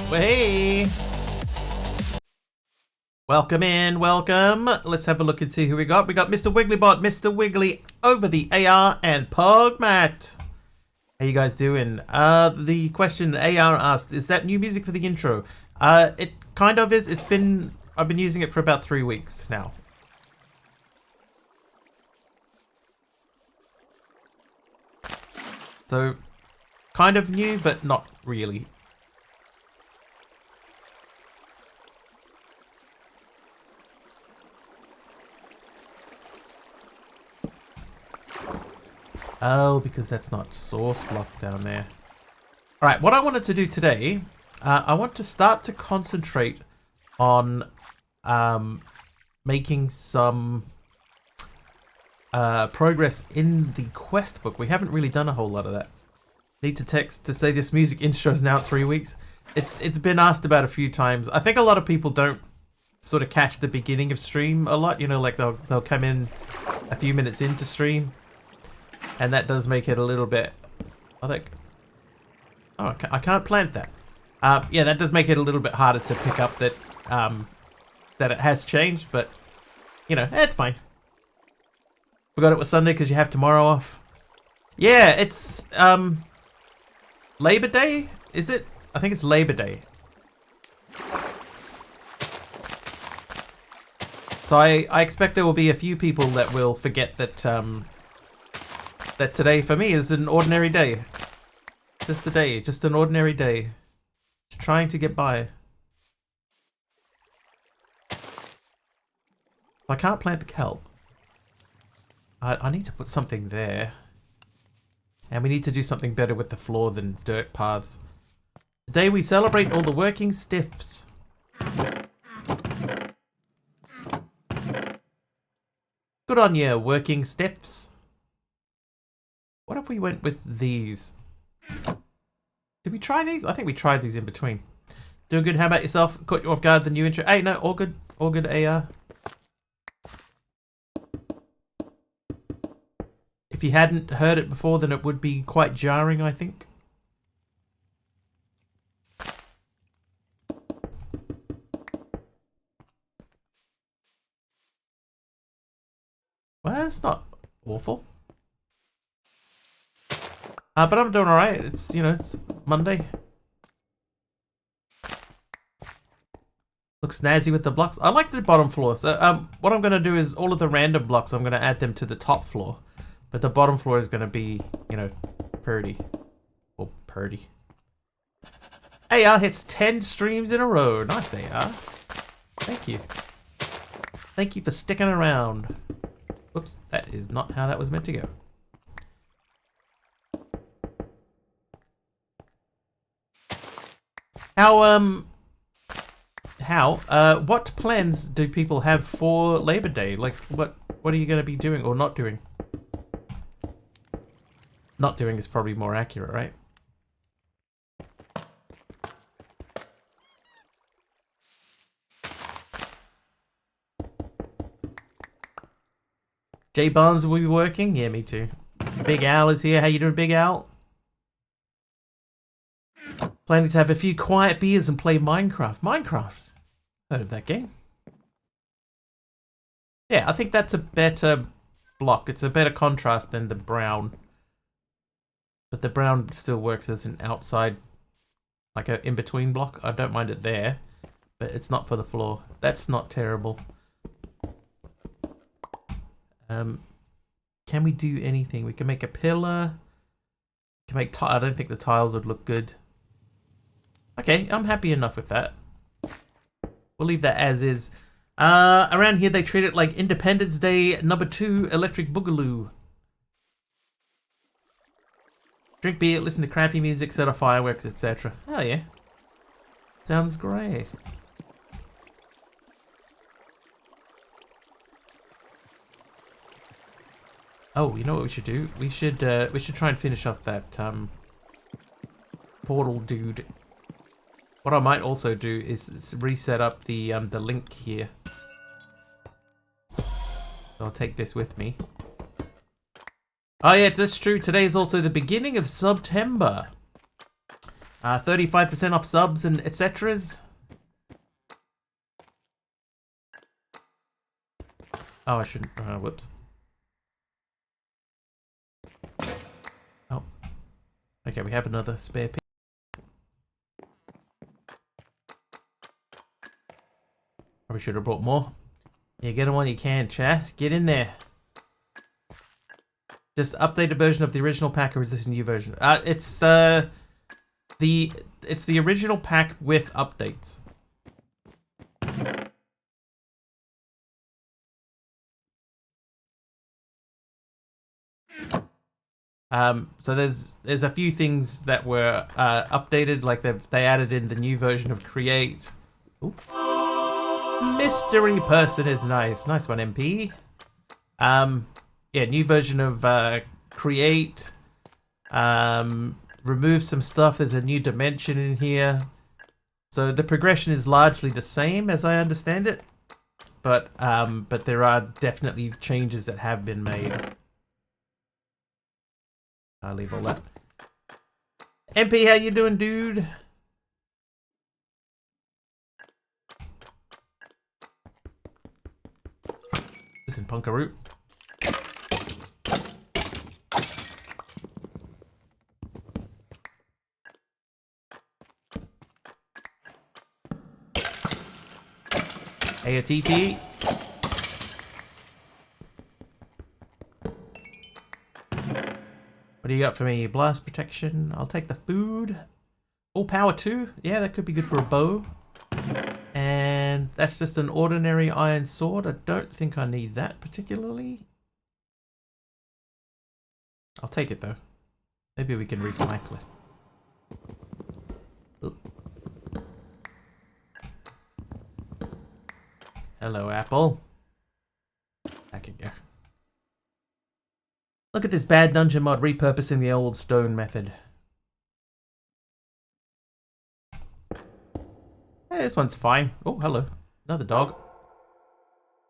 Hey! Welcome in, welcome. Let's have a look and see who we got. We got Mr. Wigglybot, Mr. Wiggly over the AR, and Pogmat. How you guys doing? The question AR asked, is that new music for the intro? It kind of is. I've been using it for about 3 weeks now. So, kind of new, but not really. Oh, because that's not source blocks down there. Alright, what I wanted to do today, I want to start to concentrate on making some progress in the quest book. We haven't really done a whole lot of that. Need to text to say this music intro is now 3 weeks. It's been asked about a few times. I think a lot of people don't sort of catch the beginning of stream a lot. You know, like they'll come in a few minutes into stream. And that does make it a little bit... I can't plant that. Yeah, that does make it a little bit harder to pick up that that it has changed, but, you know, it's fine. Forgot it was Sunday because you have tomorrow off. Yeah, it's Labor Day, is it? I think it's Labor Day. So I expect there will be a few people that will forget that... that today for me is an ordinary day. Just a day, just an ordinary day. Just trying to get by. I can't plant the kelp. I need to put something there. And we need to do something better with the floor than dirt paths. Today we celebrate all the working stiffs. Good on you, working stiffs. What if we went with these? Did we try these? I think we tried these in between. Doing good. How about yourself? Caught you off guard, the new intro. Hey, no, all good. All good, AR. If you hadn't heard it before, then it would be quite jarring, I think. Well, it's not awful. But I'm doing alright. It's, you know, it's Monday. Looks snazzy with the blocks. I like the bottom floor. So what I'm going to do is all of the random blocks, I'm going to add them to the top floor. But the bottom floor is going to be, you know, purdy. Or purdy. AR hits 10 streams in a row. Nice, AR. Thank you. Thank you for sticking around. Whoops, that is not how that was meant to go. What plans do people have for Labor Day? Like, what are you going to be doing or not doing? Not doing is probably more accurate, right? Jay Barnes will be working? Yeah, me too. Big Al is here. How you doing, Big Al? Planning to have a few quiet beers and play Minecraft. Minecraft? Heard of that game? Yeah, I think that's a better block. It's a better contrast than the brown. But the brown still works as an outside, like an in-between block. I don't mind it there, but it's not for the floor. That's not terrible. Can we do anything? We can make a pillar. We can make I don't think the tiles would look good. Okay, I'm happy enough with that. We'll leave that as is. Around here they treat it like Independence Day #2 Electric Boogaloo. Drink beer, listen to crappy music, set off fireworks, etc. Oh yeah. Sounds great. Oh, you know what we should do? We should try and finish off that portal dude. What I might also do is reset up the link here. So I'll take this with me. Oh yeah, that's true. Today is also the beginning of September. 35% off subs and etceteras. Oh, I shouldn't. Whoops. Oh. Okay, we have another spare piece. Probably should have brought more. Yeah, get them while you can, chat. Get in there. Just updated version of the original pack, or is this a new version? It's the original pack with updates. So there's a few things that were updated, like they added in the new version of Create. Ooh. Mystery person is nice. Nice one, MP. Yeah, new version of Create. Remove some stuff. There's a new dimension in here. So the progression is largely the same as I understand it. But there are definitely changes that have been made. I'll leave all that. MP, how you doing, dude? Listen, Punkaroo. Hey, a TT. What do you got for me? Blast protection. I'll take the food. Oh, power 2. Yeah, that could be good for a bow. And that's just an ordinary iron sword. I don't think I need that particularly. I'll take it though. Maybe we can recycle it. Oop. Hello, Apple. Back in here. Look at this bad dungeon mod repurposing the old stone method. Hey, this one's fine. Oh, hello. Another dog.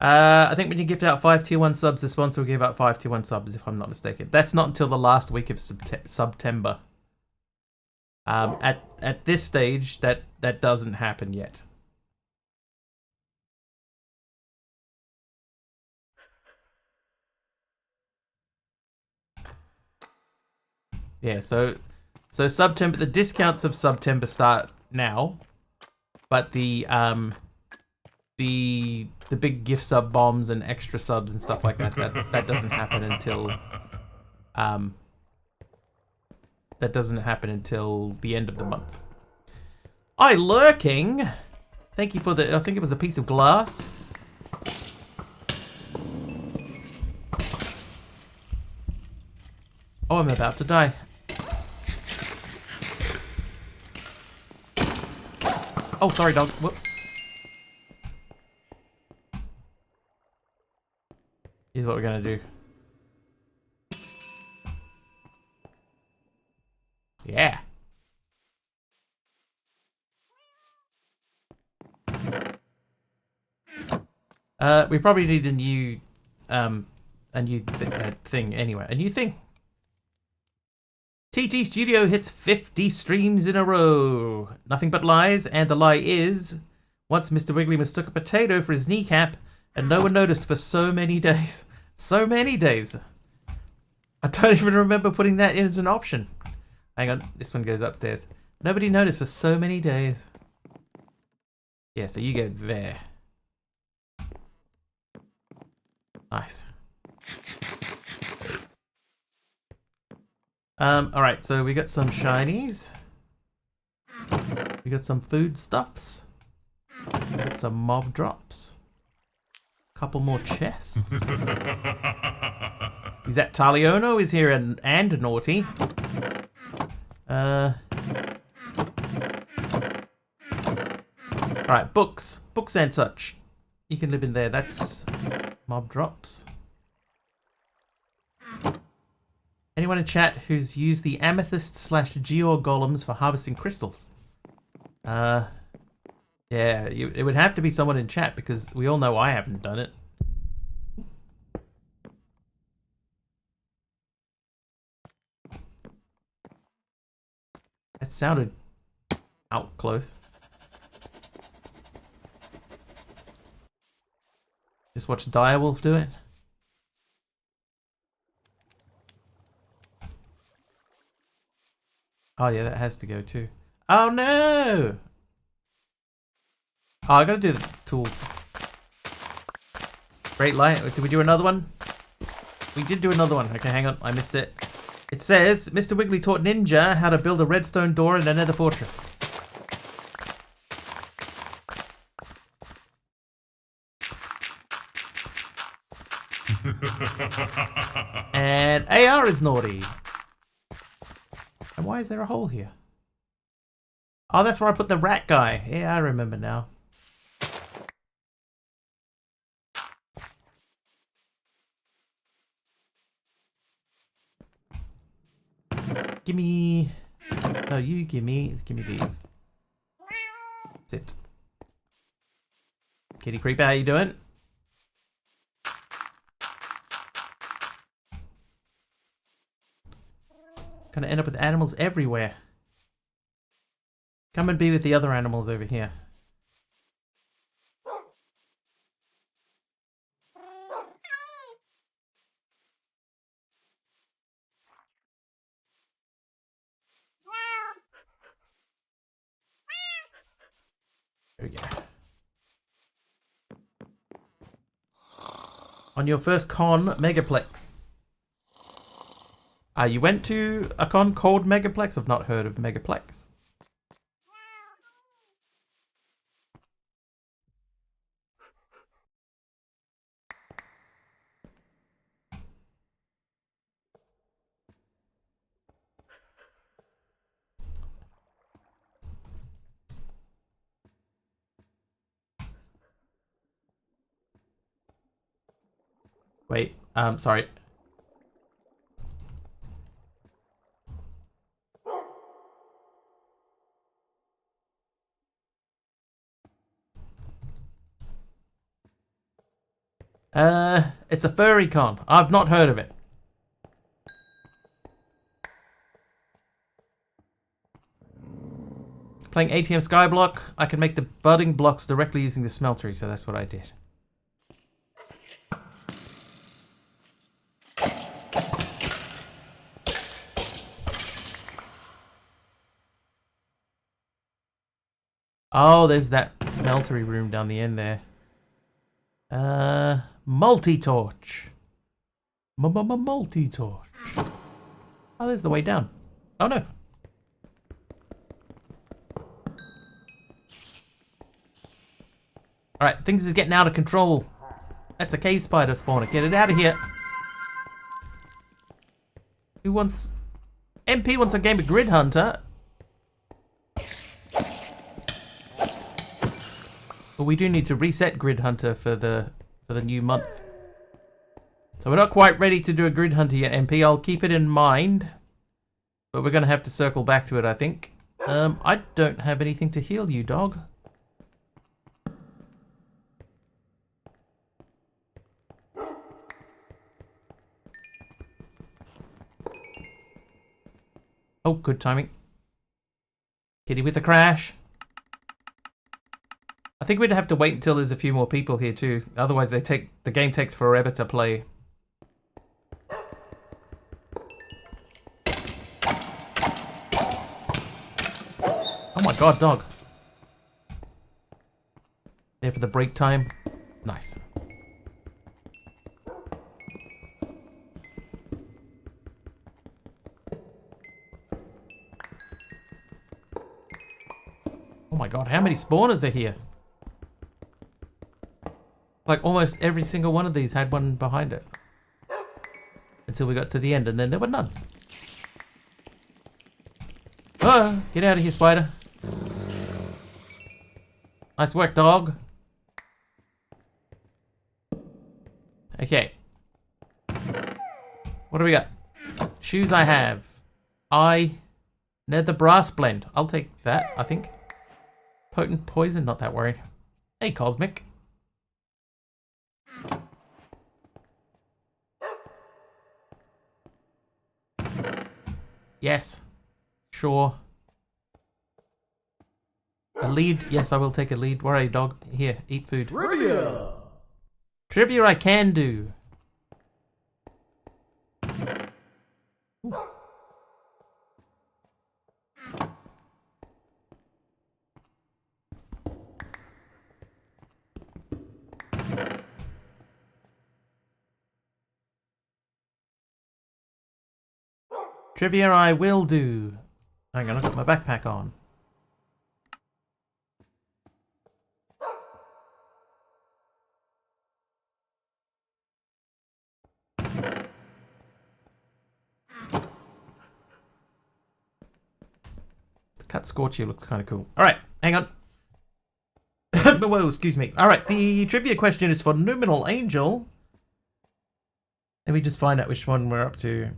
I think when you gift out 5 tier 1 subs, the sponsor will give out 5 tier 1 subs, if I'm not mistaken. That's not until the last week of September. At this stage, that doesn't happen yet. Yeah, so September, the discounts of September start now, but the big gift sub bombs and extra subs and stuff like that doesn't happen until the end of the month. I lurking. Thank you for the. I think it was a piece of glass. Oh, I'm about to die. Oh, sorry, dog. Whoops. Here's what we're gonna do. Yeah. We probably need a new thing anyway. A new thing. TT Studio hits 50 streams in a row. Nothing but lies, and the lie is, once Mr. Wiggly mistook a potato for his kneecap, and no one noticed for so many days. So many days. I don't even remember putting that in as an option. Hang on, this one goes upstairs. Nobody noticed for so many days. Yeah, so you go there. Nice. Alright, so we got some shinies. We got some food stuffs. We got some mob drops. Couple more chests. Is that Taliono is here and Naughty. Alright, books. Books and such. You can live in there. That's mob drops. Anyone in chat who's used the amethyst / geor golems for harvesting crystals? Yeah, it would have to be someone in chat because we all know I haven't done it. That sounded Out close. Just watch Direwolf do it. Oh yeah, that has to go too. Oh no! Oh, I gotta do the tools. Great light. Did we do another one? We did do another one. Okay, hang on. I missed it. It says, Mr. Wiggly taught Ninja how to build a redstone door in a nether fortress. And AR is naughty. And why is there a hole here? Oh, that's where I put the rat guy. Yeah, I remember now. Gimme. No, you gimme these. Sit. Kitty Creeper, how you doing? Gonna end up with animals everywhere. Come and be with the other animals over here. There we go. On your first con, Megaplex. You went to a con called Megaplex? I've not heard of Megaplex. Wait, sorry. It's a furry con. I've not heard of it. Playing ATM Skyblock, I can make the budding blocks directly using the smeltery, so that's what I did. Oh, there's that smeltery room down the end there. Multi-torch. Multi-torch. Oh, there's the way down. Oh no. Alright, things is getting out of control. That's a cave spider spawner. Get it out of here. Who wants... MP wants a game of Grid Hunter. But we do need to reset Grid Hunter for the new month. So we're not quite ready to do a Grid Hunter yet, MP. I'll keep it in mind. But we're going to have to circle back to it, I think. I don't have anything to heal you, dog. Oh, good timing. Kitty with a crash. I think we'd have to wait until there's a few more people here too. Otherwise the game takes forever to play. Oh my god, dog. There for the break time. Nice. Oh my god, how many spawners are here? Like almost every single one of these had one behind it. Until we got to the end and then there were none. Oh, get out of here, spider. Nice work, dog. Okay. What do we got? Shoes I have. Nether brass blend. I'll take that, I think. Potent poison, not that worried. Hey, Cosmic. Yes. Sure. A lead? Yes, I will take a lead. Where are you, dog? Here, eat food. Trivia! Trivia I can do. Trivia I will do. Hang on, I've got my backpack on. The cut scorchy looks kind of cool. Alright, hang on. Whoa, excuse me. Alright, the trivia question is for Numinal Angel. Let me just find out which one we're up to.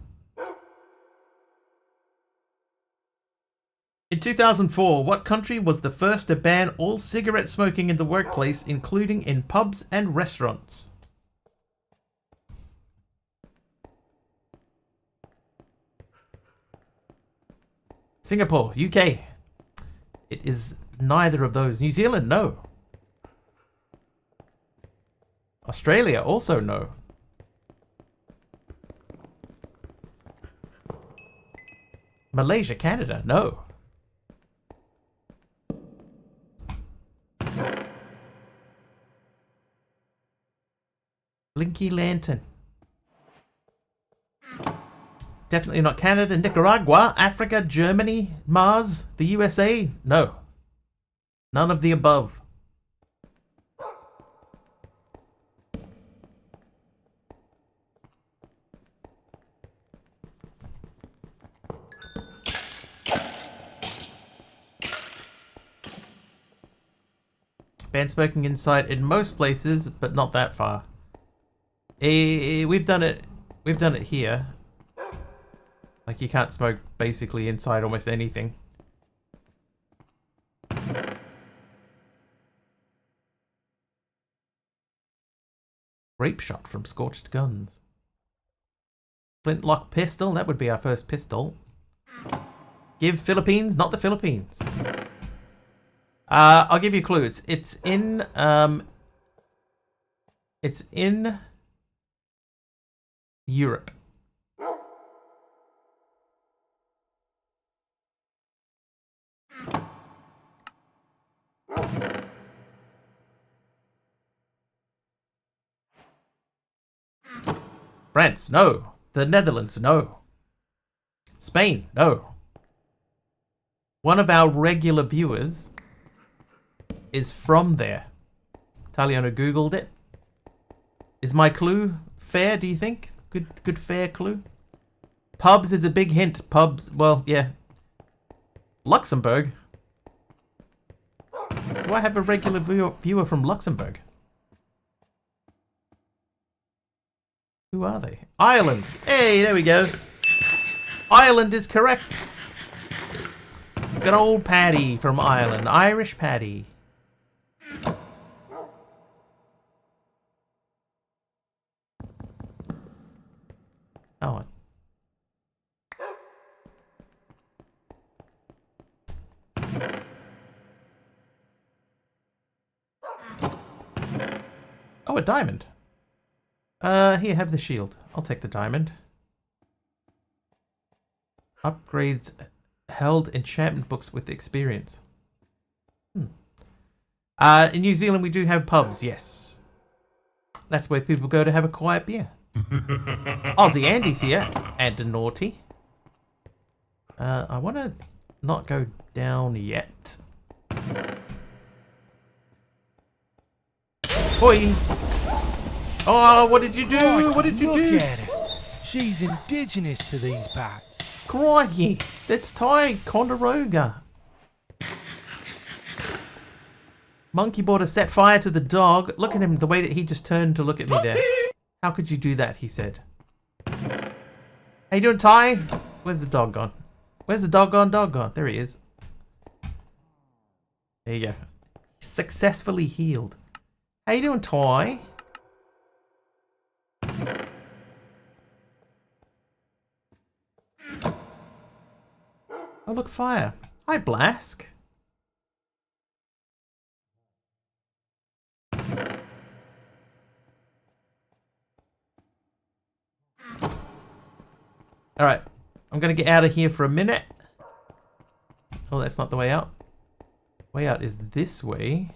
In 2004, what country was the first to ban all cigarette smoking in the workplace, including in pubs and restaurants? Singapore, UK. It is neither of those. New Zealand, no. Australia, also no. Malaysia, Canada, no. Blinky Lantern. Definitely not Canada. Nicaragua, Africa, Germany, Mars, the USA, no. None of the above. Ban smoking inside in most places, but not that far. We've done it here. Like, you can't smoke basically inside almost anything. Grape shot from Scorched Guns. Flintlock pistol, that would be our first pistol. Give Philippines, not the Philippines. I'll give you a clue. It's in Europe. France, no. The Netherlands, no. Spain, no. One of our regular viewers is from there. Taliano Googled it. Is my clue fair, do you think? Good fair clue? Pubs is a big hint. Pubs, well, yeah. Luxembourg? Do I have a regular viewer from Luxembourg? Who are they? Ireland. Hey, there we go. Ireland is correct. Good old Paddy from Ireland. Irish Paddy. Oh. Oh, a diamond. Here, have the shield. I'll take the diamond. Upgrades held enchantment books with experience. In New Zealand, we do have pubs, yes. That's where people go to have a quiet beer. Aussie Andy's here. And naughty. I want to not go down yet. Boy! Oh, what did you do? What did you do? Look at it. She's indigenous to these parts. Crikey! That's Ty Conderoga. Monkey boy set fire to the dog. Look at him, the way that he just turned to look at me there. How could you do that, he said. How you doing, Ty? Where's the dog gone? Where's the doggone dog gone? There he is. There you go. Successfully healed. How you doing, Ty? Oh, look, fire. Hi, Blask. Alright. I'm gonna get out of here for a minute. Oh, that's not the way out. Way out is this way.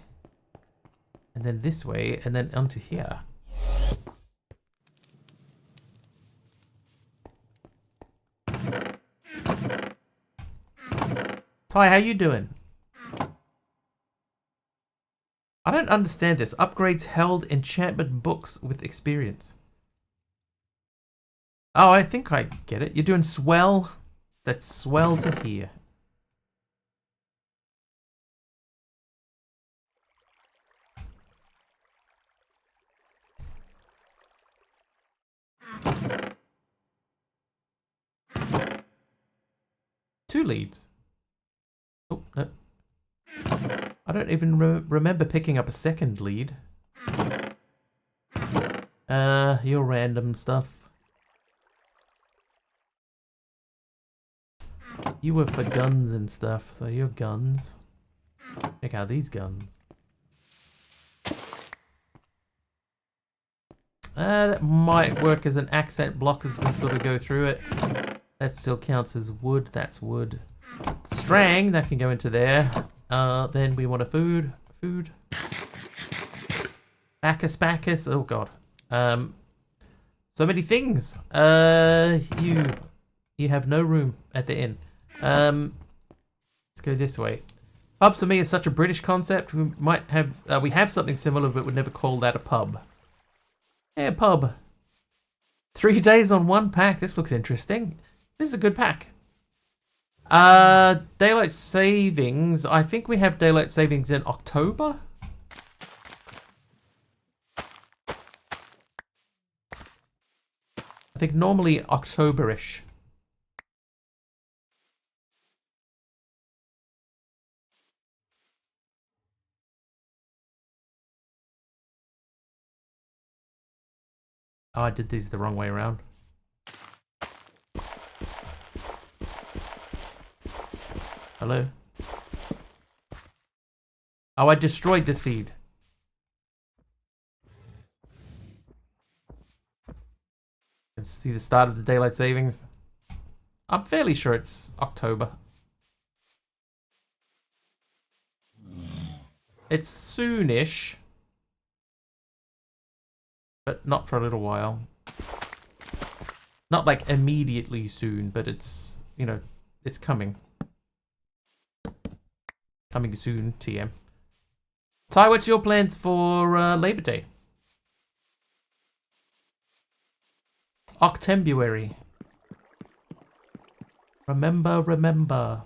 And then this way, and then onto here. Ty, how you doing? I don't understand this. Upgrades held enchantment books with experience. Oh, I think I get it. You're doing swell. That's swell to hear. Two leads. Oh, no. I don't even remember picking up a second lead. Your random stuff. You were for guns and stuff, so your guns. Check out these guns. That might work as an accent block as we sort of go through it. That still counts as wood. That's wood. Strang, that can go into there. Then we want a food. Food. Bacchus. Oh god. So many things. You have no room at the inn. Let's go this way. Pubs for me is such a British concept. We might have we have something similar, but would never call that a pub. Yeah, pub. 3 days on one pack. This looks interesting. This is a good pack. Daylight savings. I think we have daylight savings in October. I think normally October-ish. Oh, I did these the wrong way around. Hello? Oh, I destroyed the seed. Let's see the start of the daylight savings. I'm fairly sure it's October. It's soonish. But not for a little while. Not like immediately soon, but it's, you know, it's coming. Coming soon, TM. Ty, what's your plans for Labor Day? Octembuary. Remember.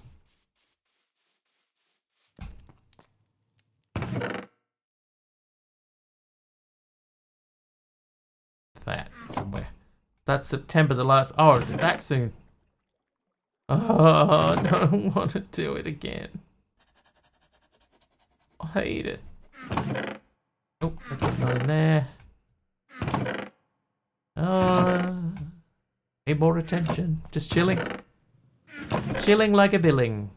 That somewhere. That's September the last. Oh, is it that soon? Oh, I don't want to do it again. I hate it. Oh, I got one in there. Need more attention. Just chilling. Chilling like a billing.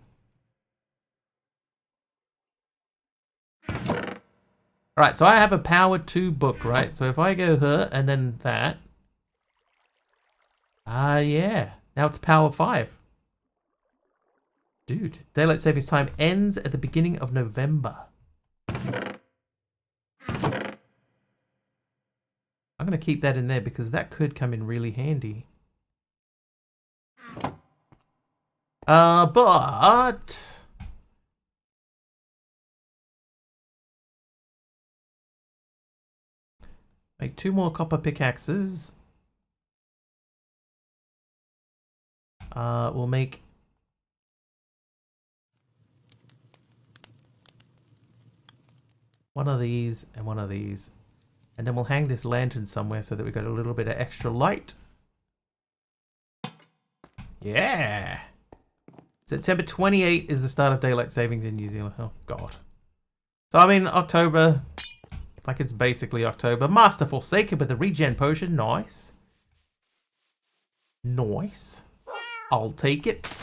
Right, so I have a power 2 book, right? So if I go her and then that. Yeah. Now it's power 5. Dude, daylight savings time ends at the beginning of November. I'm going to keep that in there because that could come in really handy. But make 2 more copper pickaxes. We'll make one of these and one of these. And then we'll hang this lantern somewhere so that we've got a little bit of extra light. Yeah! September 28th is the start of daylight savings in New Zealand. Oh, God. So, I mean, October. Like, it's basically October. Master Forsaken with the regen potion. Nice. Nice. I'll take it.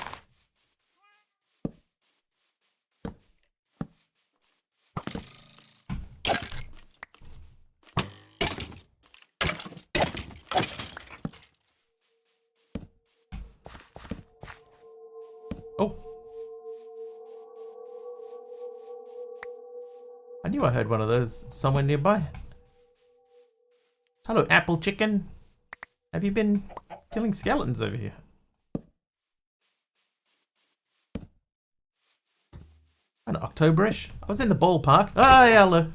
Oh. I knew I heard one of those somewhere nearby. Hello, apple chicken. Have you been killing skeletons over here? Kind of Octoberish. I was in the ballpark. Oh, yeah, hello.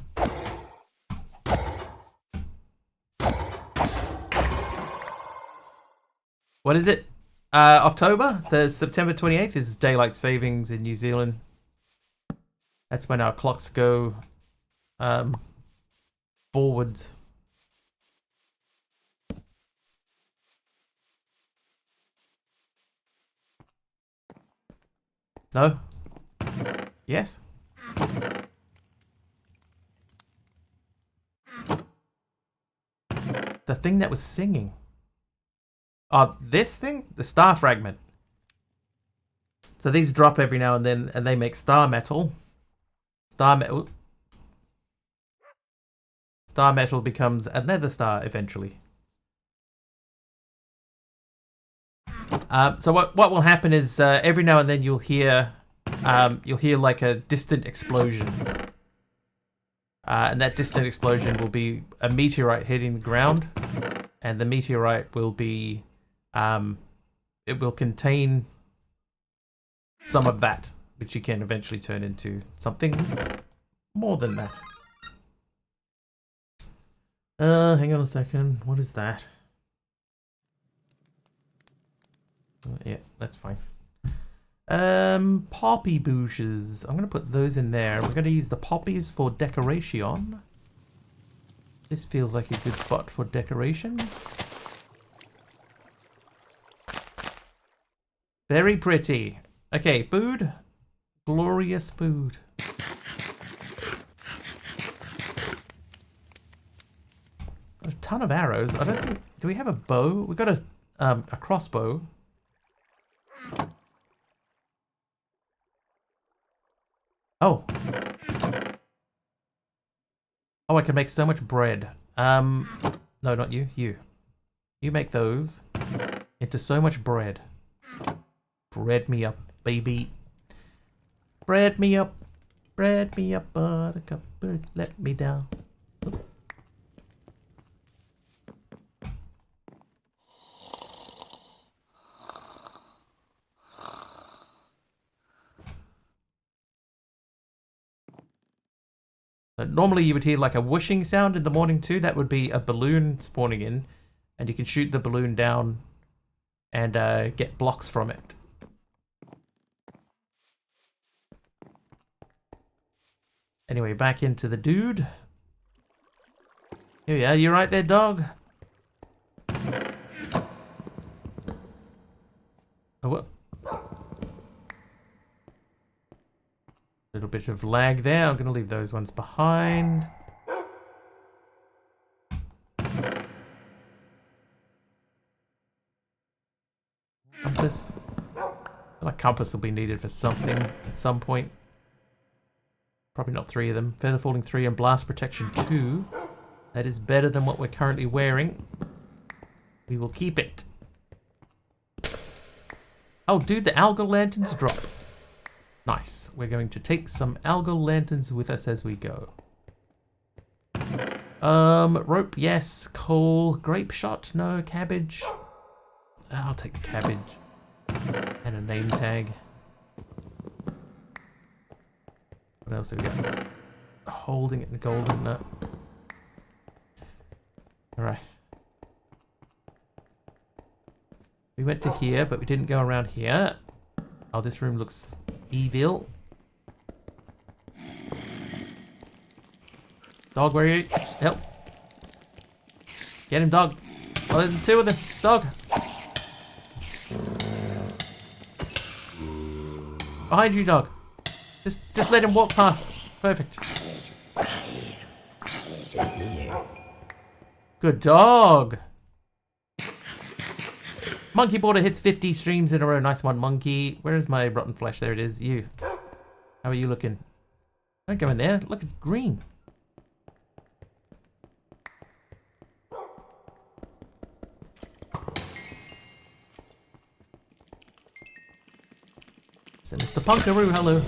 What is it? October? The September 28th is daylight savings in New Zealand. That's when our clocks go forwards. No? Yes? The thing that was singing. Oh, this thing? The star fragment. So these drop every now and then, and they make star metal. Star metal becomes another star eventually. So what will happen is every now and then you'll hear like a distant explosion, and that distant explosion will be a meteorite hitting the ground, and the meteorite will be it will contain some of that, which you can eventually turn into something more than that. Hang on a second. What is that? Yeah, that's fine. Poppy bushes. I'm gonna put those in there. We're gonna use the poppies for decoration. This feels like a good spot for decorations. Very pretty. Okay, food. Glorious food. There's a ton of arrows. I don't think... Do we have a bow? We got a crossbow. Oh. Oh, I can make so much bread. No, not you. You. You make those into so much bread. Bread me up, baby. Bread me up. Bread me up, buttercup. Let me down. Normally you would hear like a whooshing sound in the morning too. That would be a balloon spawning in, and you can shoot the balloon down and get blocks from it. Anyway, back into the dude. Here we are. You right there, dog? Oh, what? Little bit of lag there. I'm going to leave those ones behind. Compass. I feel like compass will be needed for something at some point. Probably not 3 of them. Feather falling 3 and blast protection 2. That is better than what we're currently wearing. We will keep it. Oh, dude, the algal lanterns drop. Nice. We're going to take some algal lanterns with us as we go. Rope, yes. Coal, grape shot, no. Cabbage. I'll take the cabbage. And a name tag. What else have we got? Holding it in golden, no. Alright. We went to here, but we didn't go around here. Oh, this room looks evil. Dog, where are you? Help. Get him, dog. Oh, there's 2 of them. Dog. Behind you, dog. Just let him walk past. Perfect. Good dog. Monkey border hits 50 streams in a row. Nice one, monkey. Where is my rotten flesh? There it is. You. How are you looking? Don't go in there. Look, it's green. So Mr. Punkaroo, hello.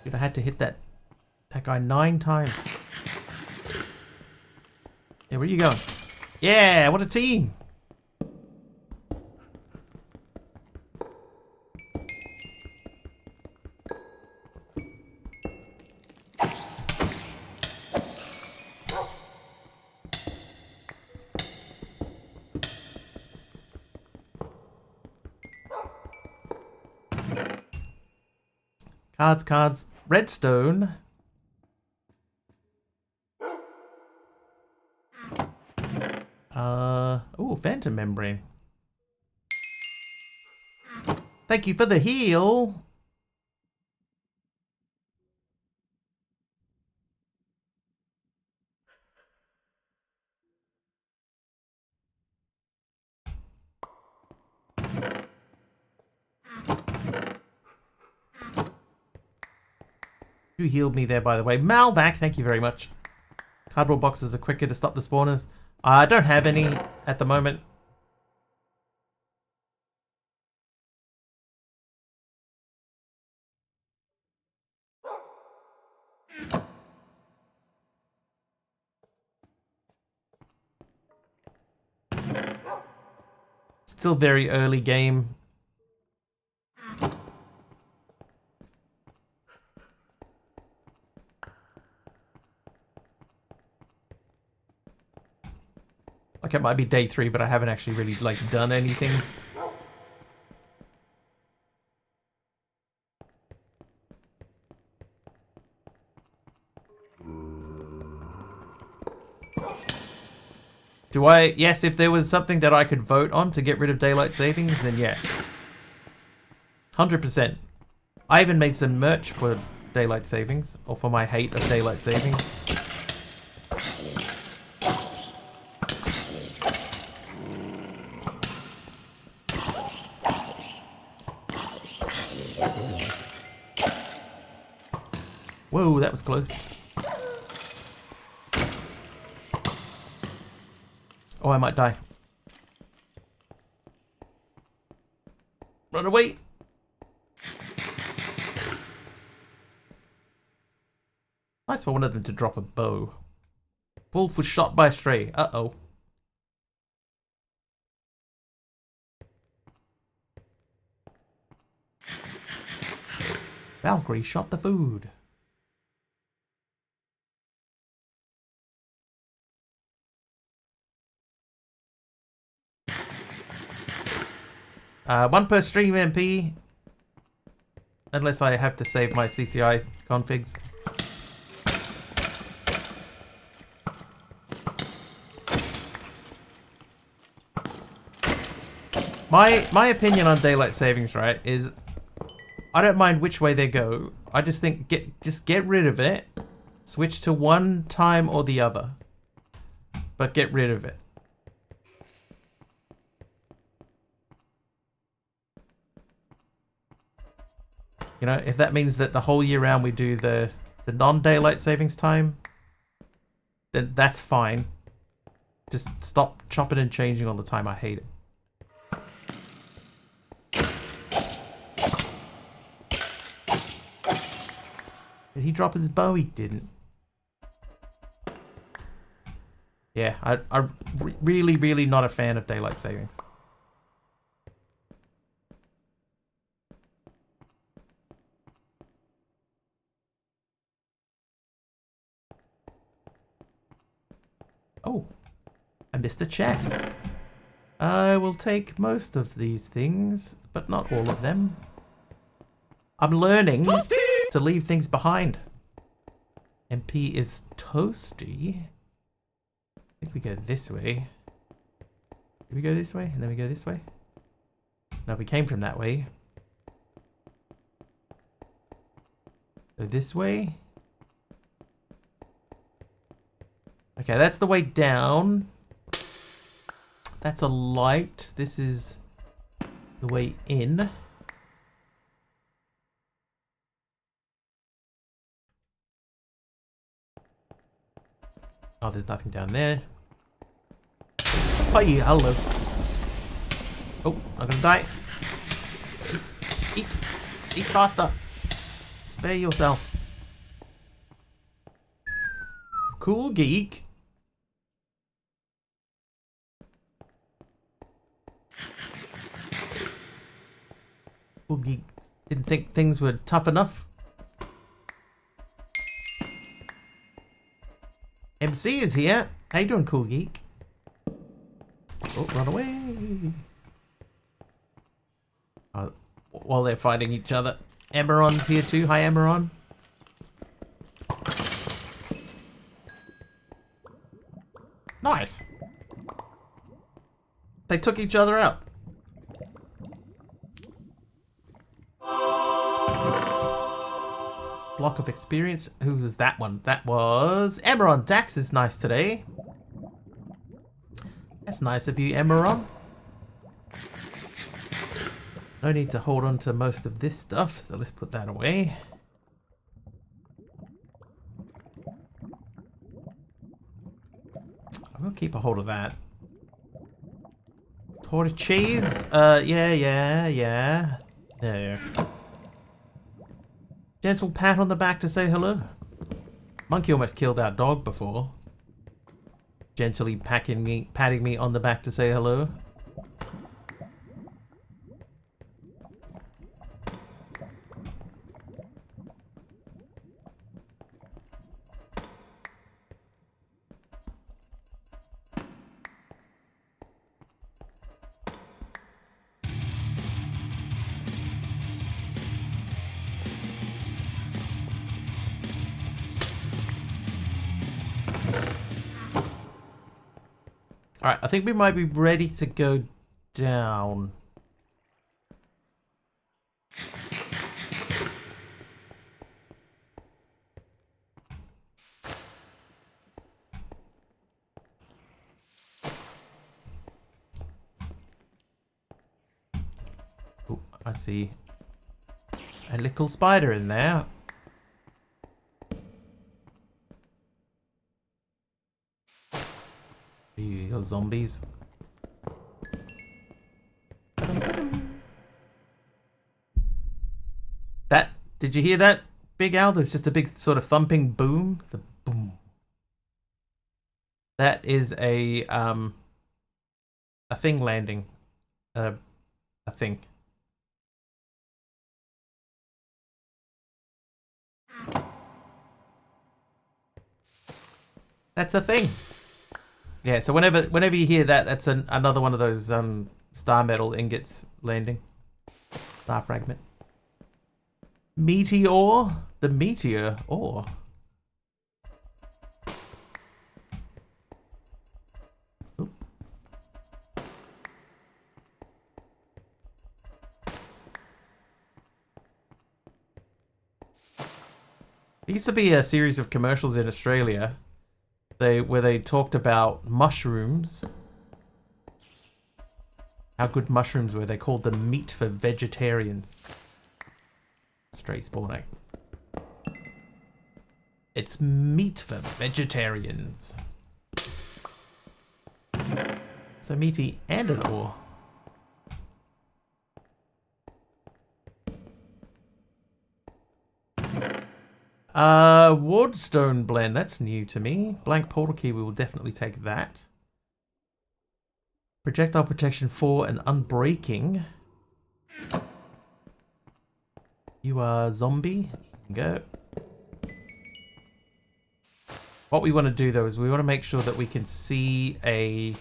Dude, I had to hit that guy 9 times. Yeah, where are you going? Yeah, what a team! Cards. Redstone. Oh, phantom membrane. Thank you for the heal. You healed me there, by the way. Malvac, thank you very much. Cardboard boxes are quicker to stop the spawners. I don't have any at the moment. Still very early game. Like it might be day 3, but I haven't actually really like done anything. Do I? Yes, if there was something that I could vote on to get rid of daylight savings, then yes. 100%. I even made some merch for daylight savings, or for my hate of daylight savings. Whoa, that was close. Oh, I might die. Run away! Nice for one of them to drop a bow. Wolf was shot by a stray. Uh-oh. Valkyrie shot the food. One per stream MP. Unless I have to save my CCI configs. My opinion on daylight savings, right, is I don't mind which way they go. I just think just get rid of it. Switch to one time or the other. But get rid of it. You know, if that means that the whole year round we do the non-daylight savings time, then that's fine. Just stop chopping and changing all the time. I hate it. Did he drop his bow? He didn't. Yeah, I'm really not a fan of daylight savings. Oh, I missed a chest. I will take most of these things, but not all of them. I'm learning to leave things behind. MP is toasty. I think we go this way. Did we go this way? And then we go this way? No, we came from that way. Go this way. Okay, that's the way down. That's a light. This is the way in. Oh, there's nothing down there. Hey, hello. Oh, I'm gonna die. Eat. Eat faster. Spare yourself. Cool geek. Cool geek didn't think things were tough enough. MC is here. How you doing, cool geek? Oh, run away. While they're fighting each other. Emeron's here too. Hi, Emeron. Nice. They took each other out. Block of experience. Who was that one? That was Emeron. Dax is nice today. That's nice of you, Emeron. No need to hold on to most of this stuff, so let's put that away. I'm gonna keep a hold of that. Tortoise cheese? Yeah. There. Gentle pat on the back to say hello. Monkey almost killed our dog before. Gently patting me on the back to say hello. Alright, I think we might be ready to go down. Oh, I see a little spider in there. Ew, zombies. That, did you hear that, Big Al? There's just a big sort of thumping boom. The boom. That is a thing landing. A thing. That's a thing. Yeah, so whenever you hear that, that's another one of those star metal ingots landing. Star fragment. Meteor? The meteor ore. Oop. There used to be a series of commercials in Australia where they talked about mushrooms. How good mushrooms were. They called them meat for vegetarians. Stray spawning. It's meat for vegetarians. So meaty and an ore. Woodstone blend. That's new to me. Blank portal key. We will definitely take that. Projectile protection 4 and unbreaking. You are zombie. You can go. What we want to do though is we want to make sure that we can see a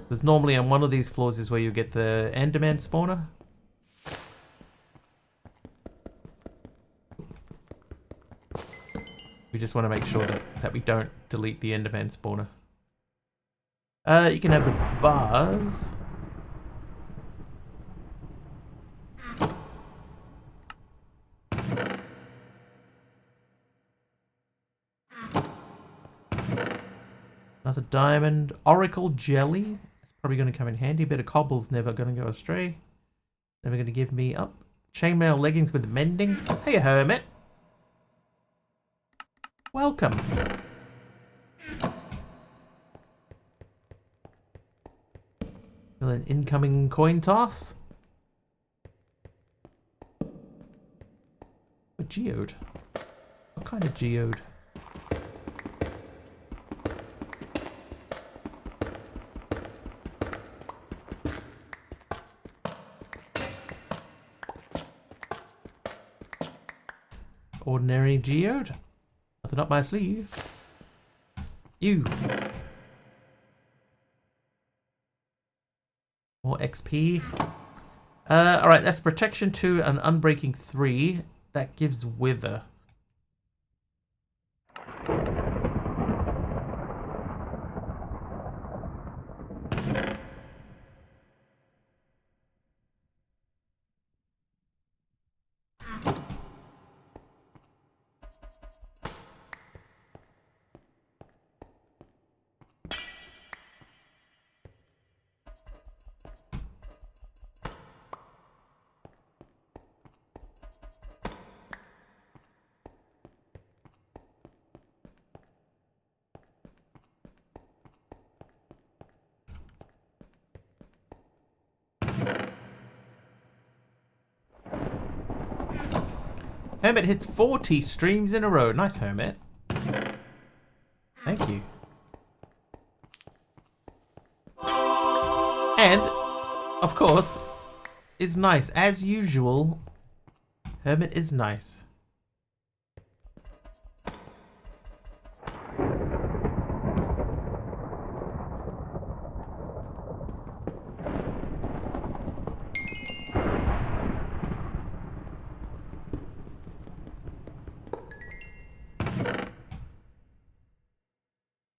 there's normally on one of these floors is where you get the Enderman spawner. We just want to make sure that we don't delete the Enderman spawner. You can have the bars. Another diamond. Oracle jelly. It's probably going to come in handy. A bit of cobble's never going to go astray. Never going to give me up. Chainmail leggings with mending. Hey, hermit. Welcome. Well, an incoming coin toss. A geode. What kind of geode? Ordinary geode? Nothing up my sleeve. You. More XP. Alright, that's protection 2 and unbreaking 3. That gives wither. Hermit hits 40 streams in a row. Nice, Hermit. Thank you. And, of course, is nice. As usual, Hermit is nice.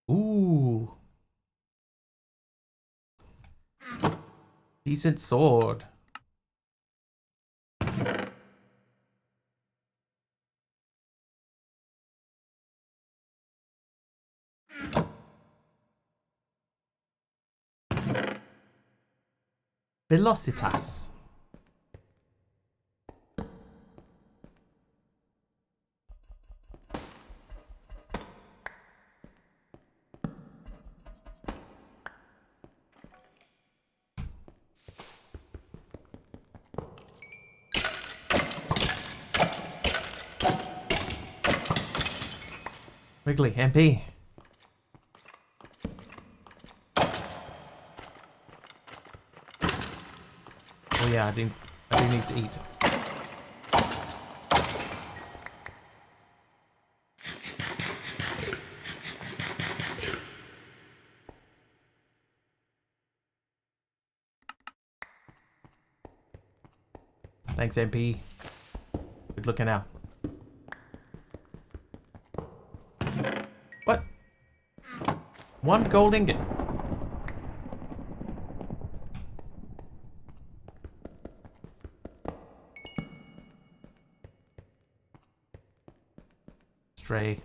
Ooh. Decent sword. Velocitas. Wrigley, MP. Oh yeah, I do need to eat. Thanks, MP. Good looking out. What? One gold ingot. Stray.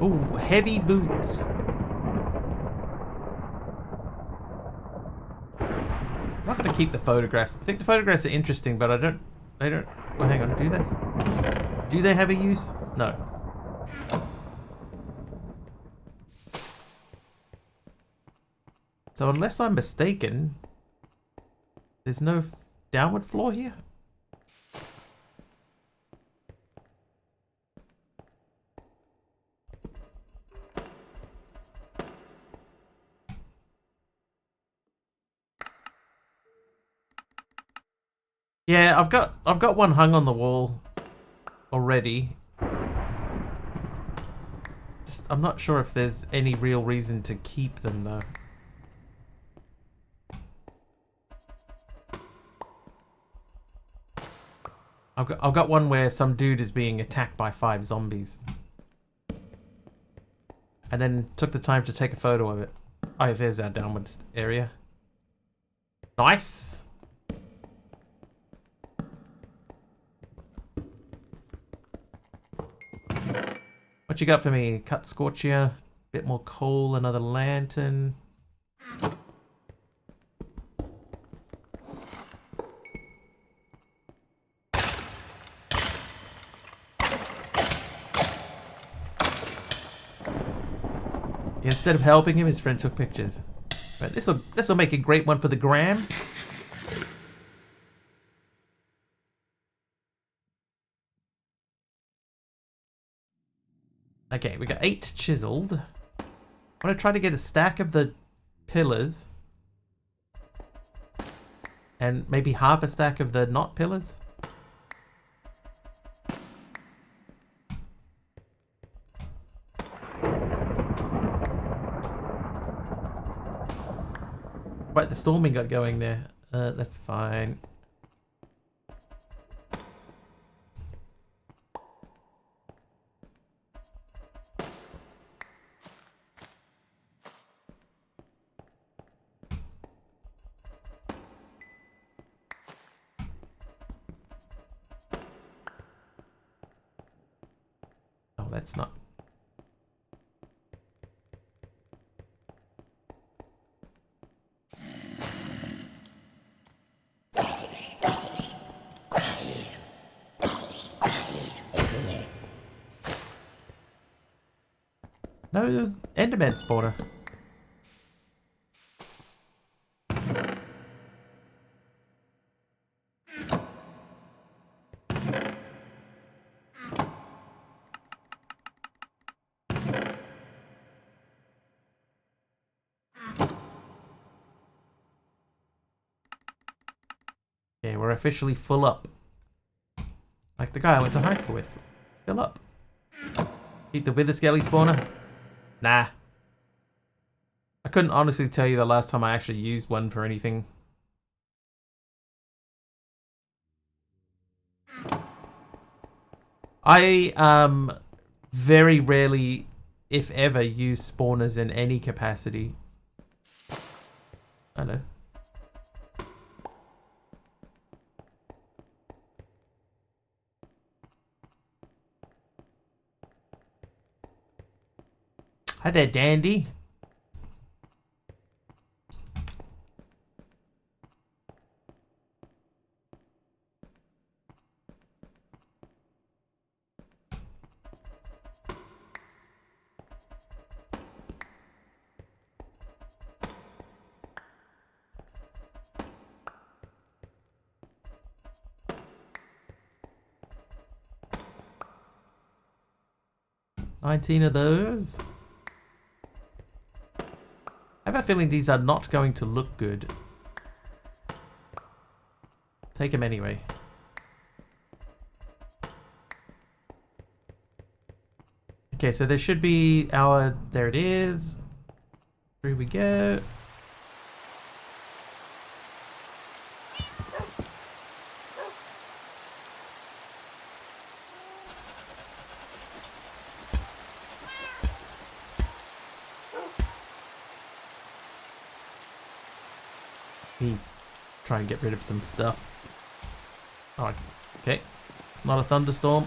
Ooh, heavy boots. I'm not going to keep the photographs. I think the photographs are interesting, but they don't, well, hang on, do they? Do they have a use? No. So unless I'm mistaken, there's no downward floor here? Yeah, I've got one hung on the wall already. Just I'm not sure if there's any real reason to keep them though. I've got one where some dude is being attacked by 5 zombies. And then took the time to take a photo of it. Oh, there's our downwards area. Nice. What you got for me? Cut scorcher, bit more coal, another lantern. Instead of helping him, his friend took pictures. But this'll make a great one for the gram. Okay, we got 8 chiseled. I'm gonna try to get a stack of the pillars. And maybe half a stack of the not pillars. Quite the storming got going there. That's fine. Oh, that's not. No, there's Enderman spawner. Okay, we're officially full up. Like the guy I went to high school with. Fill up. Eat the Wither Skelly spawner? Nah. I couldn't honestly tell you the last time I actually used one for anything. I very rarely, if ever, use spawners in any capacity. I know. Hi there, Dandy. $19 of those. I have a feeling these are not going to look good. Take them anyway. Okay, so there should be our... There it is. Here we go. Try and get rid of some stuff. Oh, okay. It's not a thunderstorm.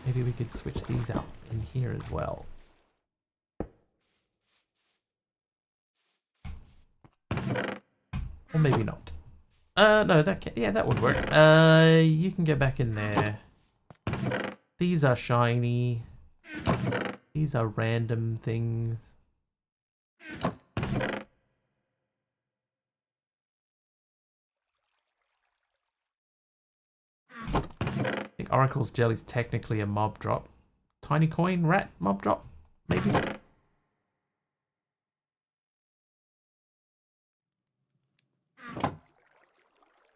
Maybe we could switch these out in here as well. Or maybe not. No, that would work. You can get back in there. These are shiny. These are random things. I think Oracle's Jelly's technically a mob drop. Tiny coin rat mob drop, maybe.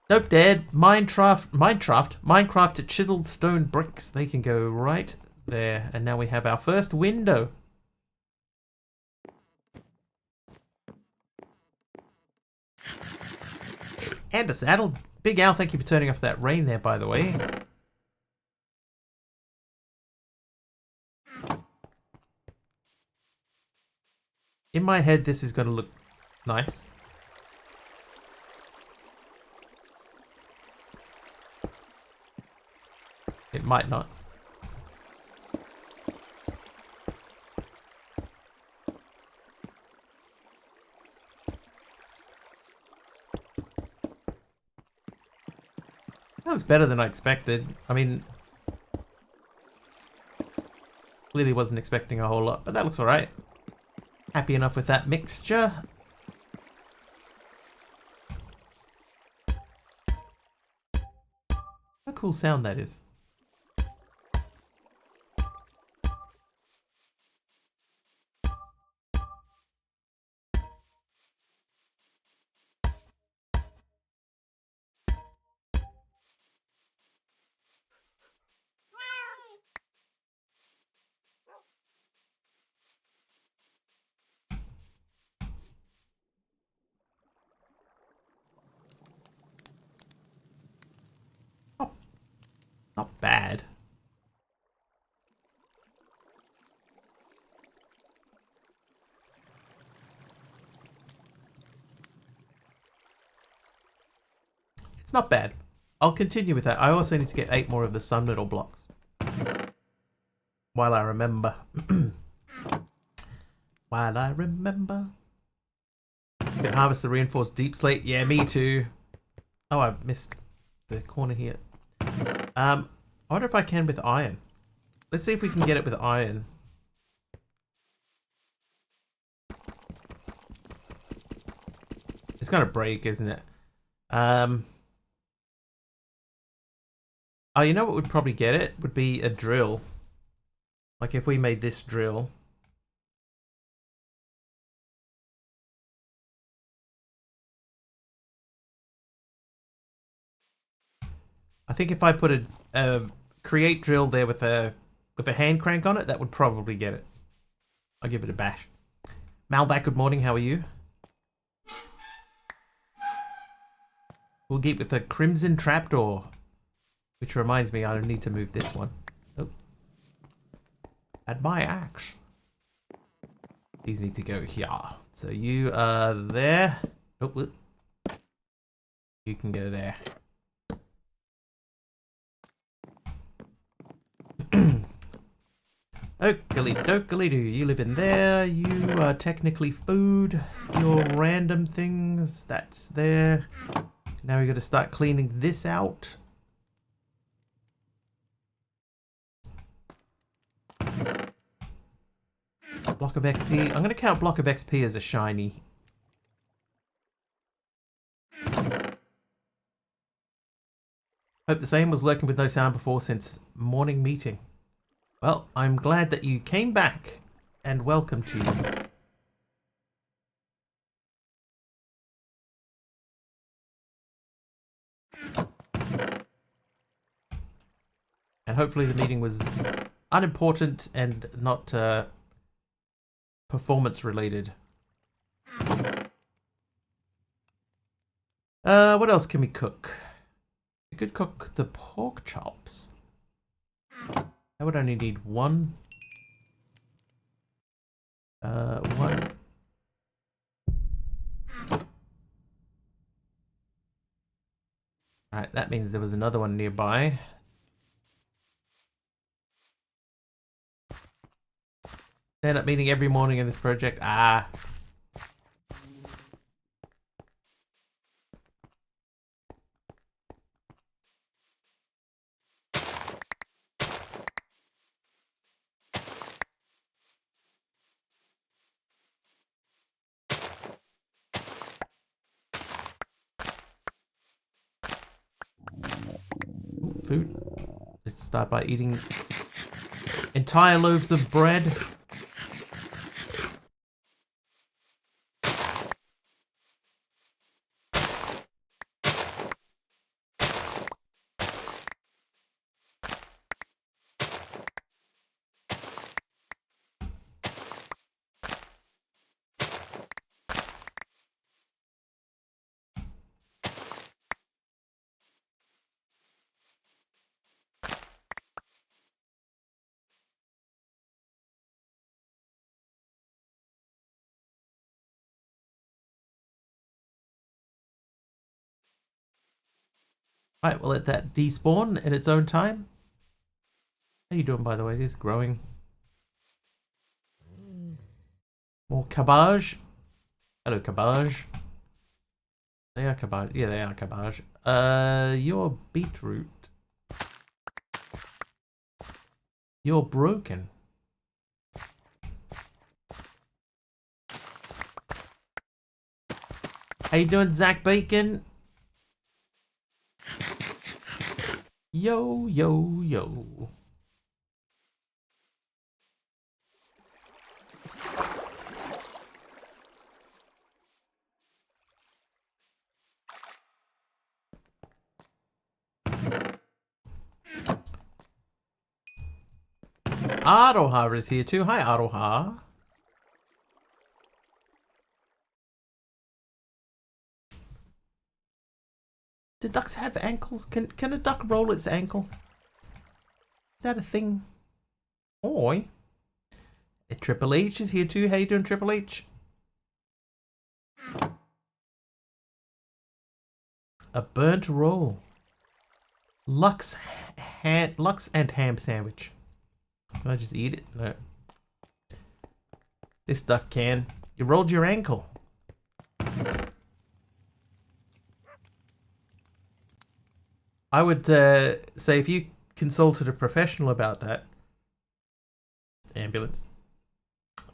Nope, dead. Minecraft chiseled stone bricks. They can go right there. And now we have our first window. And a saddle. Big Al, thank you for turning off that rain there, by the way. In my head, this is going to look nice. It might not. That was better than I expected. I mean, clearly wasn't expecting a whole lot, but that looks alright. Happy enough with that mixture. What a cool sound that is. Not, not bad. It's not bad. I'll continue with that. I also need to get 8 more of the sun metal blocks. While I remember. While I remember. You can harvest the reinforced deep slate. Yeah, me too. Oh, I missed the corner here. I wonder if I can with iron. Let's see if we can get it with iron. It's gonna break, isn't it? Oh, you know what would probably get it? Would be a drill. Like if we made this drill. I think if I put a create drill there with a hand crank on it, that would probably get it. I'll give it a bash. Malback, good morning. How are you? We'll get with a crimson trapdoor, which reminds me, I need to move this one. Oh, and my axe. These need to go here. So you are there. Oh, you can go there. Oakley dokley do. You live in there. You are technically food. Your random things, that's there. Now we got to start cleaning this out. Block of XP. I'm going to count block of XP as a shiny. Hope the same. Was lurking with no sound before since morning meeting. Well, I'm glad that you came back, and welcome to you. And hopefully the meeting was unimportant and not performance related. What else can we cook? We could cook the pork chops. I would only need one. One. Alright, that means there was another one nearby. They end up meeting every morning in this project. Ah. Food. Let's start by eating entire loaves of bread. Right, we'll let that despawn in its own time. How you doing, by the way? This is growing. More cabbage. Hello, cabbage. They are cabbage. Yeah, they are cabbage. You're beetroot. You're broken. How you doing, Zach Bacon? Yo, yo, yo. Aroha is here too. Hi, Aroha. Do ducks have ankles? Can a duck roll its ankle? Is that a thing? Oi. Triple H is here too. How you doing, Triple H? A burnt roll. Lux and ham sandwich. Can I just eat it? No. This duck can. You rolled your ankle. I would say if you consulted a professional about that, ambulance,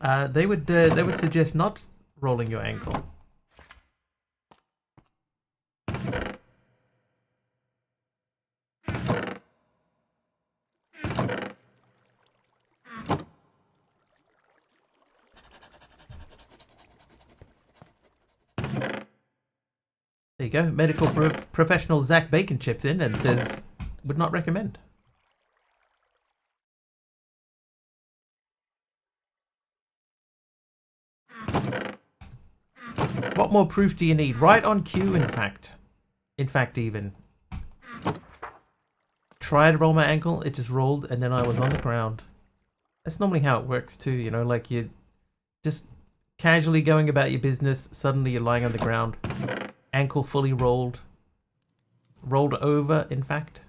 they would suggest not rolling your ankle. There you go. Medical professional Zach Bacon chips in and says, would not recommend. What more proof do you need? Right on cue, in fact. In fact, even. Tried to roll my ankle, it just rolled, and then I was on the ground. That's normally how it works too, you know, like you're just casually going about your business, suddenly you're lying on the ground. Ankle fully rolled. Rolled over, in fact.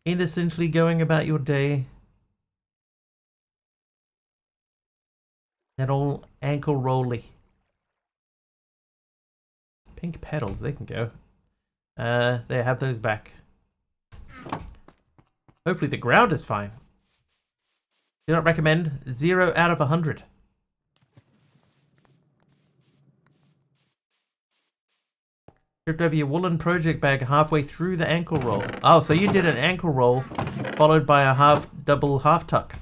Innocently going about your day. And all ankle rolly. Pink petals, they can go. They have those back. Hopefully the ground is fine. Do not recommend. 0 out of 100. Tripped over your woolen project bag halfway through the ankle roll. Oh, so you did an ankle roll followed by a double half tuck.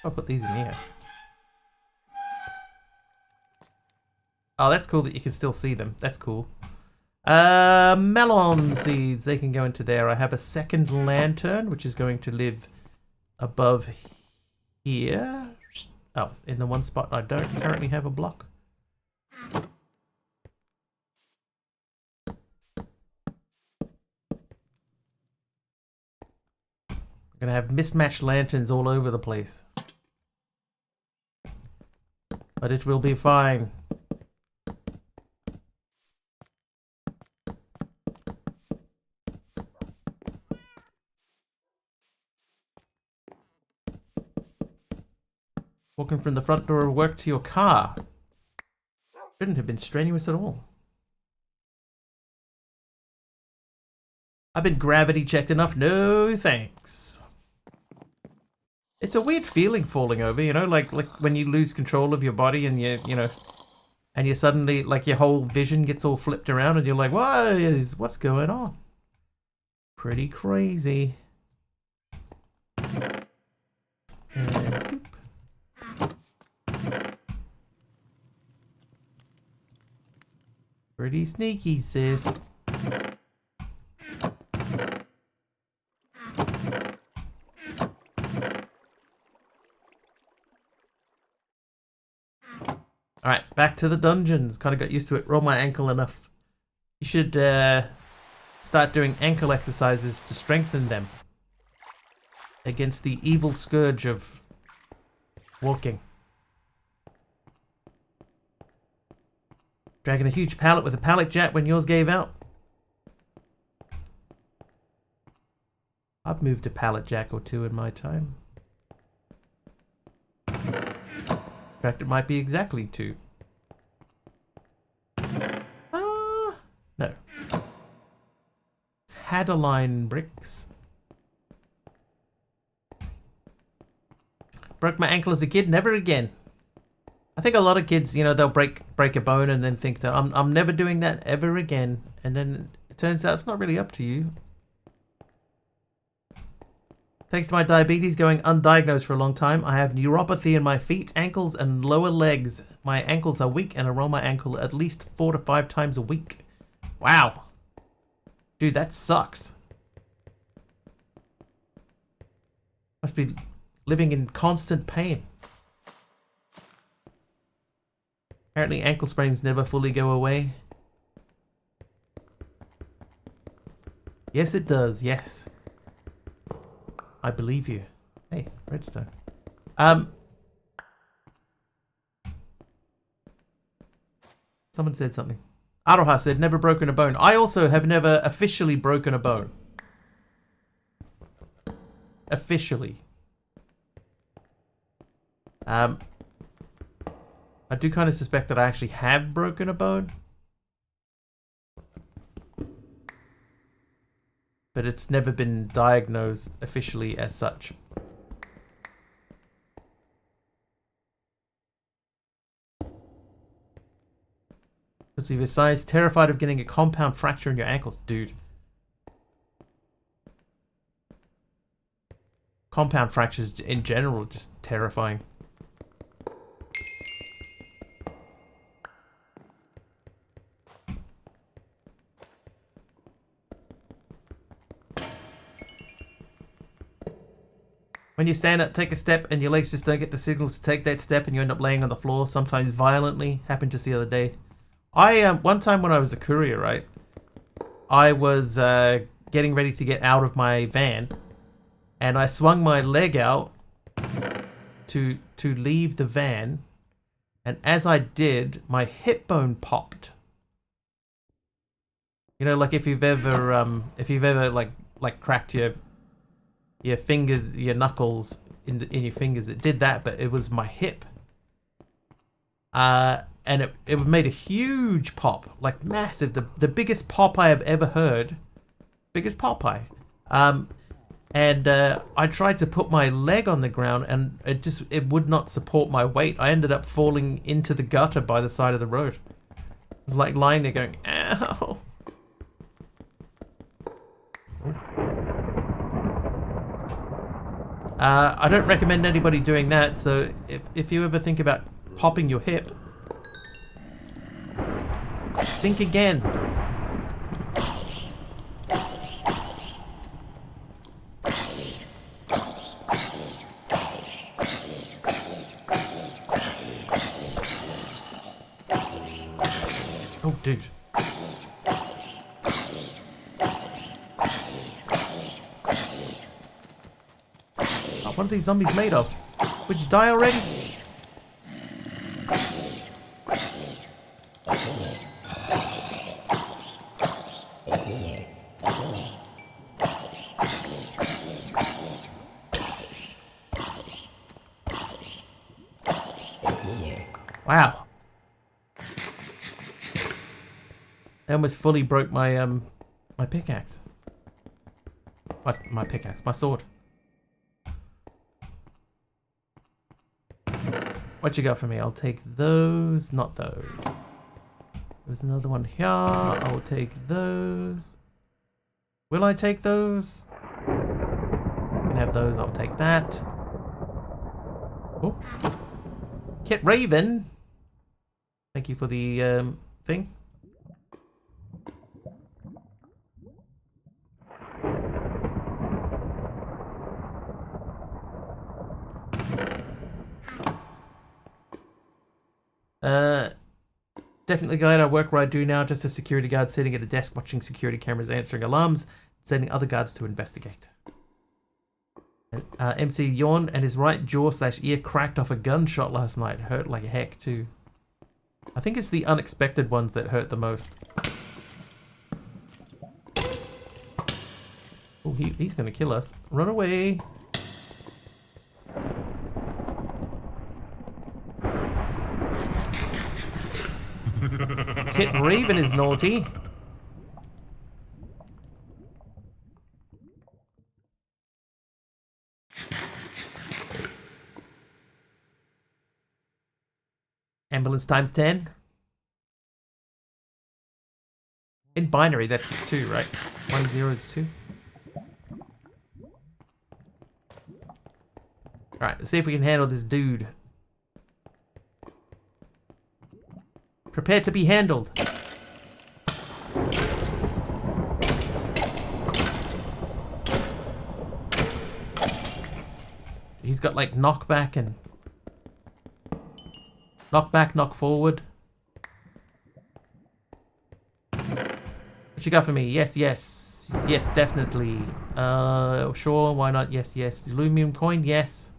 I'll put these in here. Oh, that's cool that you can still see them. That's cool. Melon seeds, they can go into there. I have a second lantern, which is going to live above here. Oh, in the one spot I don't currently have a block. I'm gonna have mismatched lanterns all over the place. But it will be fine. Walking from the front door of work to your car. Shouldn't have been strenuous at all. I've been gravity checked enough. No thanks. It's a weird feeling falling over, you know, like when you lose control of your body and you know, and you suddenly, like, your whole vision gets all flipped around and you're like, what's going on? Pretty crazy. And pretty sneaky, sis. Alright, back to the dungeons. Kind of got used to it. Roll my ankle enough. You should start doing ankle exercises to strengthen them against the evil scourge of walking. Dragging a huge pallet with a pallet jack when yours gave out. I've moved a pallet jack or two in my time. In fact, it might be exactly 2. No. Hadaline bricks. Broke my ankle as a kid, never again. I think a lot of kids, you know, they'll break a bone and then think that I'm never doing that ever again. And then it turns out it's not really up to you. Thanks to my diabetes going undiagnosed for a long time, I have neuropathy in my feet, ankles, and lower legs. My ankles are weak and I roll my ankle at least 4 to 5 times a week. Wow. Dude, that sucks. Must be living in constant pain. Apparently ankle sprains never fully go away. Yes, it does. Yes. I believe you. Hey, redstone. Someone said something. Aroha said, never broken a bone. I also have never officially broken a bone. Officially. I do kind of suspect that I actually have broken a bone. But it's never been diagnosed officially as such. Because of your size, terrified of getting a compound fracture in your ankles, dude. Compound fractures in general are just terrifying. When you stand up, take a step, and your legs just don't get the signal to take that step, and you end up laying on the floor, sometimes violently. Happened just the other day. One time when I was a courier, right? I was getting ready to get out of my van, and I swung my leg out to leave the van, and as I did, my hip bone popped. You know, like if you've ever like cracked your fingers, your knuckles in your fingers. It did that, but it was my hip. And it made a huge pop, like massive, the biggest pop I have ever heard. Biggest pop I. I tried to put my leg on the ground and it would not support my weight. I ended up falling into the gutter by the side of the road. I was like lying there going, ow. I don't recommend anybody doing that, so if you ever think about popping your hip, think again. Oh, dude. What are these zombies made of? Would you die already? Wow. I almost fully broke my my pickaxe. My pickaxe, my sword. What you got for me? I'll take those, not those. There's another one here. I'll take those. Will I take those? You can have those. I'll take that. Oh. Kit Raven. Thank you for the thing. Definitely glad I work where I do now, just a security guard sitting at a desk watching security cameras, answering alarms, sending other guards to investigate. MC yawned and his right jaw/ear cracked off a gunshot last night. Hurt like heck too. I think it's the unexpected ones that hurt the most. Oh, he's gonna kill us. Run away. Kit Raven is naughty. Ambulance times 10. In binary, that's 2, right? 1 0 is 2. Alright, let's see if we can handle this dude. Prepare to be handled. He's got like knockback and knockback, knock forward. What you got for me? Yes, yes. Yes, definitely. Sure, why not? Yes, yes. Aluminum coin, yes.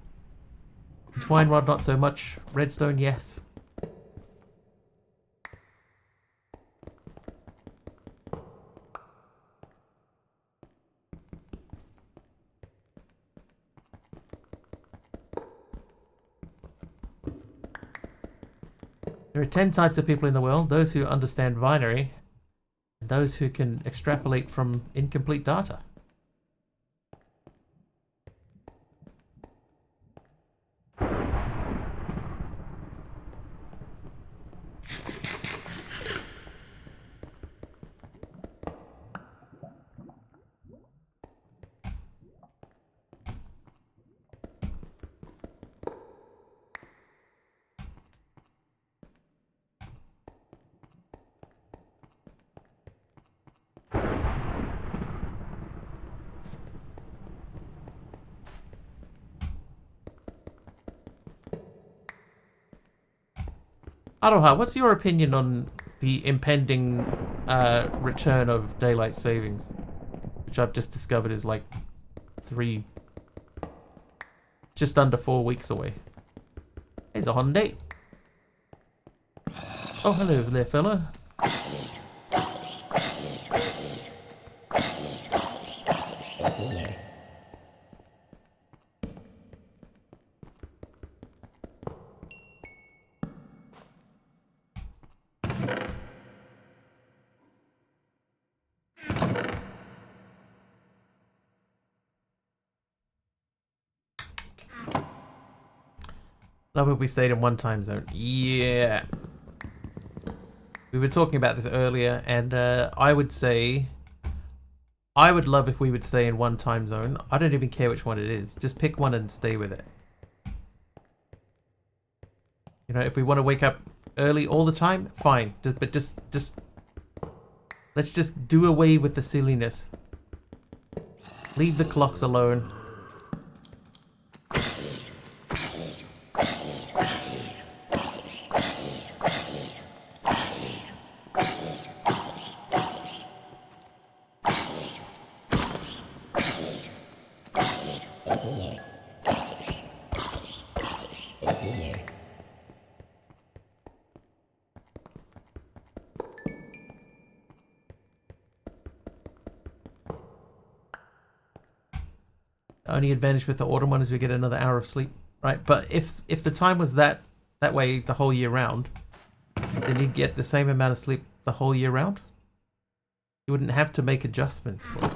Twine rod, not so much. Redstone, yes. There are 10 types of people in the world. Those who understand binary, and those who can extrapolate from incomplete data. Aroha, what's your opinion on the impending return of daylight savings, which I've just discovered is like just under 4 weeks away? Here's a Hyundai. Oh, hello there, fella. Love if we stayed in one time zone. Yeah. We were talking about this earlier, and I would say I would love if we would stay in one time zone. I don't even care which one it is. Just pick one and stay with it. You know, if we want to wake up early all the time, fine. But just let's just do away with the silliness. Leave the clocks alone. Only advantage with the autumn one is we get another hour of sleep, right? But if the time was that way the whole year round, then you'd get the same amount of sleep the whole year round. You wouldn't have to make adjustments for it.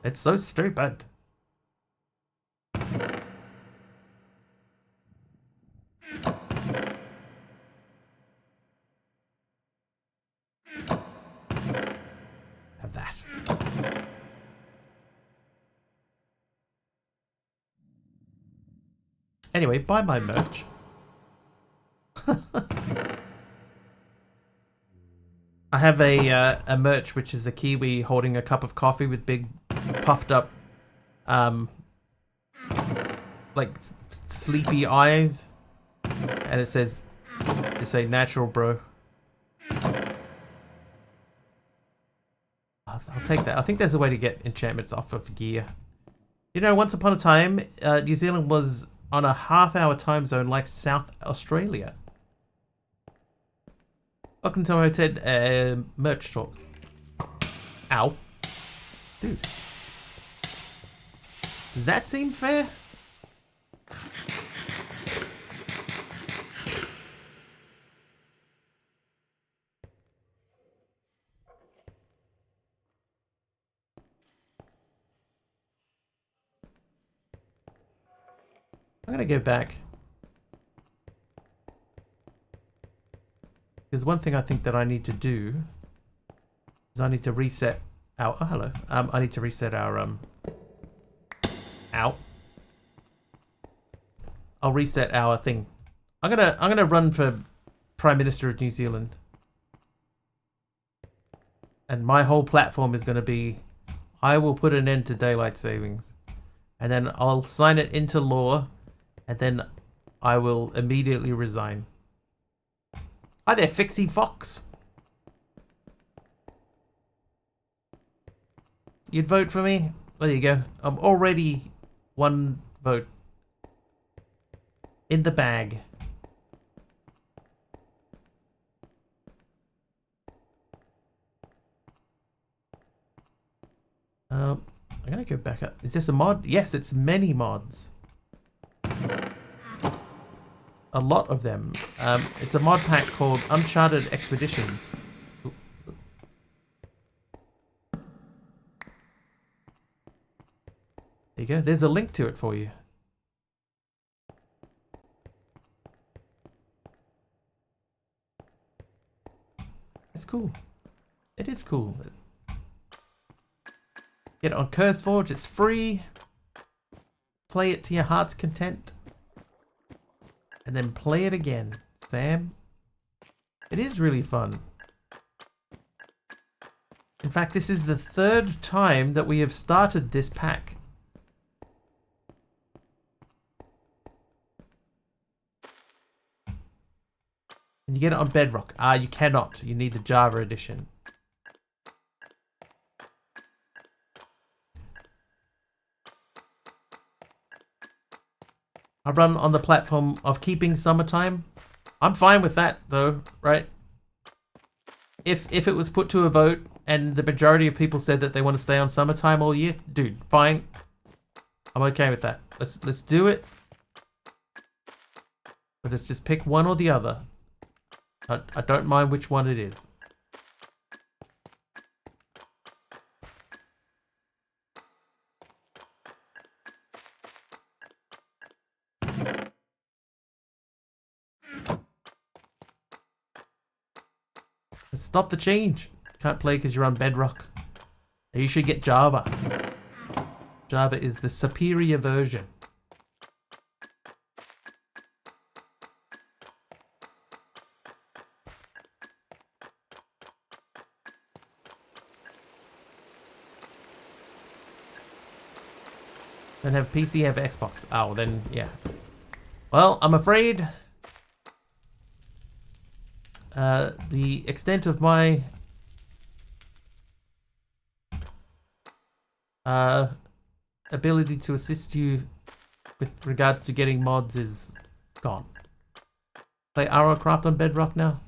It's so stupid. Have that. Anyway, buy my merch. I have a merch which is a Kiwi holding a cup of coffee with big puffed up like sleepy eyes, and it says natural bro. I'll take that. I think there's a way to get enchantments off of gear. You know, once upon a time, New Zealand was on a half-hour time zone like South Australia. Welcome to my TED merch talk. Ow. Dude. Does that seem fair? I'm gonna go back. There's one thing I think that I need to do is I need to reset our hello. I need to reset our Ow. I'll reset our thing. I'm gonna run for Prime Minister of New Zealand. And my whole platform is gonna be I will put an end to daylight savings. And then I'll sign it into law, and then I will immediately resign. Hi there, Fixie Fox. You'd vote for me? There you go. I'm already one vote in the bag. I'm gonna go back up. Is this a mod? Yes, it's many mods. A lot of them. It's a mod pack called Uncharted Expeditions. Ooh. There you go. There's a link to it for you. It's cool. It is cool. Get it on CurseForge. It's free. Play it to your heart's content. And then play it again, Sam. It is really fun. In fact, this is the 3rd time that we have started this pack. And you get it on Bedrock. You cannot. You need the Java edition. I run on the platform of keeping summertime. I'm fine with that though, right? If it was put to a vote and the majority of people said that they want to stay on summertime all year, dude, fine. I'm okay with that. Let's do it. But let's just pick one or the other. I don't mind which one it is. Stop the change. Can't play because you're on Bedrock. You should get Java. Java is the superior version. Then have PC, have Xbox. Oh, then, yeah. Well, I'm afraid the extent of my ability to assist you with regards to getting mods is gone. Play Arrowcraft on Bedrock now.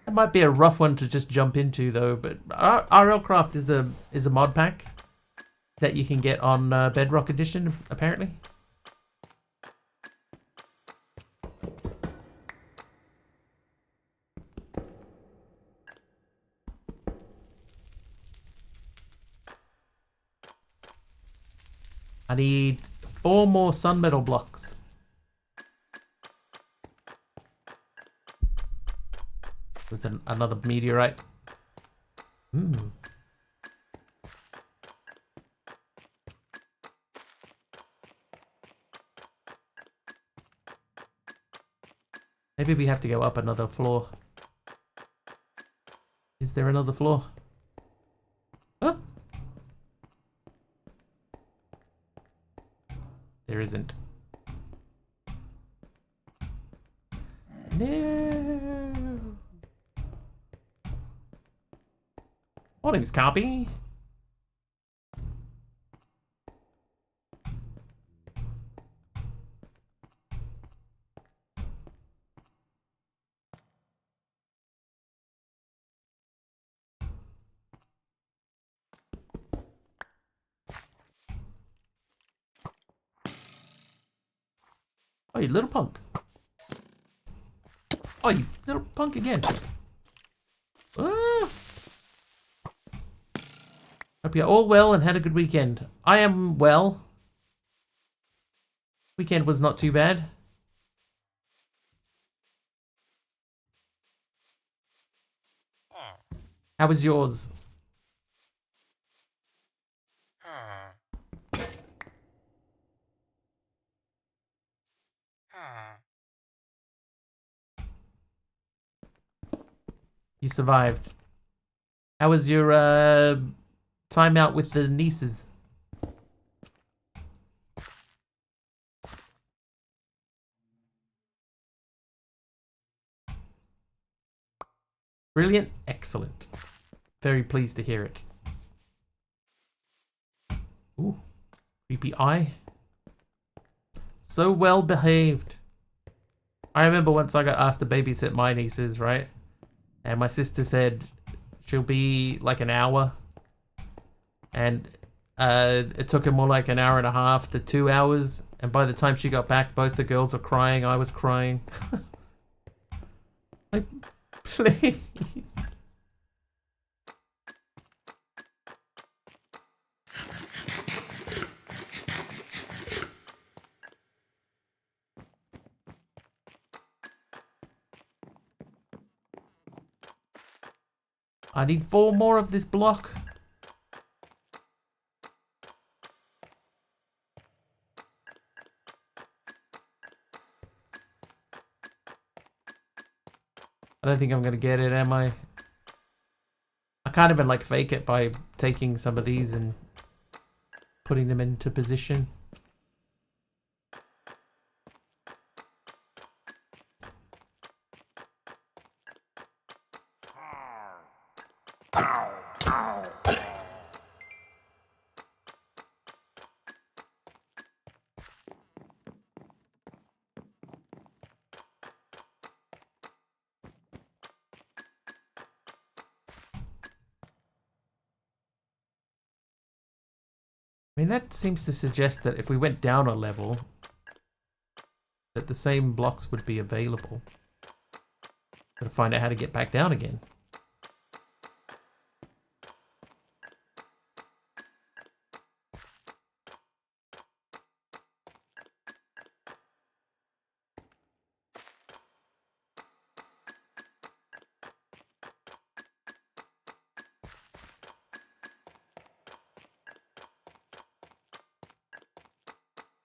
That might be a rough one to just jump into though, but Arrowcraft is a mod pack that you can get on Bedrock Edition apparently. I need 4 more sun metal blocks. There's another meteorite. Maybe we have to go up another floor. Is there another floor? Huh? There isn't. No. Mornings, copy. Oh, you little punk. Oh, you little punk again. Ah. Hope you're all well and had a good weekend. I am well. Weekend was not too bad. How was yours? You survived. How was your time out with the nieces? Brilliant. Excellent. Very pleased to hear it. Ooh. Creepy eye. So well behaved. I remember once I got asked to babysit my nieces, right? And my sister said she'll be like an hour. And it took her more like an hour and a half to 2 hours. And by the time she got back, both the girls were crying. I was crying. Like, please. I need 4 more of this block. I don't think I'm gonna get it, am I? I can't even like fake it by taking some of these and putting them into position. I mean, that seems to suggest that if we went down a level, that the same blocks would be available. Gotta find out how to get back down again.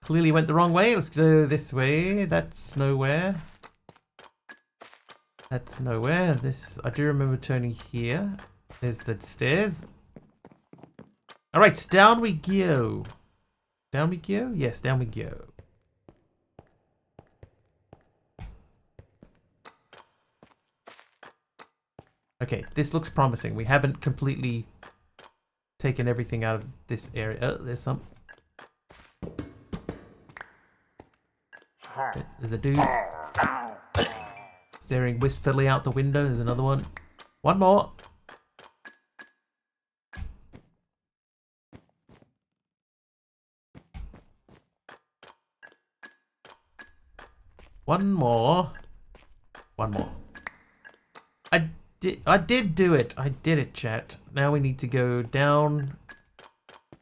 Clearly went the wrong way. Let's go this way. That's nowhere. That's nowhere. This, I do remember turning here. There's the stairs. Alright, down we go. Down we go? Yes, down we go. Okay, this looks promising. We haven't completely taken everything out of this area. Oh, there's some. There's a dude staring wistfully out the window. There's another one. One more. One more. One more. I did do it. I did it, chat. Now we need to go down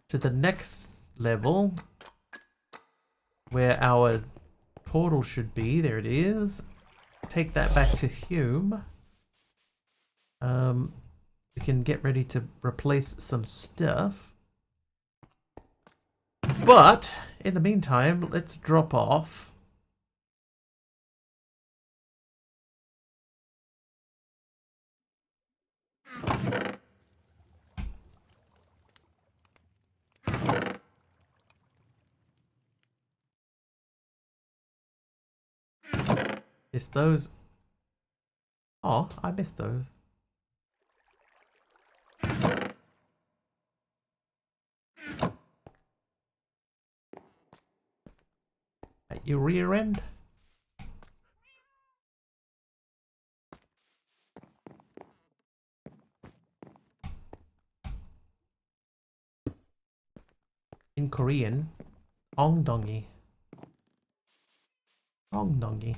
to the next level where our portal should be. There it is. Take that back to Hume. We can get ready to replace some stuff. But in the meantime, let's drop off. It's those. Oh, I missed those. At your rear end. In Korean, ongdongi. Ong nongy.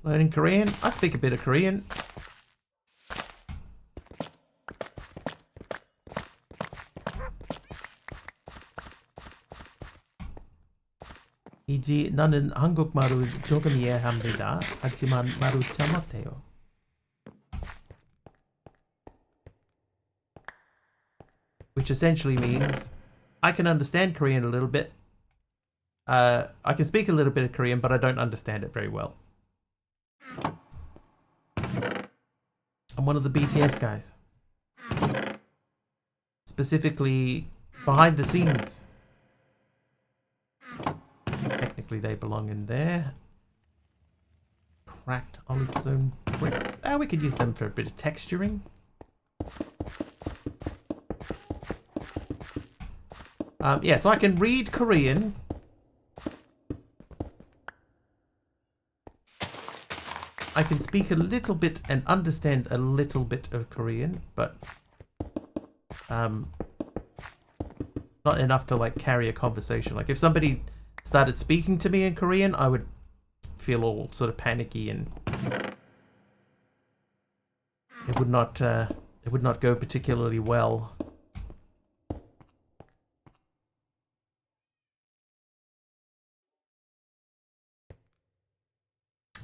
Learning Korean? I speak a bit of Korean. 이제 나는 한국말을 조금 이해합니다. 하지만 말을 잘 못해요. Which essentially means I can understand Korean a little bit. I can speak a little bit of Korean, but I don't understand it very well. I'm one of the BTS guys. Specifically, behind the scenes. Technically, they belong in there. Cracked olivestone bricks. We could use them for a bit of texturing. Yeah, so I can read Korean. I can speak a little bit and understand a little bit of Korean, but not enough to like carry a conversation. Like if somebody started speaking to me in Korean, I would feel all sort of panicky and it would not go particularly well.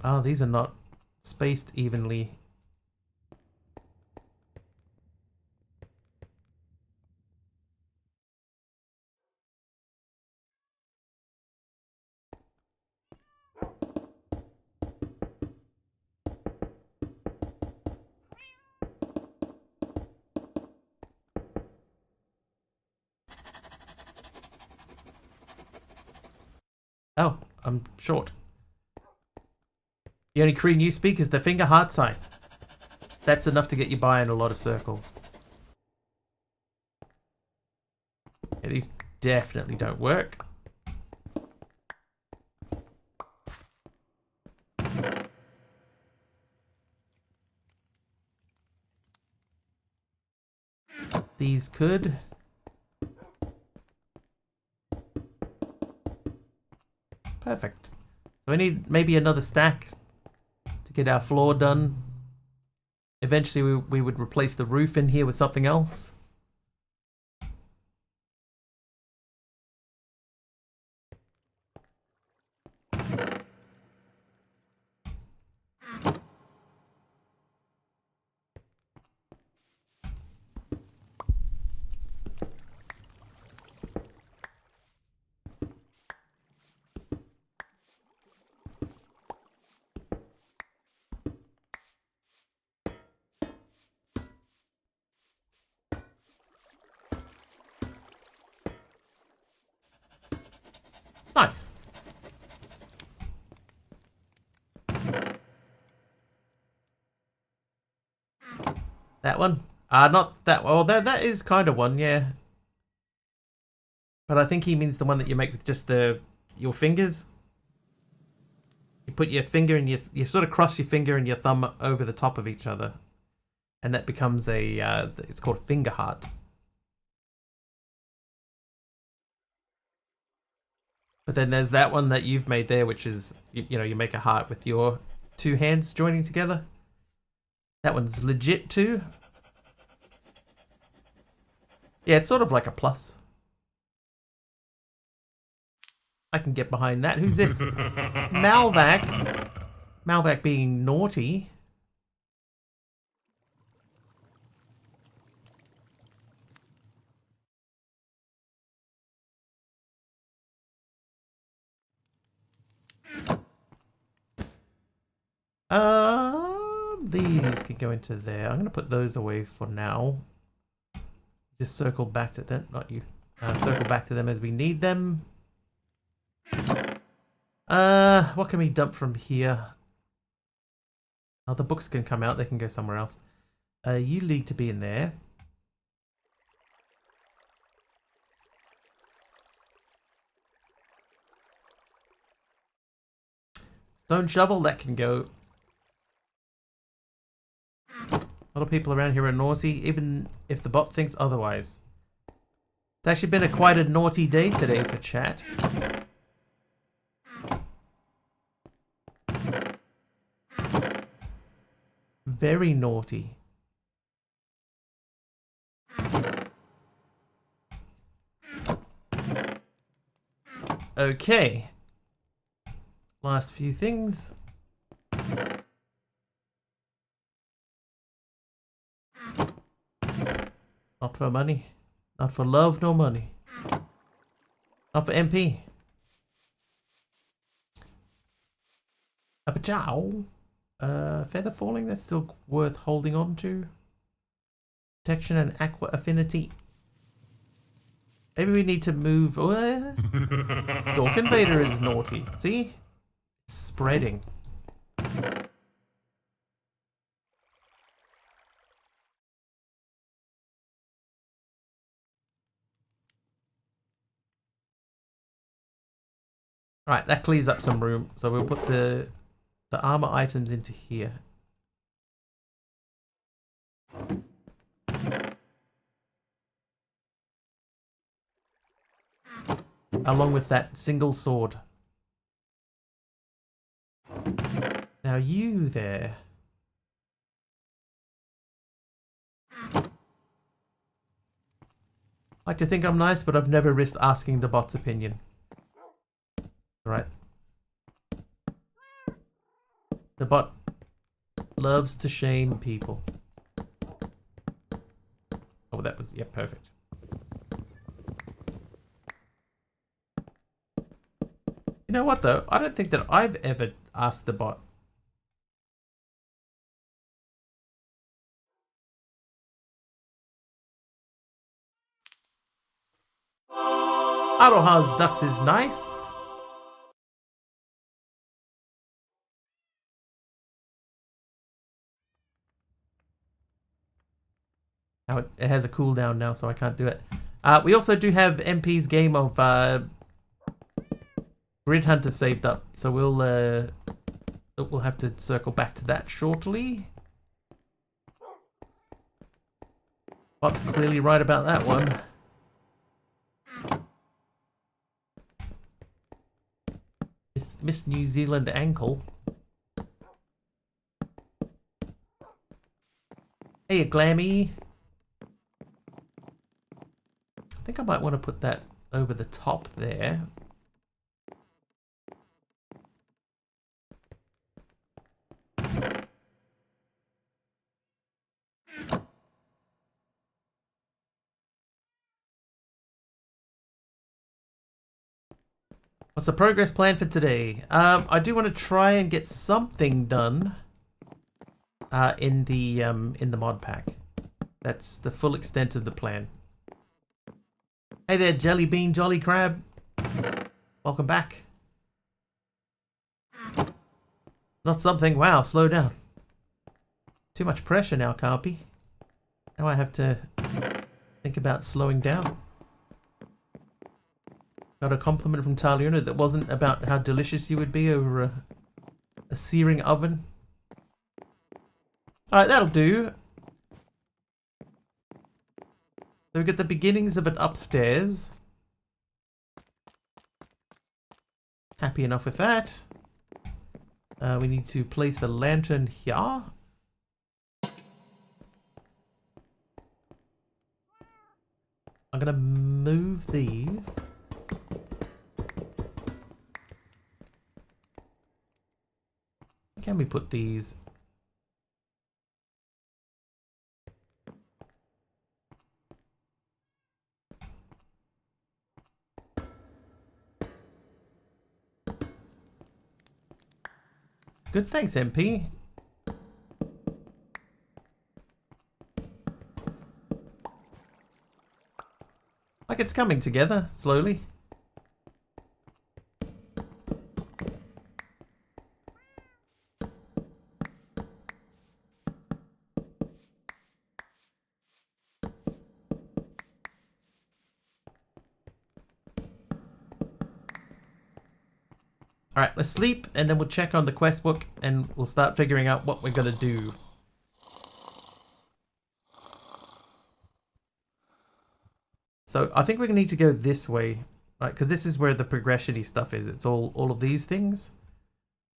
Oh, these are not spaced evenly. Oh, I'm short. The only Korean you speak is the finger heart sign. That's enough to get you by in a lot of circles. Yeah, these definitely don't work. These could. Perfect. So we need maybe another stack to get our floor done. Eventually we would replace the roof in here with something else. Nice. That one? Not that one. Well, that is kind of one, yeah. But I think he means the one that you make with just your fingers. You put your finger and you sort of cross your finger and your thumb over the top of each other. And that becomes it's called a finger heart. But then there's that one that you've made there, which is, you know, you make a heart with your two hands joining together. That one's legit too. Yeah, it's sort of like a plus. I can get behind that. Who's this? Malvac. Malvac being naughty. These can go into there. I'm going to put those away for now. Just circle back to them, not you. Circle back to them as we need them. What can we dump from here? Oh, the books can come out. They can go somewhere else. You need to be in there. Stone shovel, that can go. A lot of people around here are naughty, even if the bot thinks otherwise. It's actually been quite a naughty day today for chat. Very naughty. Okay. Last few things. Not for money. Not for love, no money. Not for MP. Apachow. Feather falling, that's still worth holding on to. Protection and aqua affinity. Maybe we need to move. Dork Invader is naughty. See? It's spreading. Right, that clears up some room. So we'll put the armor items into here. Along with that single sword. Now you there. I like to think I'm nice, but I've never risked asking the bot's opinion. Right. The bot loves to shame people. Oh, that was, yeah, perfect. You know what, though? I don't think that I've ever asked the bot. Aroha's Ducks is nice. Now it has a cooldown now, so I can't do it. We also do have MP's game of Grid Hunter saved up, so we'll have to circle back to that shortly. Bot's clearly right about that one. It's Miss New Zealand ankle. Hey, Glammy. I think I might want to put that over the top there. What's the progress plan for today? I do want to try and get something done in the mod pack. That's the full extent of the plan. Hey there, Jelly Bean Jolly Crab. Welcome back. Not something. Wow, slow down. Too much pressure now, Carpy. Now I have to think about slowing down. Got a compliment from Taliona that wasn't about how delicious you would be over a searing oven. Alright, that'll do. So we get the beginnings of it upstairs. Happy enough with that. We need to place a lantern here. I'm gonna move these. Can we put these? Good, thanks, MP. Like it's coming together, slowly. Alright, let's sleep, and then we'll check on the quest book, and we'll start figuring out what we're gonna do. So, I think we're gonna need to go this way, right? Because this is where the progression-y stuff is. It's all of these things.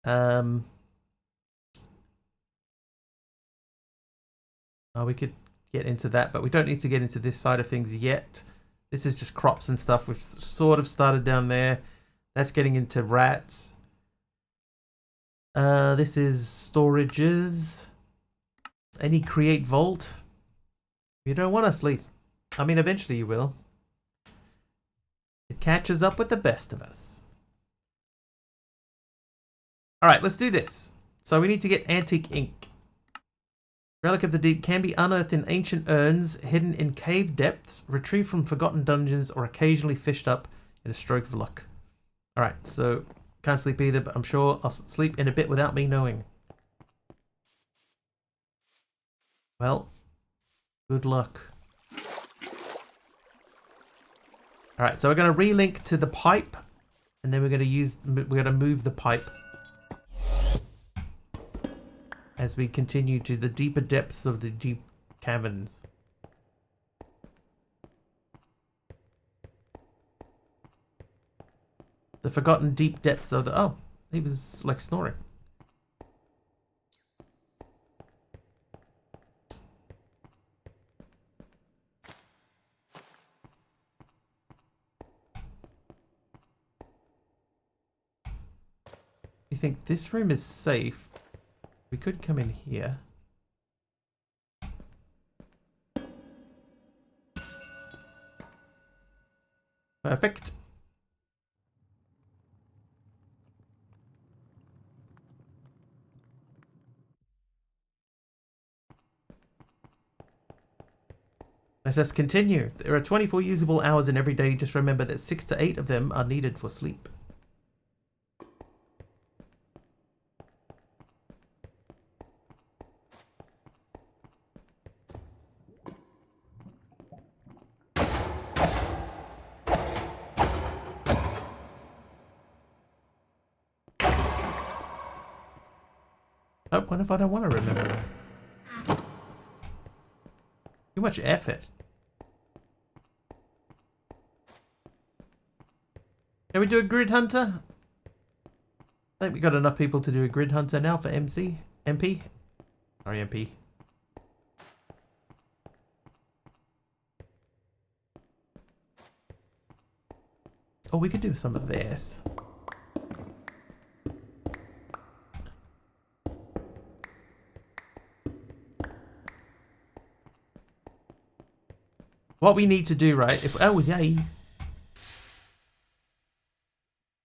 Oh, we could get into that, but we don't need to get into this side of things yet. This is just crops and stuff. We've sort of started down there. That's getting into rats. This is storages. Any create vault? You don't want to sleep. I mean, eventually you will. It catches up with the best of us. Alright, let's do this. So we need to get antique ink. Relic of the Deep can be unearthed in ancient urns, hidden in cave depths, retrieved from forgotten dungeons, or occasionally fished up in a stroke of luck. Alright, so can't sleep either, but I'm sure I'll sleep in a bit without me knowing. Well, good luck. Alright, so we're going to relink to the pipe, and then we're going to move the pipe as we continue to the deeper depths of the deep caverns. The forgotten deep depths of the... Oh, he was like snoring. You think this room is safe? We could come in here. Perfect. Let us continue. There are 24 usable hours in every day. Just remember that 6 to 8 of them are needed for sleep. Oh, what if I don't want to remember? Too much effort. Can we do a grid hunter? I think we got enough people to do a grid hunter now for MP. Sorry, MP. Oh, we could do some of this. What we need to do, right? If oh yay!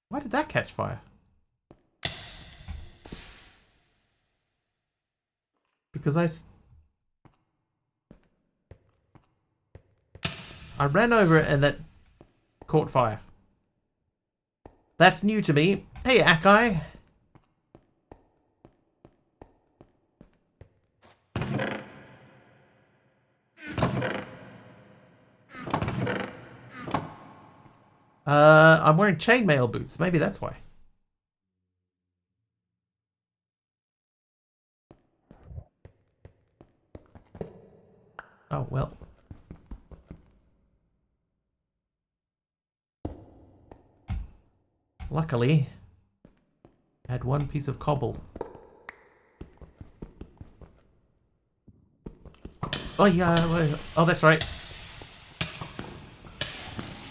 Why did that catch fire? Because I ran over it and that caught fire. That's new to me. Hey, Akai. I'm wearing chainmail boots. Maybe that's why. Oh, well. Luckily, I had one piece of cobble. Oh, yeah. Oh, that's right. I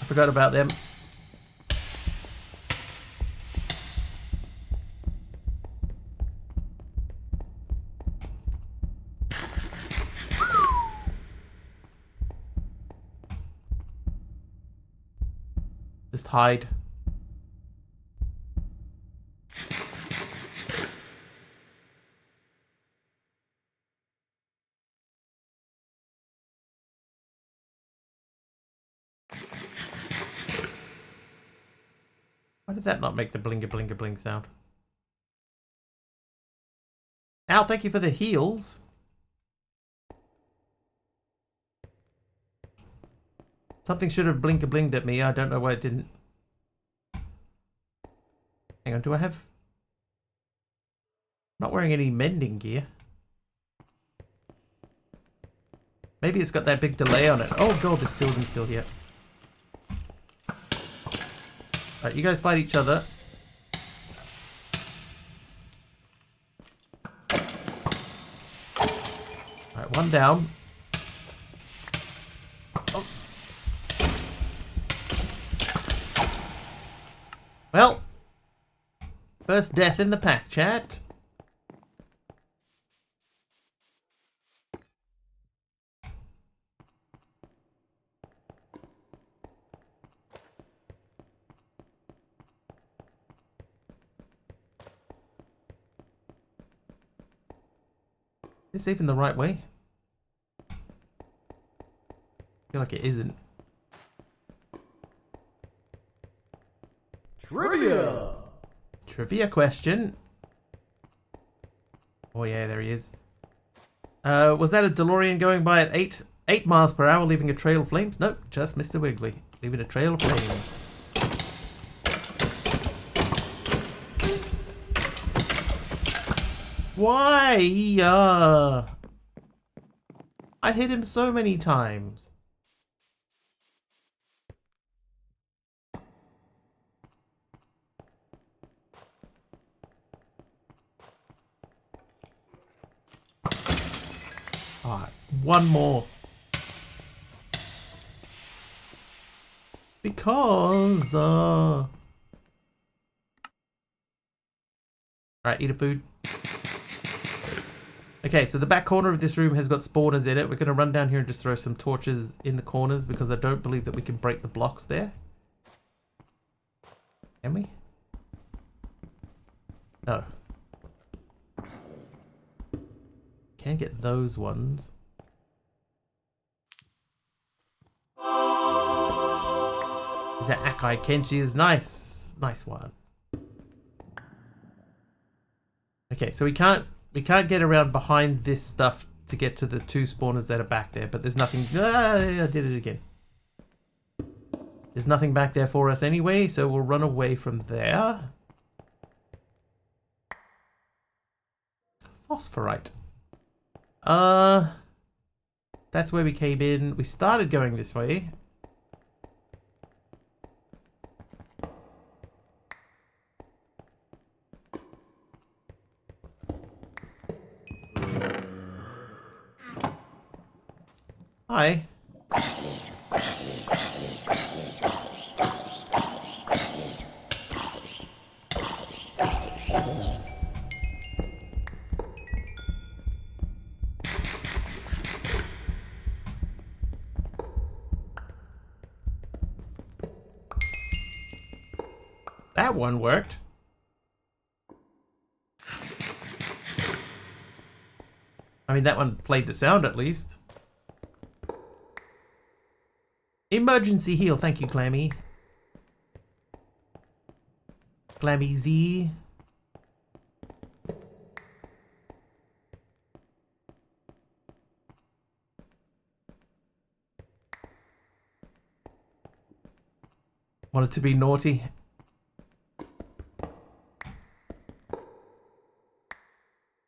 forgot about them. Just hide. Why did that not make the blinga blinga bling sound? Al, thank you for the heals. Something should have blinka blinged at me. I don't know why it didn't. Hang on, do I have... Not wearing any mending gear. Maybe it's got that big delay on it. Oh god, there's children still here. Alright, you guys fight each other. Alright, one down. Oh. Well, first death in the pack, chat. Is this even the right way? I feel like it isn't. Trivia! Trivia question. Oh yeah, there he is. Was that a DeLorean going by at 8 miles per hour, leaving a trail of flames? Nope, just Mr. Wiggly, leaving a trail of flames. Why? I hit him so many times. Alright, one more. Because, Alright, eat a food. Okay, so the back corner of this room has got spawners in it. We're going to run down here and just throw some torches in the corners because I don't believe that we can break the blocks there. Can we? No. Can't get those ones. Is that Akai Kenji's? Nice. Nice one. Okay, so we can't get around behind this stuff to get to the 2 spawners that are back there, but there's nothing. I did it again. There's nothing back there for us anyway, so we'll run away from there. Phosphorite. That's where we came in. We started going this way. Hi. That one worked. I mean, that one played the sound at least. Emergency heal, thank you, Clammy. Clammy Z. Wanted to be naughty.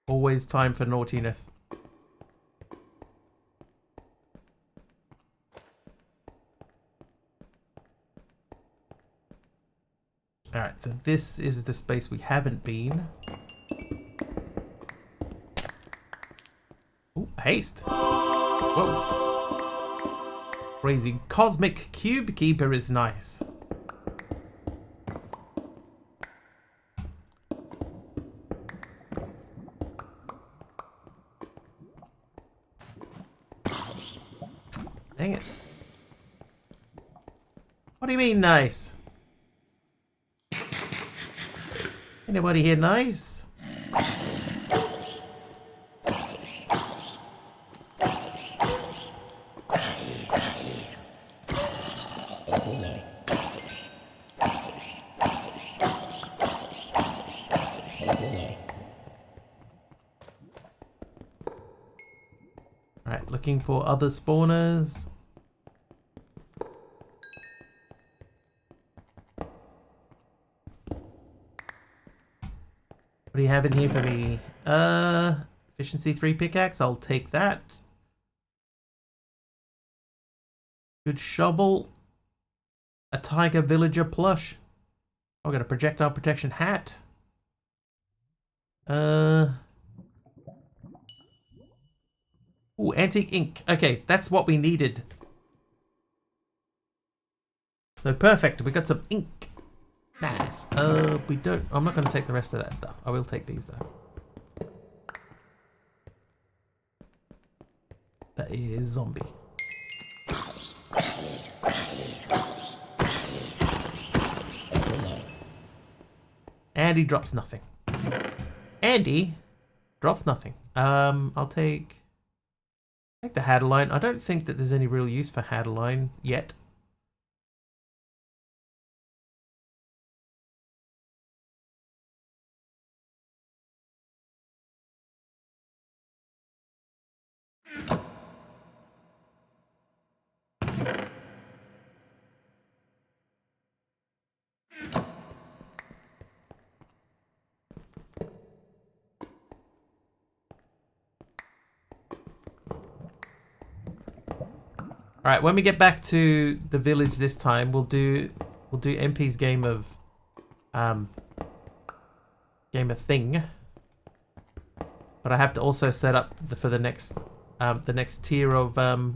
Always time for naughtiness. Alright, so this is the space we haven't been. Ooh, haste. Whoa. Crazy cosmic cube keeper is nice. Dang it. What do you mean nice? Anybody here nice? Alright, looking for other spawners. What do you have in here for me? Efficiency 3 pickaxe, I'll take that. Good shovel. A tiger villager plush. I've got a projectile protection hat. Ooh, antique ink. Okay, that's what we needed. So perfect, we got some ink. Nice. We don't. I'm not going to take the rest of that stuff. I will take these though. That is zombie. Andy drops nothing. Andy drops nothing. I'll take the Hadeline. I don't think that there's any real use for Hadeline yet. All right, when we get back to the village this time, we'll do MP's game of thing. But I have to also set up for the next tier of the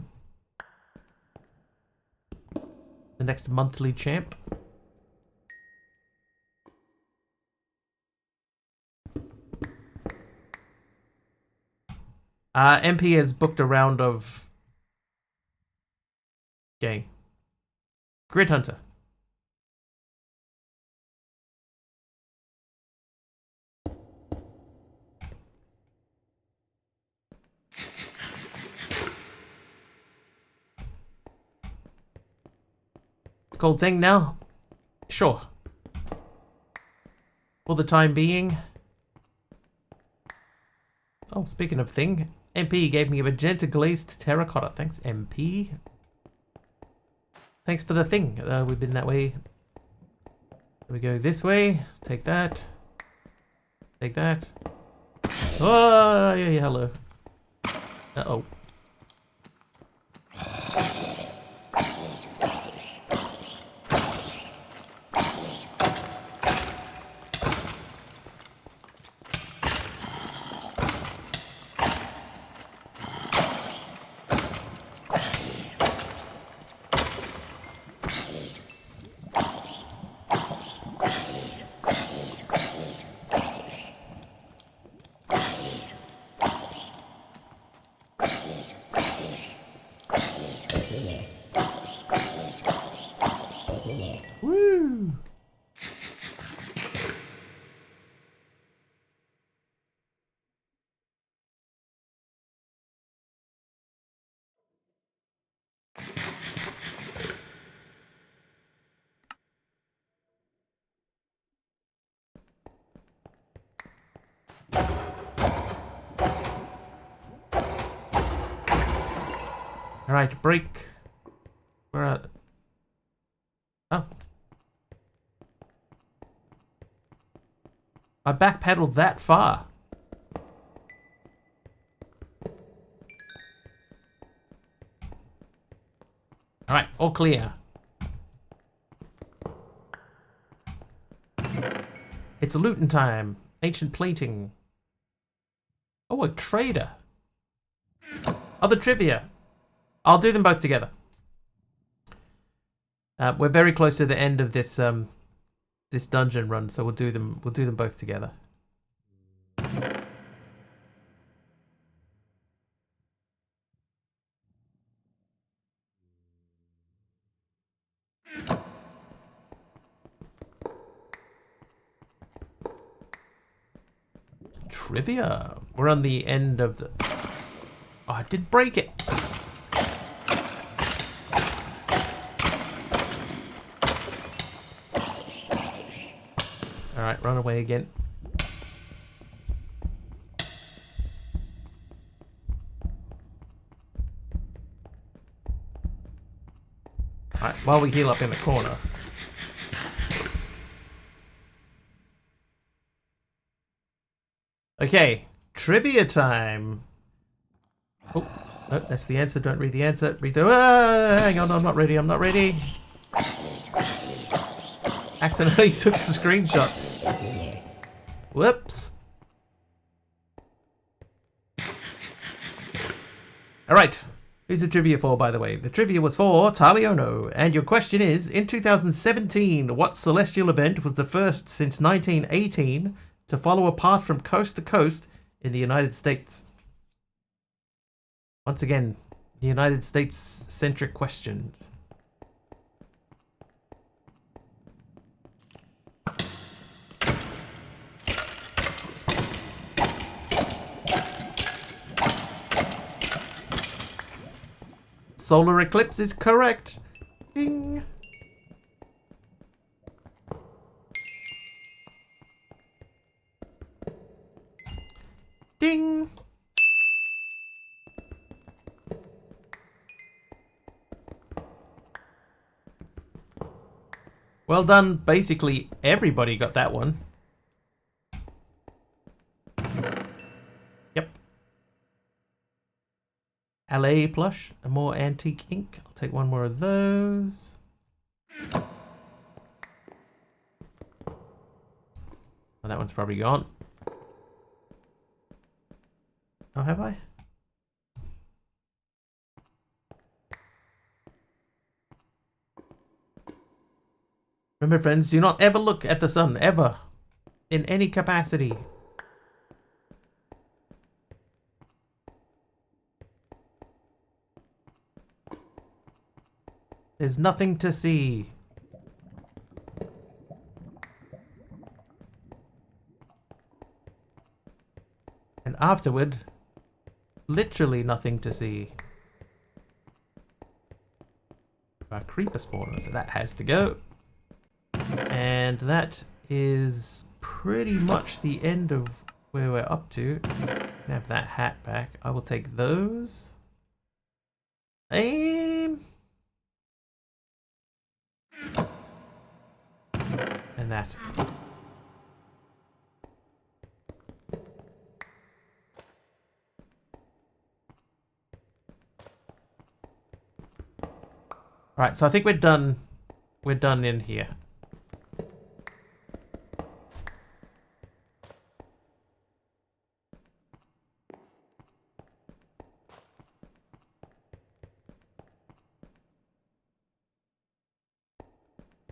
next monthly champ. MP has booked a round of game. Grid Hunter. It's called thing now? Sure. For the time being. Oh, speaking of thing, MP gave me a magenta glazed terracotta. Thanks, MP. Thanks for the thing. We've been that way. We go this way. Take that. Take that. Oh, yeah, hello. Uh-oh. Woo! Alright, break. Where are... Oh. I backpedaled that far. Alright, all clear. It's looting time. Ancient plating. Oh, a trader. Other trivia. I'll do them both together. We're very close to the end of this this dungeon run, so we'll do them both together. Trivia. We're on the end of the... Oh, I did break it. Alright, run away again. Alright, while we heal up in the corner. Okay, trivia time. Oh, no, that's the answer. Don't read the answer. Read the... hang on, I'm not ready. I'm not ready. Accidentally took the screenshot. Whoops. Alright, who's the trivia for, by the way? The trivia was for Taliono, and your question is, in 2017, what celestial event was the first since 1918 to follow a path from coast to coast in the United States? Once again, United States-centric questions. Solar eclipse is correct. Ding. Ding. Well done. Basically, everybody got that one. Yep. LA plush, a more antique ink. I'll take one more of those. Oh, that one's probably gone. Oh, have I? Remember, friends, do not ever look at the sun, ever. In any capacity. There's nothing to see. And afterward, literally nothing to see. A creeper spawner, so that has to go. And that is pretty much the end of where we're up to. Have that hat back. I will take those. Aim. And that. Alright, so I think we're done. We're done in here.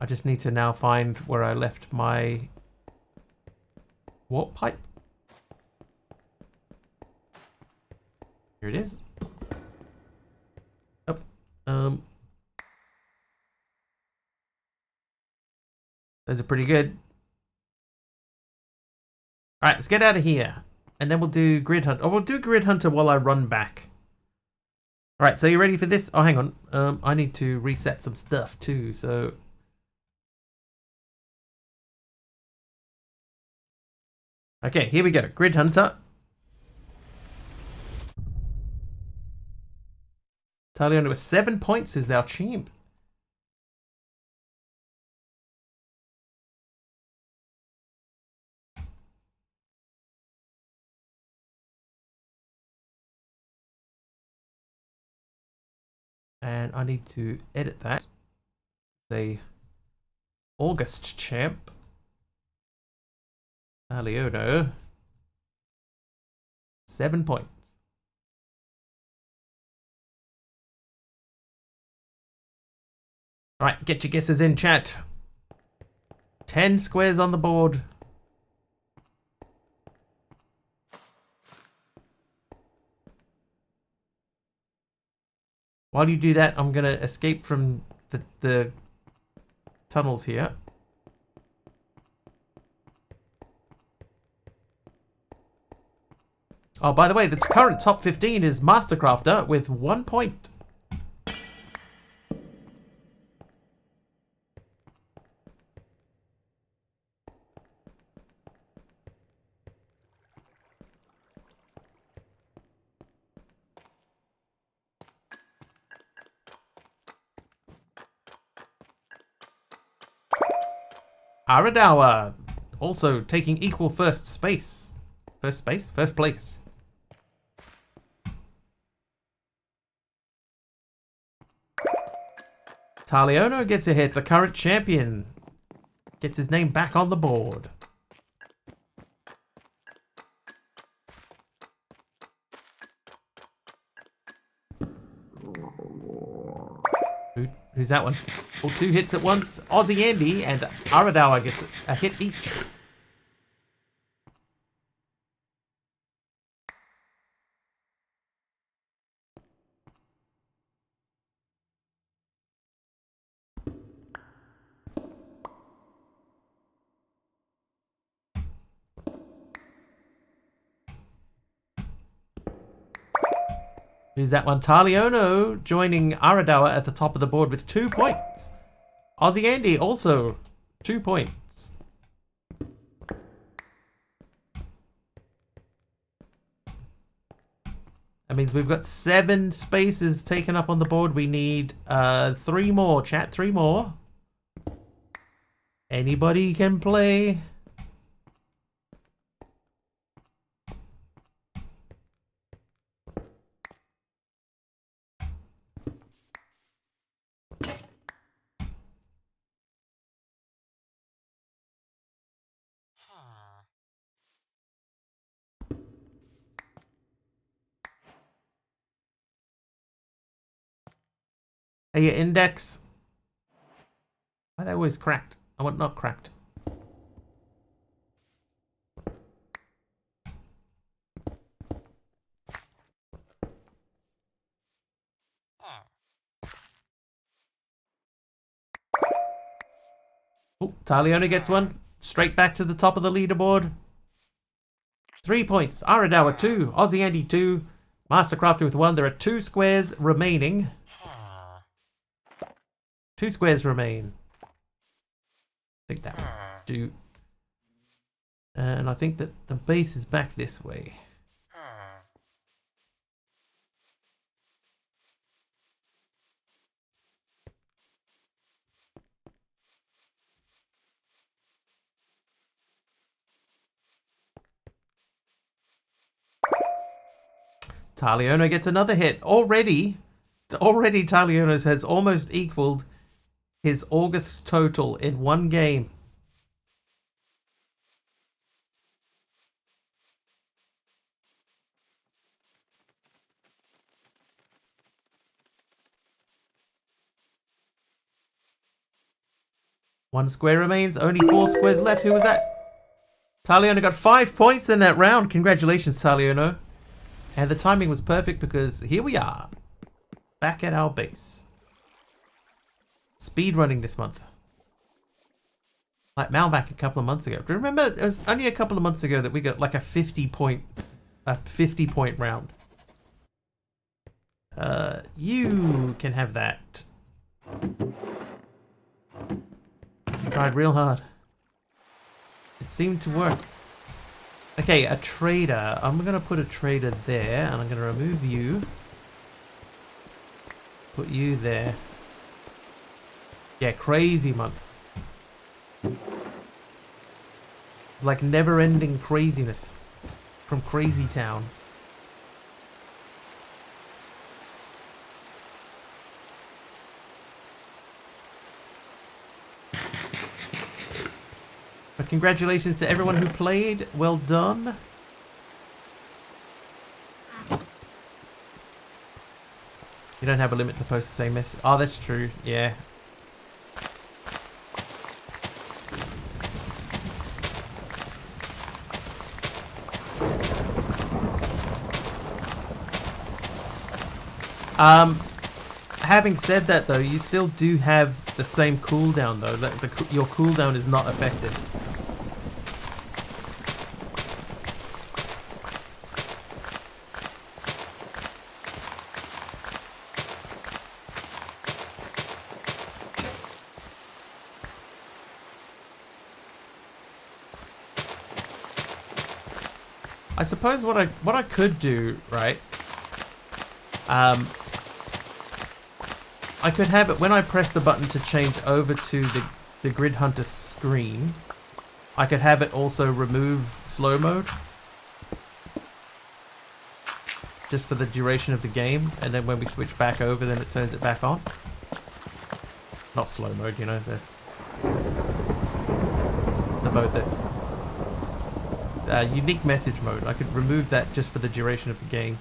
I just need to now find where I left my warp pipe. Here it is. Oh, those are pretty good. Alright, let's get out of here. And then we'll do Grid Hunt. Oh, we'll do Grid Hunter while I run back. Alright, so you ready for this? Oh, hang on. I need to reset some stuff too, so... Okay, here we go. Grid Hunter. Talion with 7 points is our champ. And I need to edit that. Say August champ. Aliono. 7 points. Alright, get your guesses in, chat. 10 squares on the board. While you do that, I'm going to escape from the tunnels here. Oh, by the way, the current top 15 is Mastercrafter with 1 point. Aradawa also taking equal first place. Taliono gets a hit. The current champion gets his name back on the board. Who's that one? Oh, 2 hits at once. Aussie Andy and Aradawa gets a hit each. Who's that one? Taliono joining Aradawa at the top of the board with 2 points. Aussie Andy also 2 points. That means we've got 7 spaces taken up on the board. We need 3 more. Chat, 3 more. Anybody can play. Hey, your index. Why are they always cracked? I want not cracked. Oh, Taliono gets one. Straight back to the top of the leaderboard. 3 points. Aradawa 2. Aussie Andy 2. Mastercrafter with 1. There are 2 squares remaining. 2 squares remain. I think that would do. And I think that the base is back this way. Taliono gets another hit. Already Taliono has almost equaled his August total in 1 game. One square remains. Only 4 squares left. Who was that? Taliono got 5 points in that round. Congratulations, Taliono. And the timing was perfect because here we are. Back at our base. Speed running this month. Like Malback a couple of months ago. Do you remember? It was only a couple of months ago that we got like a 50 point round. You can have that. Tried real hard. It seemed to work. Okay, a trader. I'm gonna put a trader there, and I'm gonna remove you. Put you there. Yeah, crazy month. It's like never-ending craziness from Crazy Town. But congratulations to everyone who played. Well done. You don't have a limit to post the same message. Oh, that's true. Yeah. Having said that, though, you still do have the same cooldown, though. Your cooldown is not affected. I suppose what I could do, right? I could have it when I press the button to change over to the Grid Hunter screen, I could have it also remove slow mode. Just for the duration of the game, and then when we switch back over, then it turns it back on. Not slow mode, you know, the mode that... unique message mode. I could remove that just for the duration of the game.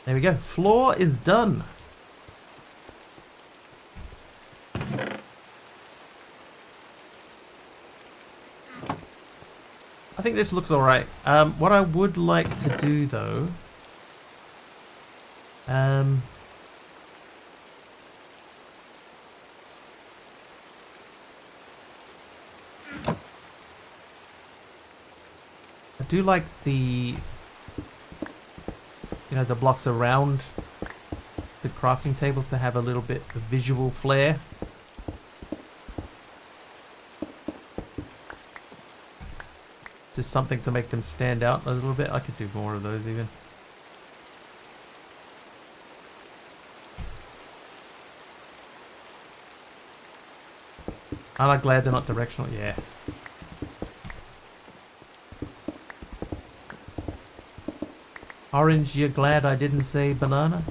There we go. Floor is done. I think this looks alright. What I would like to do though... I do like the... You know, the blocks around the crafting tables to have a little bit of visual flair. Just something to make them stand out a little bit. I could do more of those even. I'm glad they're not directional. Yeah. Orange, you're glad I didn't say banana?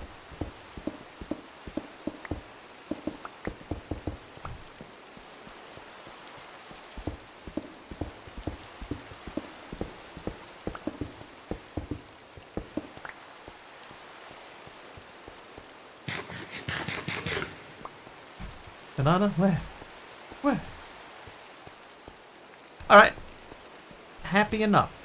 Banana? Where? Where? Alright. Happy enough.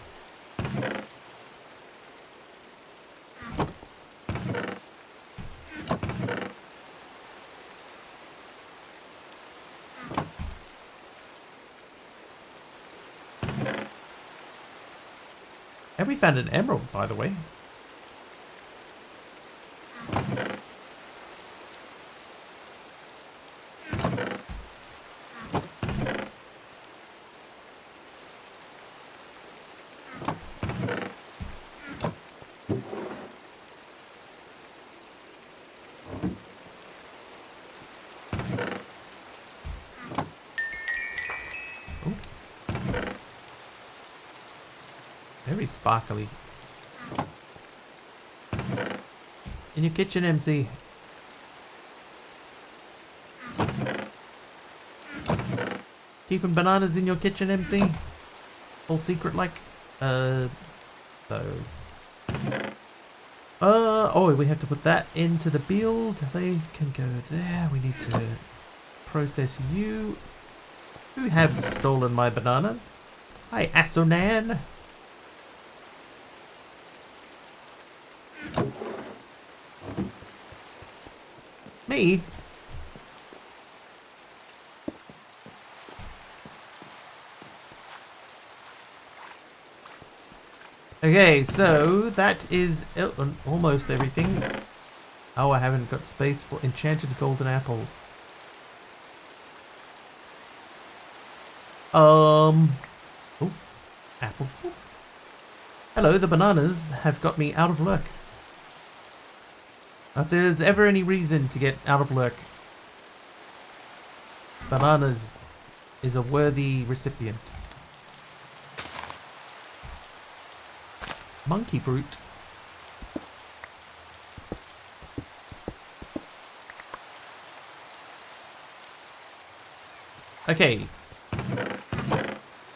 And we found an emerald, by the way. Very sparkly. In your kitchen, MC. Keeping bananas in your kitchen, MC? All secret like? Those. Oh, we have to put that into the build. They can go there. We need to process you. Who have stolen my bananas? Hi, Asonan. Me? Okay, so that is almost everything. Oh, I haven't got space for enchanted golden apples. Oh, apple. Hello, the bananas have got me out of luck. If there's ever any reason to get out of luck, bananas is a worthy recipient. Monkey fruit. Okay.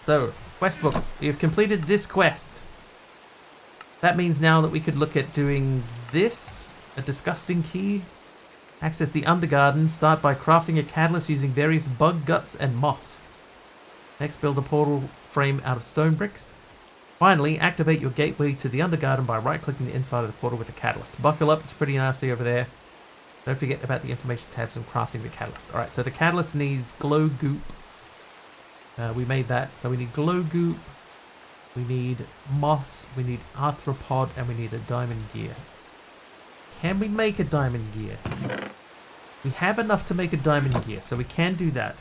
So, quest book. We have completed this quest. That means now that we could look at doing this. A disgusting key. Access the Undergarden. Start by crafting a catalyst using various bug guts and moss. Next, build a portal frame out of stone bricks. Finally, activate your gateway to the Undergarden by right-clicking the inside of the portal with a catalyst. Buckle up, it's pretty nasty over there. Don't forget about the information tabs and crafting the catalyst. Alright, so the catalyst needs glow goop. We made that. So we need glow goop. We need moss. We need arthropod. And we need a diamond gear. Can we make a diamond gear? We have enough to make a diamond gear, so we can do that.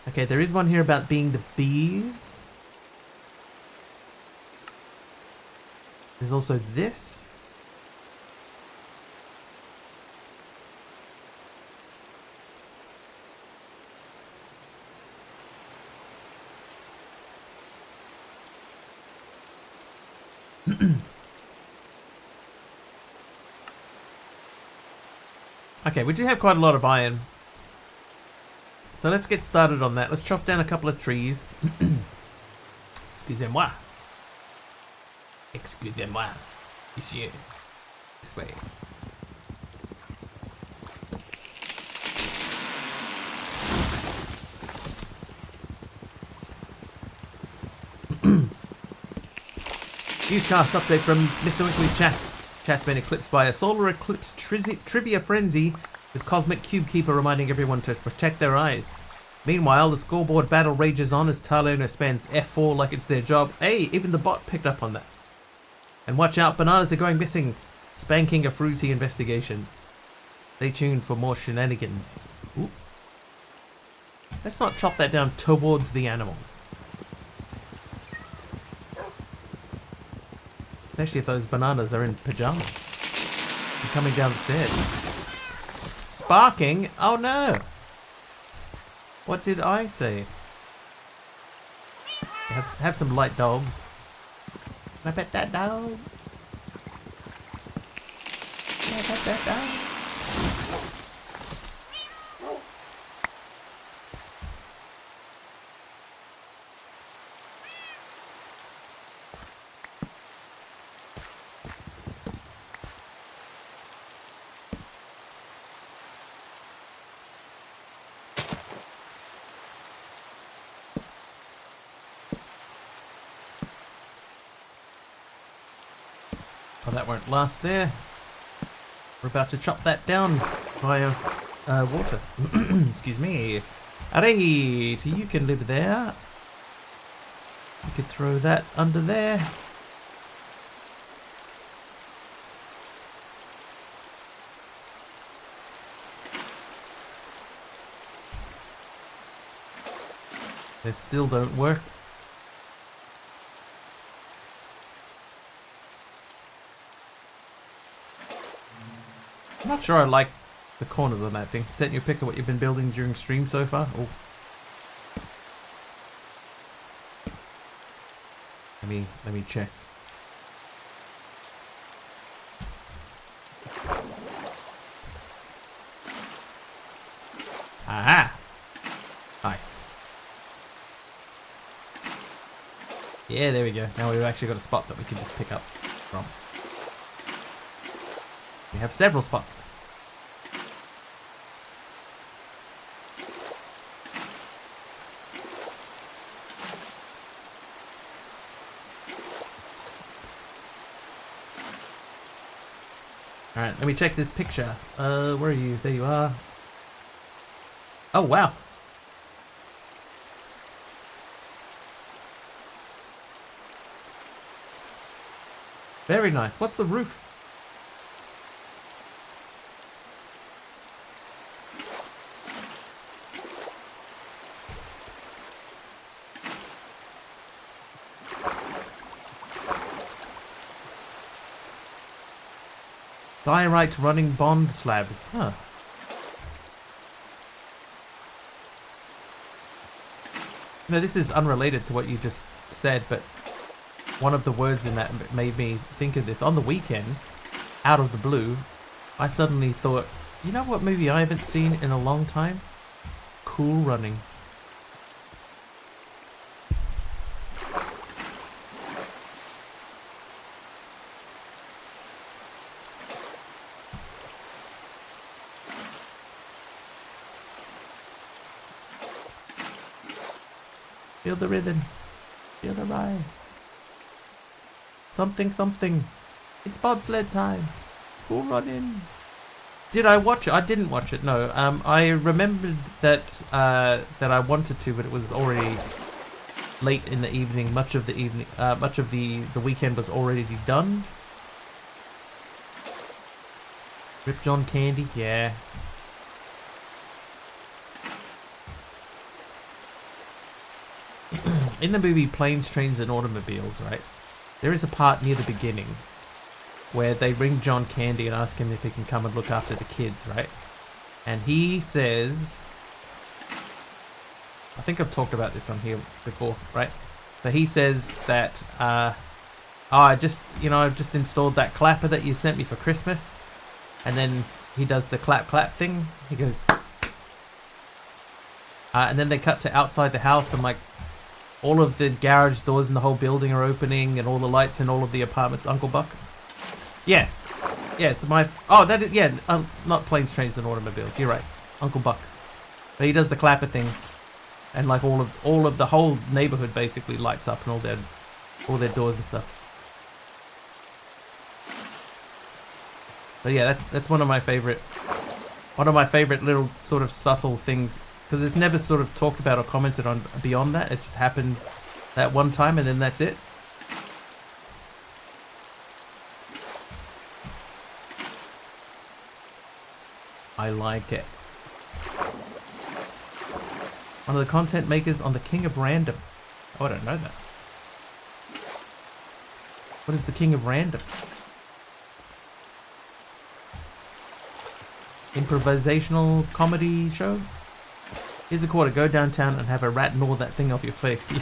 Okay, there is one here about being the bees. There's also this. Okay, we do have quite a lot of iron. So let's get started on that. Let's chop down a couple of trees. Excusez-moi. Excusez-moi. Monsieur. This way. Newscast update from Mr. Winkley's chat. Chat's been eclipsed by a solar eclipse trivia frenzy, with Cosmic Cube Keeper reminding everyone to protect their eyes. Meanwhile, the scoreboard battle rages on as Talona spans F4 like it's their job. Hey, even the bot picked up on that. And watch out, bananas are going missing. Spanking a fruity investigation. Stay tuned for more shenanigans. Ooh. Let's not chop that down towards the animals. Especially if those bananas are in pajamas. And coming down the stairs. Sparking? Oh no! What did I say? Have some light dogs. Can I pet that dog? Can I pet that dog? Oh, that won't last there. We're about to chop that down via water. Excuse me. Alright, you can live there. You could throw that under there. They still don't work. I'm not sure I like the corners on that thing. Set your pick of what you've been building during stream so far. Oh. Let me check. Aha! Nice. Yeah, there we go. Now we've actually got a spot that we can just pick up from. We have several spots. Alright, let me check this picture. Where are you? There you are. Oh, wow. Very nice. What's the roof? Diorite running bond slabs. Huh. No, this is unrelated to what you just said, but one of the words in that made me think of this. On the weekend, out of the blue, I suddenly thought, you know what movie I haven't seen in a long time? Cool Runnings. Feel the rhythm. Feel the ride. Something, something. It's bobsled time. Cool run-ins. Did I watch it? I didn't watch it, no. I remembered that that I wanted to, but it was already late in the evening. Much of the weekend was already done. Rip John Candy, yeah. In the movie Planes, Trains and Automobiles, right, there is a part near the beginning where they ring John Candy and ask him if he can come and look after the kids, right? And he says, I think I've talked about this on here before, right? But he says that, I've just installed that clapper that you sent me for Christmas. And then he does the clap clap thing. He goes, and then they cut to outside the house and like, all of the garage doors in the whole building are opening and all the lights in all of the apartments. Uncle Buck? Yeah. Yeah, it's my... Oh, that is... Yeah, not Planes, Trains and Automobiles. You're right. Uncle Buck. But he does the clapper thing. And like all of the whole neighborhood basically lights up and all their doors and stuff. But yeah, that's one of my favorite little sort of subtle things. Because it's never sort of talked about or commented on beyond that. It just happens that one time and then that's it. I like it. One of the content makers on the King of Random. Oh, I don't know that. What is the King of Random? Improvisational comedy show? Here's a quarter. Go downtown and have a rat gnaw that thing off your face.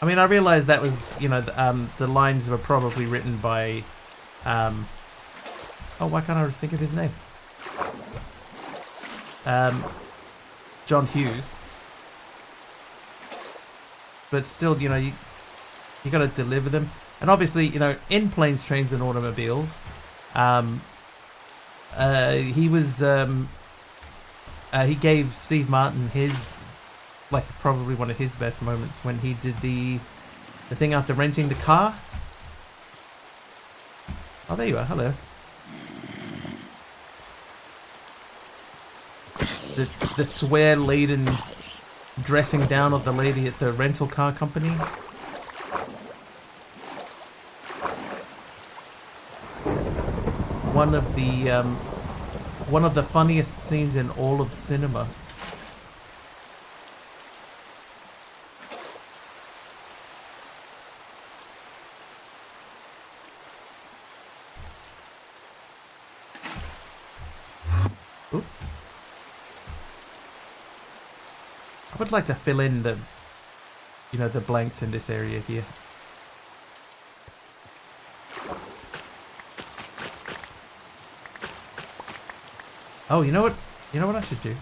I mean, I realized that was, the lines were probably written by, oh, why can't I think of his name? John Hughes. But still, you got to deliver them. And obviously, in Planes, Trains and Automobiles, he was, he gave Steve Martin his, like, probably one of his best moments when he did the thing after renting the car. Oh, there you are. Hello. The swear-laden dressing down of the lady at the rental car company. One of the funniest scenes in all of cinema. Oop. I would like to fill in the blanks in this area here. Oh, you know what? You know what I should do?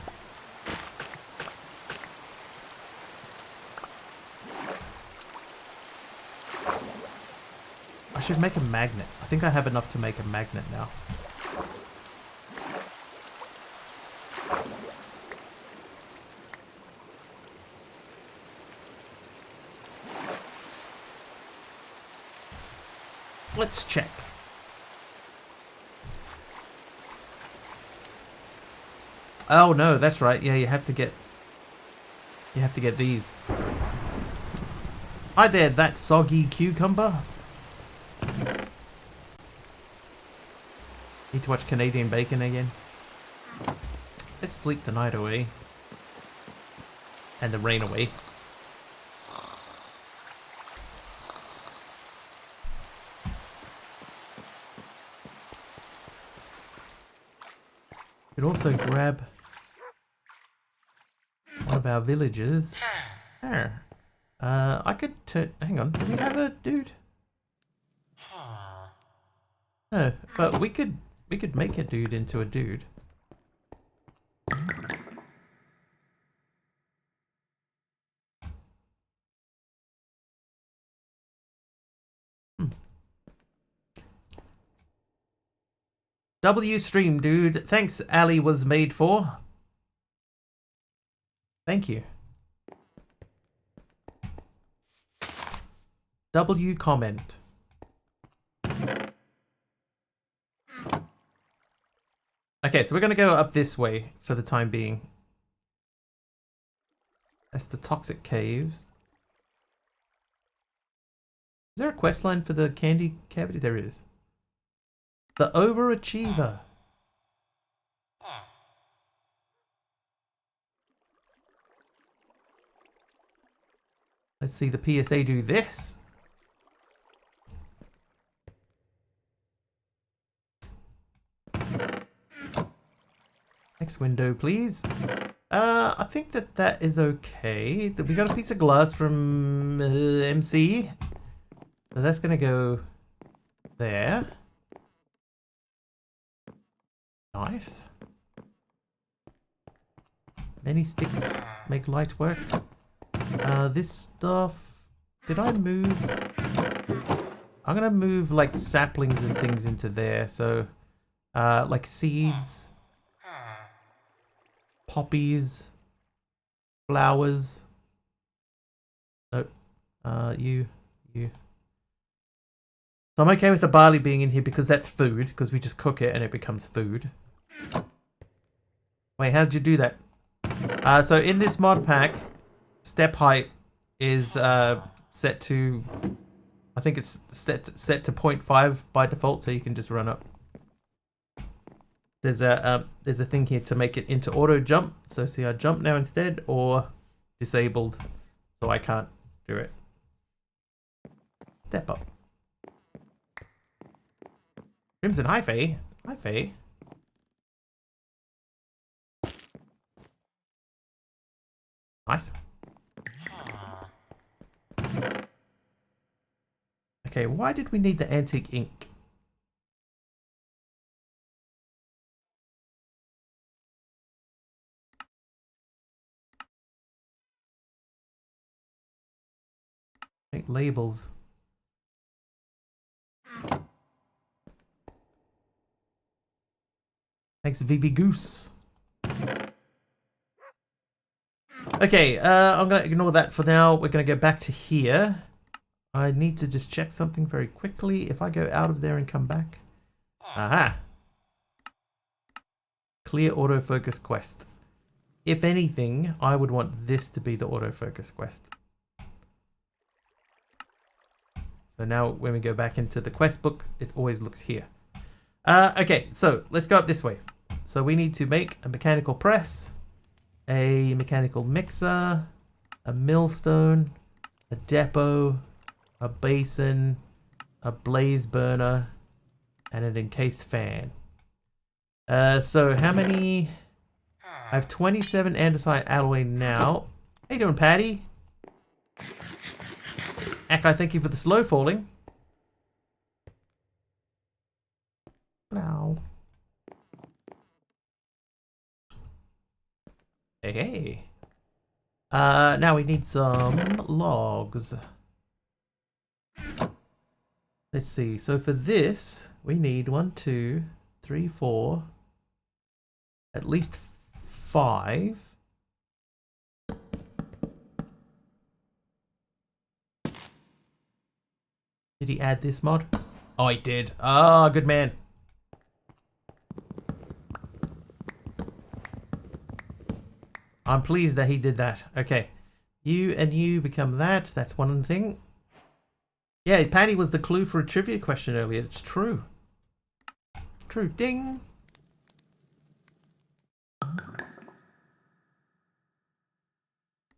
I should make a magnet. I think I have enough to make a magnet now. Let's check. Oh no, that's right. Yeah, you have to get these. Hi there, that soggy cucumber. Need to watch Canadian Bacon again. Let's sleep the night away. And the rain away. We could also grab one of our villagers. I could hang on. Do we have a dude? No, but we could make a dude into a dude. W stream, dude. Thanks, Ali was made for. Thank you. W comment. Okay, so we're going to go up this way for the time being. That's the toxic caves. Is there a quest line for the candy cavity? There is. The overachiever. Let's see the PSA do this. Next window, please. I think that is okay. We got a piece of glass from MC. So that's gonna go there. Nice. Many sticks make light work. This stuff. Did I move? I'm gonna move like saplings and things into there. So, like seeds, poppies, flowers. Nope. You. So I'm okay with the barley being in here because that's food, because we just cook it and it becomes food. Wait, how did you do that? So in this mod pack, step height is set to, I think it's set to 0.5 by default, so you can just run up. There's a thing here to make it into auto jump. So see, I jump now instead, or disabled, so I can't do it. Step up. Crimson, hi Faye. Hi Faye. Nice. Okay, why did we need the antique ink? Make labels. Thanks, Vivi Goose. Okay, I'm going to ignore that for now. We're going to go back to here. I need to just check something very quickly. If I go out of there and come back. Aha. Clear autofocus quest. If anything, I would want this to be the autofocus quest. So now when we go back into the quest book, it always looks here. Okay, so let's go up this way. So we need to make a mechanical press, a mechanical mixer, a millstone, a depot, a basin, a blaze burner, and an encased fan. So how many? I have 27 andesite alloy now. How you doing, Patty? Akai, thank you for the slow falling. Now. Hey. Now we need some logs. Let's see. So for this, we need 1, 2, 3, 4, at least 5. Did he add this mod? Oh, he did. Ah, good man. I'm pleased that he did that. Okay. You and you become that. That's one thing. Yeah, Patty was the clue for a trivia question earlier. It's true. True. Ding.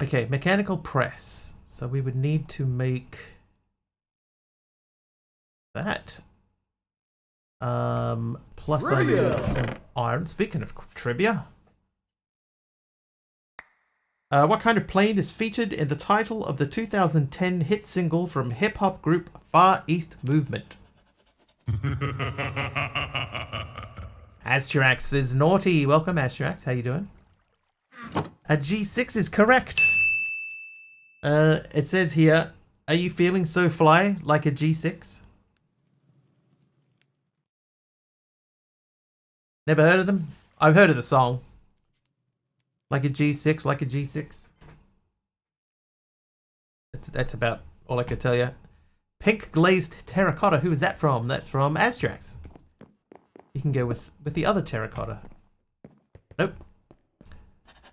Okay, mechanical press. So we would need to make that. Plus I need some iron. Speaking of trivia. What kind of plane is featured in the title of the 2010 hit single from hip-hop group Far East Movement? Asterax is naughty. Welcome, Asterax. How you doing? A G6 is correct. It says here, are you feeling so fly like a G6? Never heard of them? I've heard of the song. Like a G6, like a G6. That's about all I can tell you. Pink glazed terracotta. Who is that from? That's from Astrax. You can go with the other terracotta. Nope.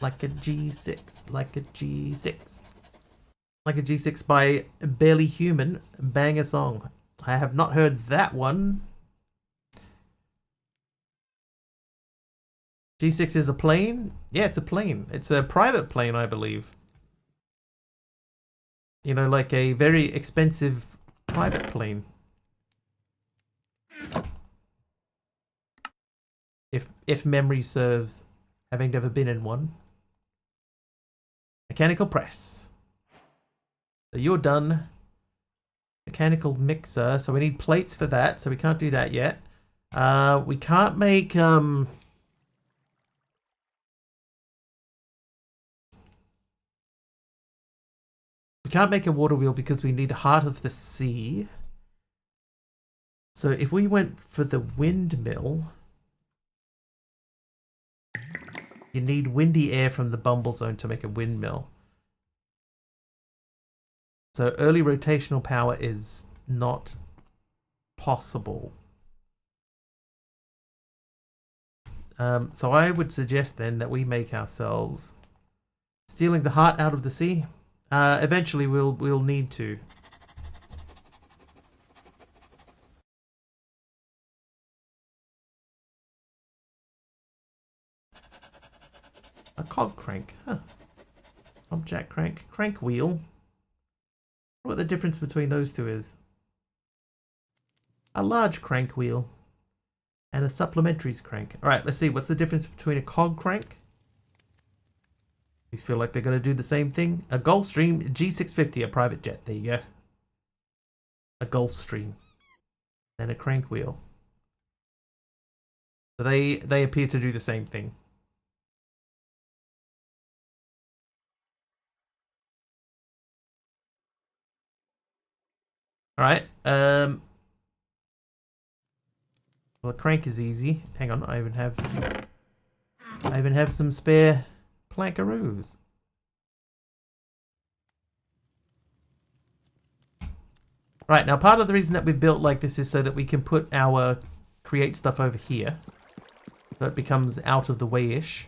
Like a G6. Like a G6. Like a G6 by Barely Human. Banger song. I have not heard that one. G6 is a plane? Yeah, it's a plane. It's a private plane, I believe. You know, like a very expensive private plane. If memory serves, having never been in one. Mechanical press. So you're done. Mechanical mixer. So we need plates for that. So we can't do that yet. We can't make we can't make a water wheel because we need Heart of the Sea. So if we went for the windmill, you need windy air from the Bumble Zone to make a windmill. So early rotational power is not possible. So I would suggest then that we make ourselves stealing the heart out of the sea. Eventually we'll need to. A cog crank, huh? Object crank, crank wheel. What the difference between those two is? A large crank wheel and a supplementaries crank. All right, let's see. What's the difference between a cog crank? These feel like they're going to do the same thing. A Gulfstream G650, a private jet. There you go. A Gulfstream and a crank wheel. So they appear to do the same thing. All right. Well, the crank is easy. Hang on, I even have some spare plankaroos. Right, now part of the reason that we've built like this is so that we can put our create stuff over here. So it becomes out of the way-ish.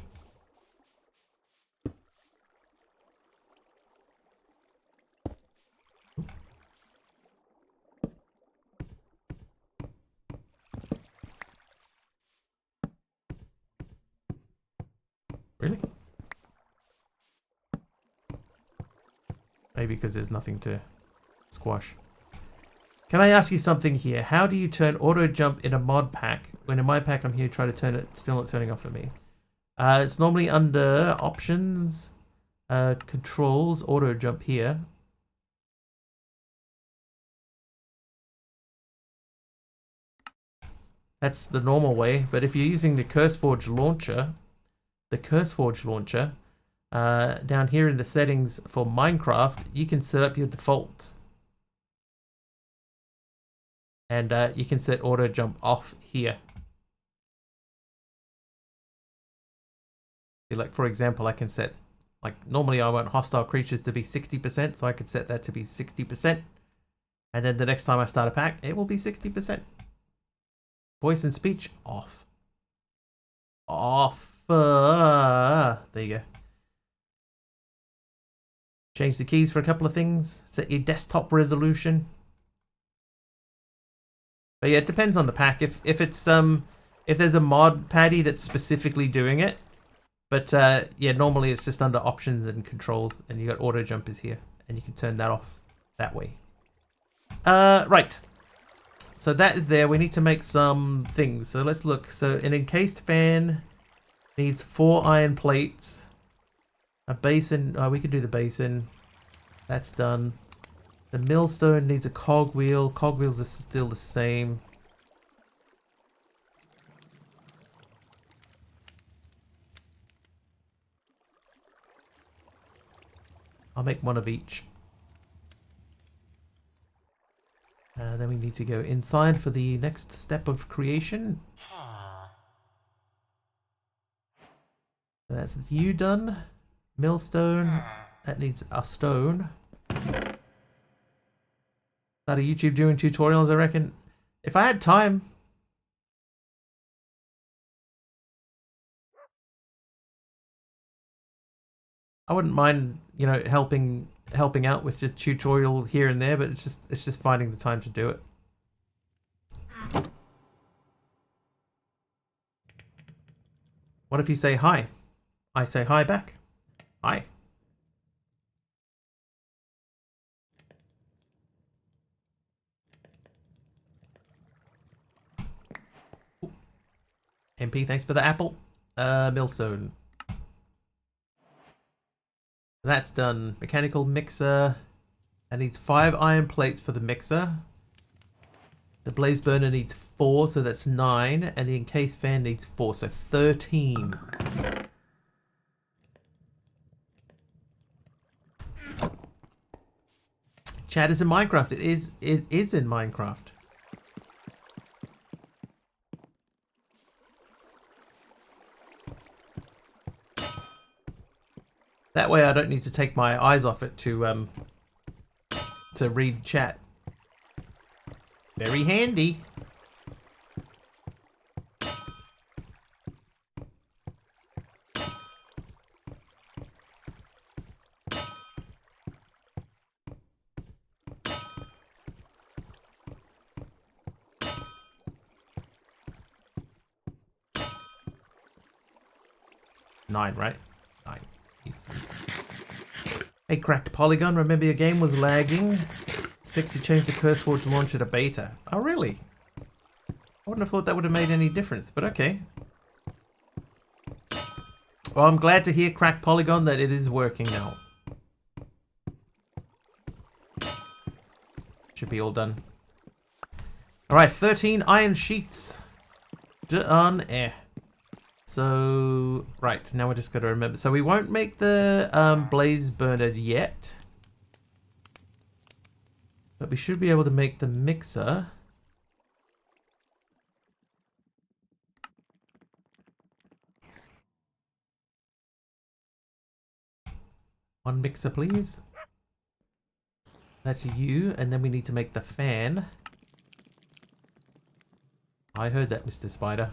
Really? Maybe because there's nothing to squash. Can I ask you something here? How do you turn auto jump in a mod pack when in my pack I'm here to try to turn it, still not turning off for me? It's normally under options, controls, auto jump here. That's the normal way, but if you're using the CurseForge launcher, down here in the settings for Minecraft, you can set up your defaults. And you can set auto jump off here. Like, for example, I can set, like, normally I want hostile creatures to be 60%, so I could set that to be 60%. And then the next time I start a pack, it will be 60%. Voice and speech, off. Off. There you go. Change the keys for a couple of things. Set your desktop resolution. But yeah, it depends on the pack. If it's if there's a mod patty that's specifically doing it, but yeah, normally it's just under options and controls, and you got auto jumpers here, and you can turn that off that way. Right. So that is there. We need to make some things. So let's look. So an encased fan needs 4 iron plates. A basin. Oh, we could do the basin. That's done. The millstone needs a cogwheel. Cogwheels are still the same. I'll make one of each. Then we need to go inside for the next step of creation. That's you done. Millstone. That needs a stone. Start a YouTube doing tutorials, I reckon. If I had time. I wouldn't mind, you know, helping out with the tutorial here and there, but it's just finding the time to do it. What if you say hi? I say hi back. Hi. Ooh. MP, thanks for the apple. Millstone. That's done. Mechanical mixer. That needs 5 iron plates for the mixer. The blaze burner needs 4, so that's 9. And the encased fan needs 4, so 13. Chat is in Minecraft. It is in Minecraft. That way I don't need to take my eyes off it to read chat. Very handy. Nine, right? 9. Hey, cracked polygon. Remember your game was lagging? It's fixed. You changed the CurseForge launcher to beta. Oh, really? I wouldn't have thought that would have made any difference, but okay. Well, I'm glad to hear, cracked polygon, that it is working now. Should be all done. Alright, 13 iron sheets. Done. So, right, now we're just got to remember. So we won't make the blaze burner yet. But we should be able to make the mixer. One mixer, please. That's you, and then we need to make the fan. I heard that, Mr. Spider.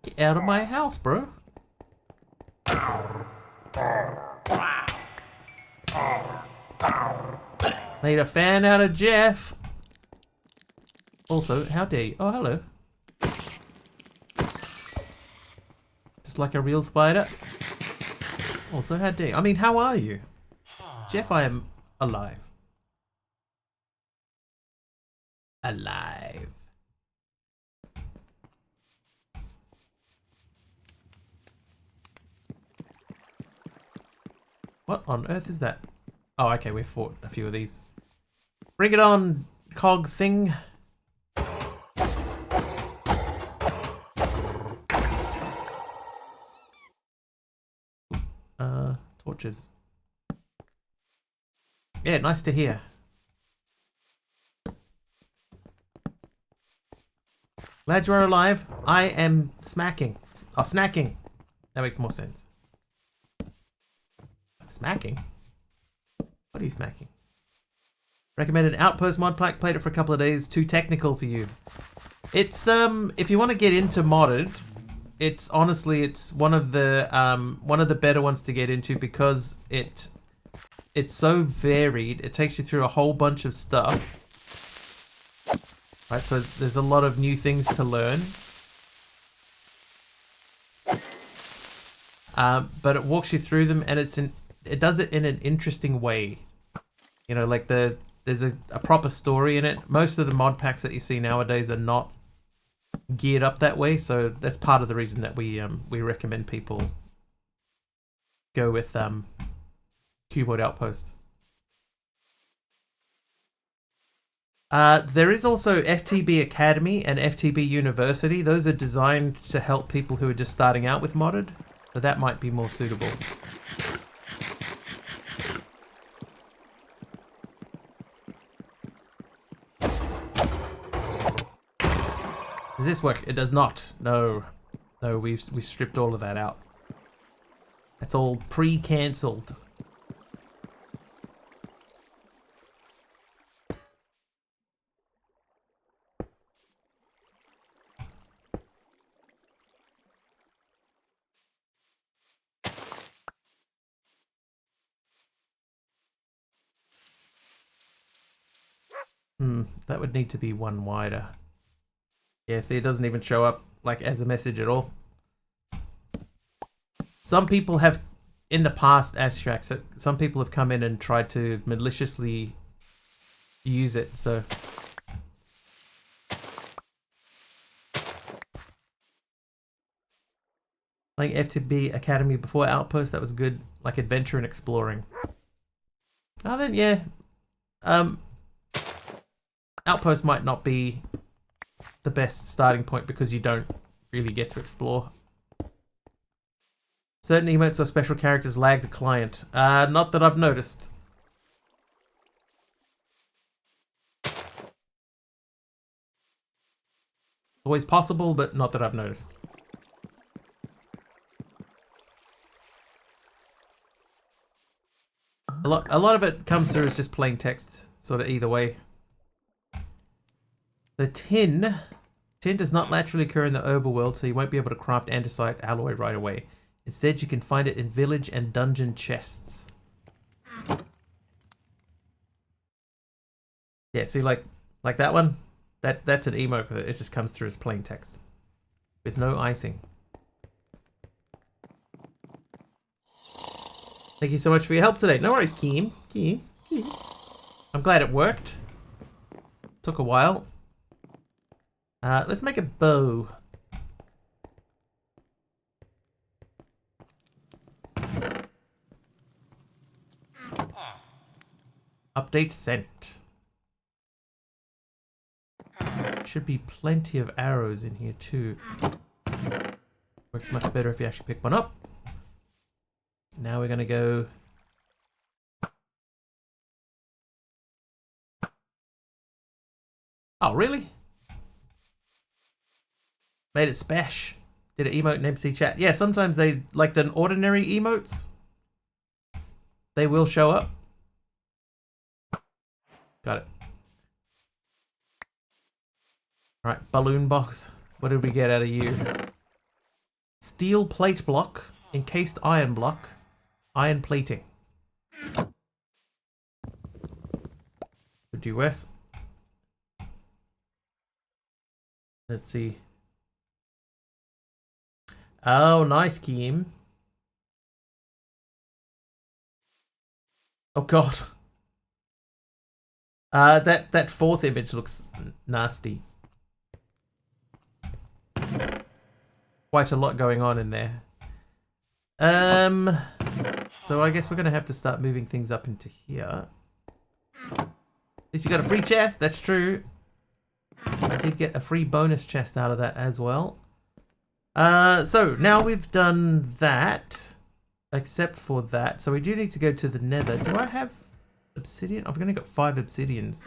Get out of my house, bro. Made a fan out of Jeff. Also, how dare you? Oh, hello. Just like a real spider. Also, how dare you? I mean, how are you? Jeff, I am alive. Alive. What on earth is that? Oh, okay, we've fought a few of these. Bring it on, cog thing. Torches. Yeah, nice to hear. Glad you are alive. I am smacking. Oh, snacking. That makes more sense. Smacking? What are you smacking? Recommended Outpost mod pack. Played it for a couple of days. Too technical for you. It's if you want to get into modded, it's honestly one of the better ones to get into because it's so varied. It takes you through a whole bunch of stuff. Right, so there's a lot of new things to learn. But it walks you through them, and it does it in an interesting way. You know, like there's a proper story in it. Most of the mod packs that you see nowadays are not geared up that way, so that's part of the reason that we recommend people go with Keyboard Outpost. There is also FTB Academy and FTB University. Those are designed to help people who are just starting out with modded, so that might be more suitable. Does this work? It does not. No. No, we stripped all of that out. That's all pre-cancelled. That would need to be one wider. Yeah, see, it doesn't even show up like as a message at all. Some people have, in the past, Astrax, some people have come in and tried to maliciously use it, so... Like FTB Academy before Outpost, that was good. Like adventure and exploring. Oh, then, yeah. Outpost might not be the best starting point because you don't really get to explore. Certain emotes or special characters lag the client. Not that I've noticed. Always possible, but not that I've noticed. A lot of it comes through as just plain text, sort of either way. The tin does not naturally occur in the overworld, so you won't be able to craft andesite alloy right away. Instead, you can find it in village and dungeon chests. Yeah, see, like that one? That's an emote, but it just comes through as plain text. With no icing. Thank you so much for your help today. No worries, Keem. I'm glad it worked. Took a while. Let's make a bow. Update sent. Should be plenty of arrows in here too. Works much better if you actually pick one up. Now we're gonna go. Oh, really? Made it spesh. Did an emote in MC chat. Yeah, sometimes they, like the ordinary emotes, they will show up. Got it. Alright, balloon box. What did we get out of you? Steel plate block, encased iron block, iron plating. Could do worse. Let's see. Oh, nice, Keem. Oh god. That fourth image looks nasty. Quite a lot going on in there. So I guess we're gonna have to start moving things up into here. At least you got a free chest, that's true. I did get a free bonus chest out of that as well. So now we've done that, except for that. So we do need to go to the nether. Do I have obsidian? I've only got 5 obsidians.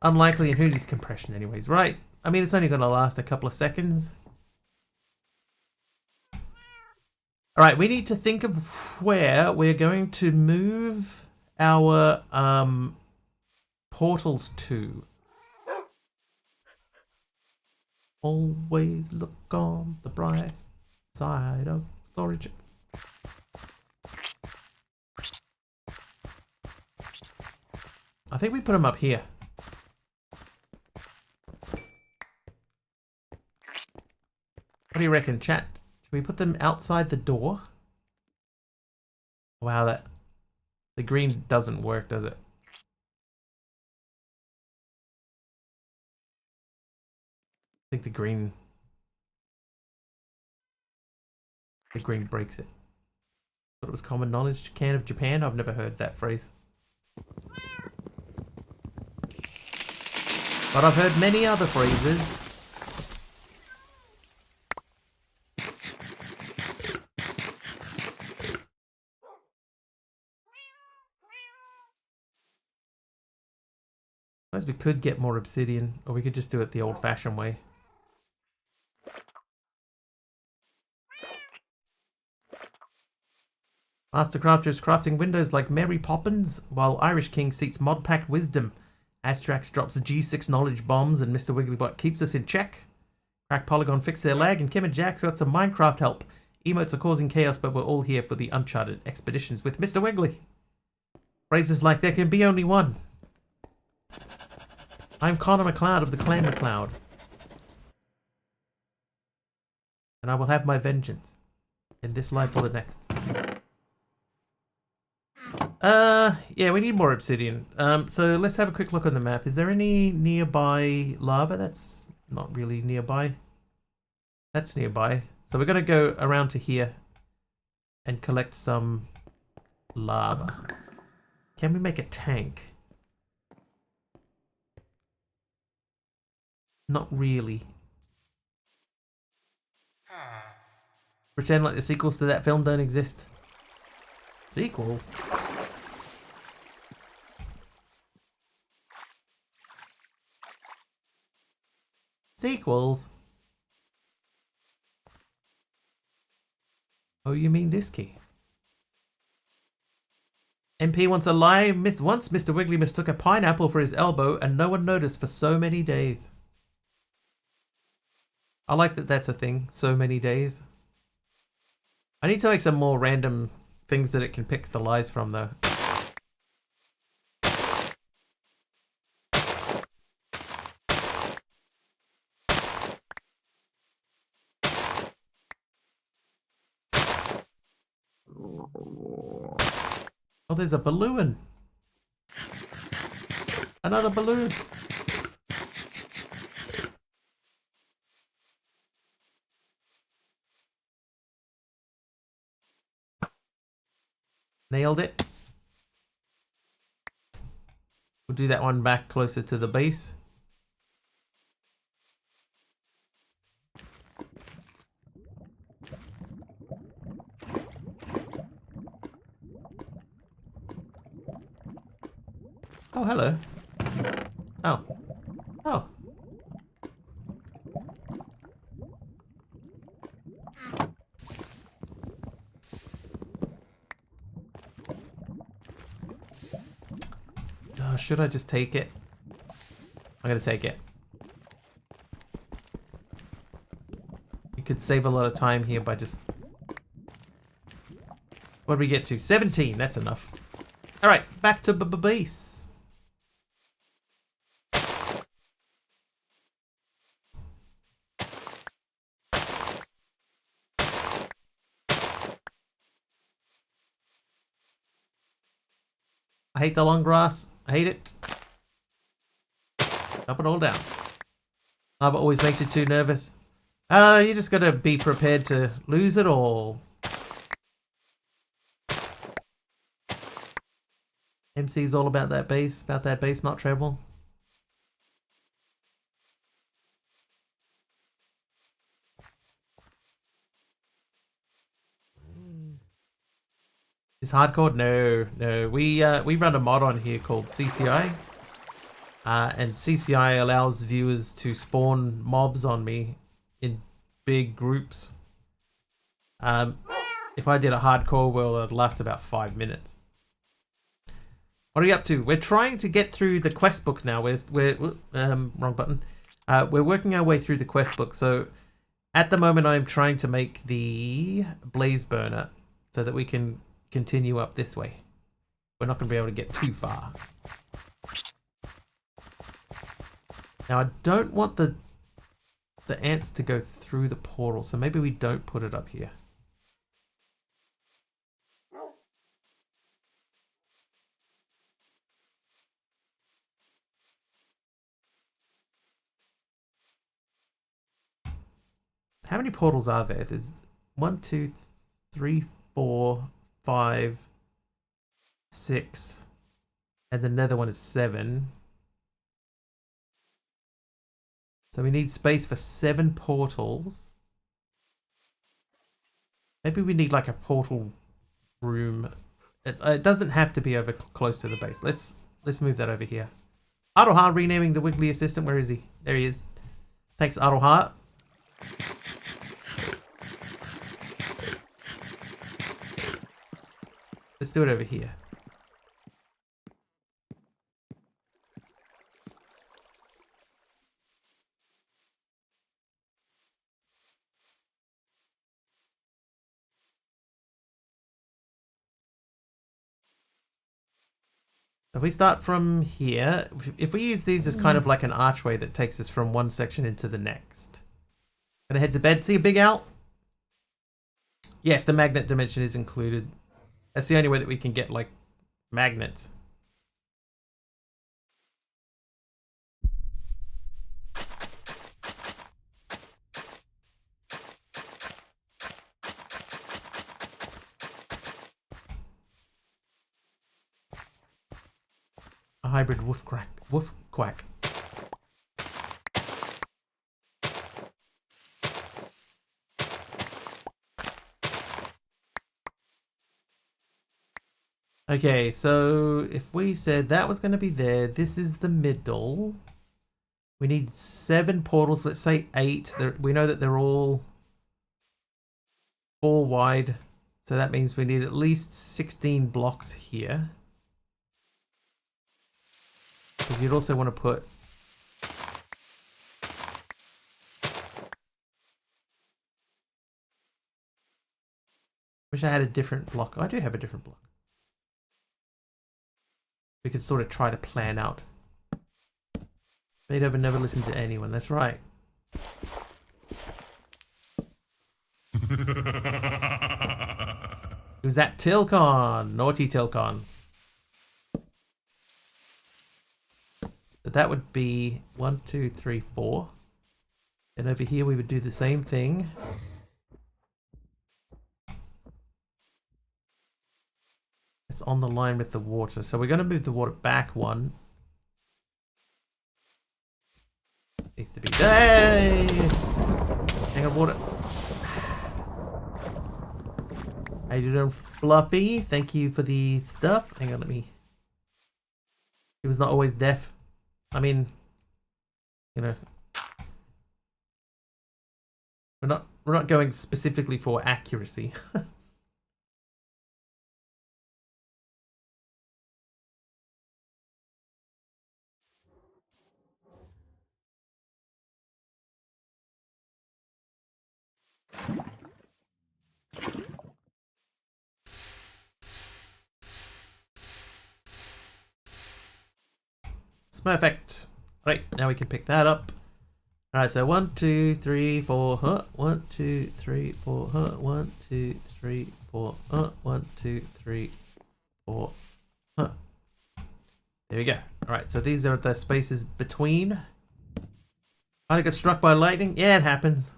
Unlikely in Hootie's compression anyways, right? I mean, it's only going to last a couple of seconds. Alright, we need to think of where we're going to move our portals to. Always look on the bright side of storage. I think we put them up here. What do you reckon, chat? Should we put them outside the door? Wow, the green doesn't work, does it? I think the green breaks it. Thought it was common knowledge. Can of Japan? I've never heard that phrase. But I've heard many other phrases. I suppose we could get more obsidian, or we could just do it the old-fashioned way. Mastercrafter is crafting windows like Mary Poppins, while Irish King seeks mod-packed wisdom. Astrax drops G6 knowledge bombs, and Mr. Wigglybot keeps us in check. Crack Polygon fix their lag, and Kim and Jack's got some Minecraft help. Emotes are causing chaos, but we're all here for the Uncharted expeditions with Mr. Wiggly. Phrases like there can be only one. I'm Connor MacLeod of the Clan MacLeod. And I will have my vengeance. In this life or the next. Yeah, we need more obsidian. So let's have a quick look on the map. Is there any nearby lava? That's not really nearby. That's nearby. So we're gonna go around to here and collect some lava. Can we make a tank? Not really. Pretend like the sequels to that film don't exist. Sequels? Sequels? Oh, you mean this key? MP wants a lie. Once Mr. Wiggly mistook a pineapple for his elbow and no one noticed for so many days. I like that that's a thing. So many days. I need to make some more random things that it can pick the lies from though. Oh, there's a balloon. Another balloon. Nailed it. We'll do that one back closer to the base. Oh, hello. Oh. Oh. Oh, should I just take it? I'm gonna take it. You could save a lot of time here by just... What did we get to? 17, that's enough. Alright, back to base. I hate the long grass. I hate it. Chop it all down. Lava always makes you too nervous. You just gotta be prepared to lose it all. MC's all about that bass, not treble. Is hardcore? No, no. We run a mod on here called CCI. And CCI allows viewers to spawn mobs on me in big groups. If I did a hardcore world, it'd last about 5 minutes. What are you up to? We're trying to get through the quest book now. We're wrong button. We're working our way through the quest book. So at the moment, I'm trying to make the blaze burner so that we can continue up this way. We're not going to be able to get too far. Now I don't want the ants to go through the portal, so maybe we don't put it up here. How many portals are there? There's 1, 2, 3, 4, 5, 6, and the nether one is 7. So we need space for 7 portals. Maybe we need like a portal room. It doesn't have to be over close to the base. Let's move that over here. Aroha renaming the Wiggly assistant. Where is he? There he is. Thanks, Aroha. Let's do it over here. If we start from here, if we use these as kind of like an archway that takes us from one section into the next. Gonna head to bed. See you, Big Al? Yes, the magnet dimension is included. That's the only way that we can get, like, magnets. A hybrid woof quack. Okay, so if we said that was going to be there, this is the middle. We need 7 portals, let's say 8. We know that they're all 4 wide, so that means we need at least 16 blocks here. Because you'd also want to put... Wish I had a different block. Oh, I do have a different block. We could sort of try to plan out. Beethoven never listened to anyone, that's right. Who's that? Tilcon! Naughty Tilcon. So that would be 1, 2, 3, 4. And over here we would do the same thing. It's on the line with the water. So we're going to move the water back 1. Needs to be... Hey! Hang on, water. How you doing, Fluffy? Thank you for the stuff. Hang on, let me... He was not always deaf. I mean, you know... We're not going specifically for accuracy. Perfect. Right, now we can pick that up. Alright, so 1, 2, 3, 4, 1, 2, 3, 4, 1, 2, 3, 4, 1, 2, 3, 4, There we go. Alright, so these are the spaces between. I got struck by lightning. Yeah, it happens.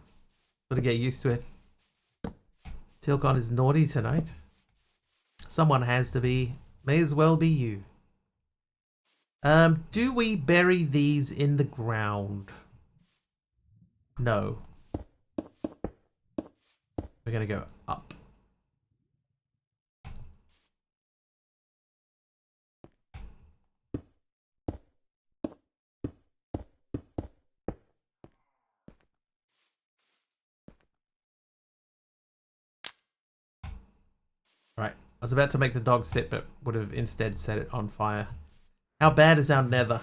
Gotta get used to it. Tilcon is naughty tonight. Someone has to be. May as well be you. Do we bury these in the ground? No. We're gonna go up. Right. I was about to make the dog sit, but would have instead set it on fire. How bad is our nether?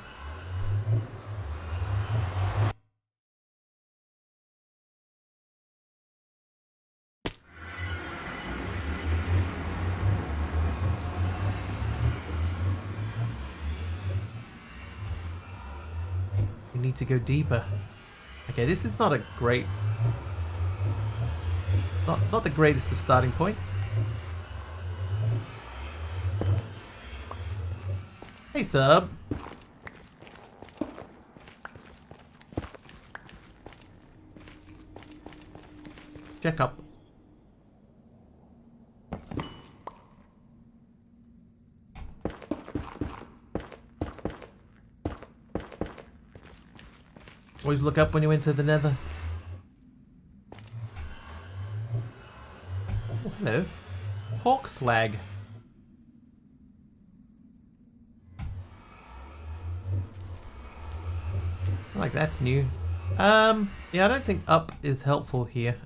We need to go deeper. Okay, this is not a great... Not the greatest of starting points. Hey, sub. Check up. Always look up when you enter the nether. Oh, hello. Hawk slag. Like that's new. Yeah, I don't think up is helpful here.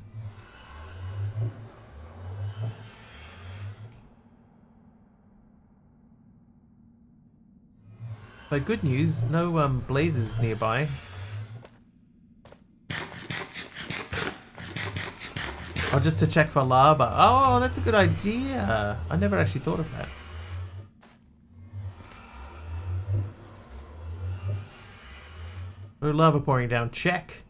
But good news, no blazes nearby. Oh, just to check for lava. Oh, that's a good idea. I never actually thought of that. No lava pouring down. Check.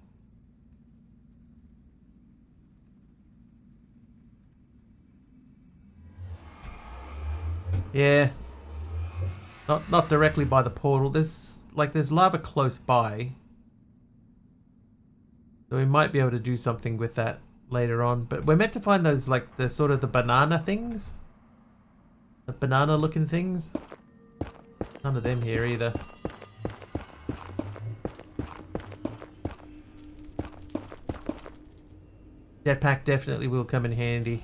Yeah. Not directly by the portal. There's lava close by. So we might be able to do something with that later on. But we're meant to find those, like, the sort of the banana things. The banana looking things. None of them here either. Jetpack definitely will come in handy.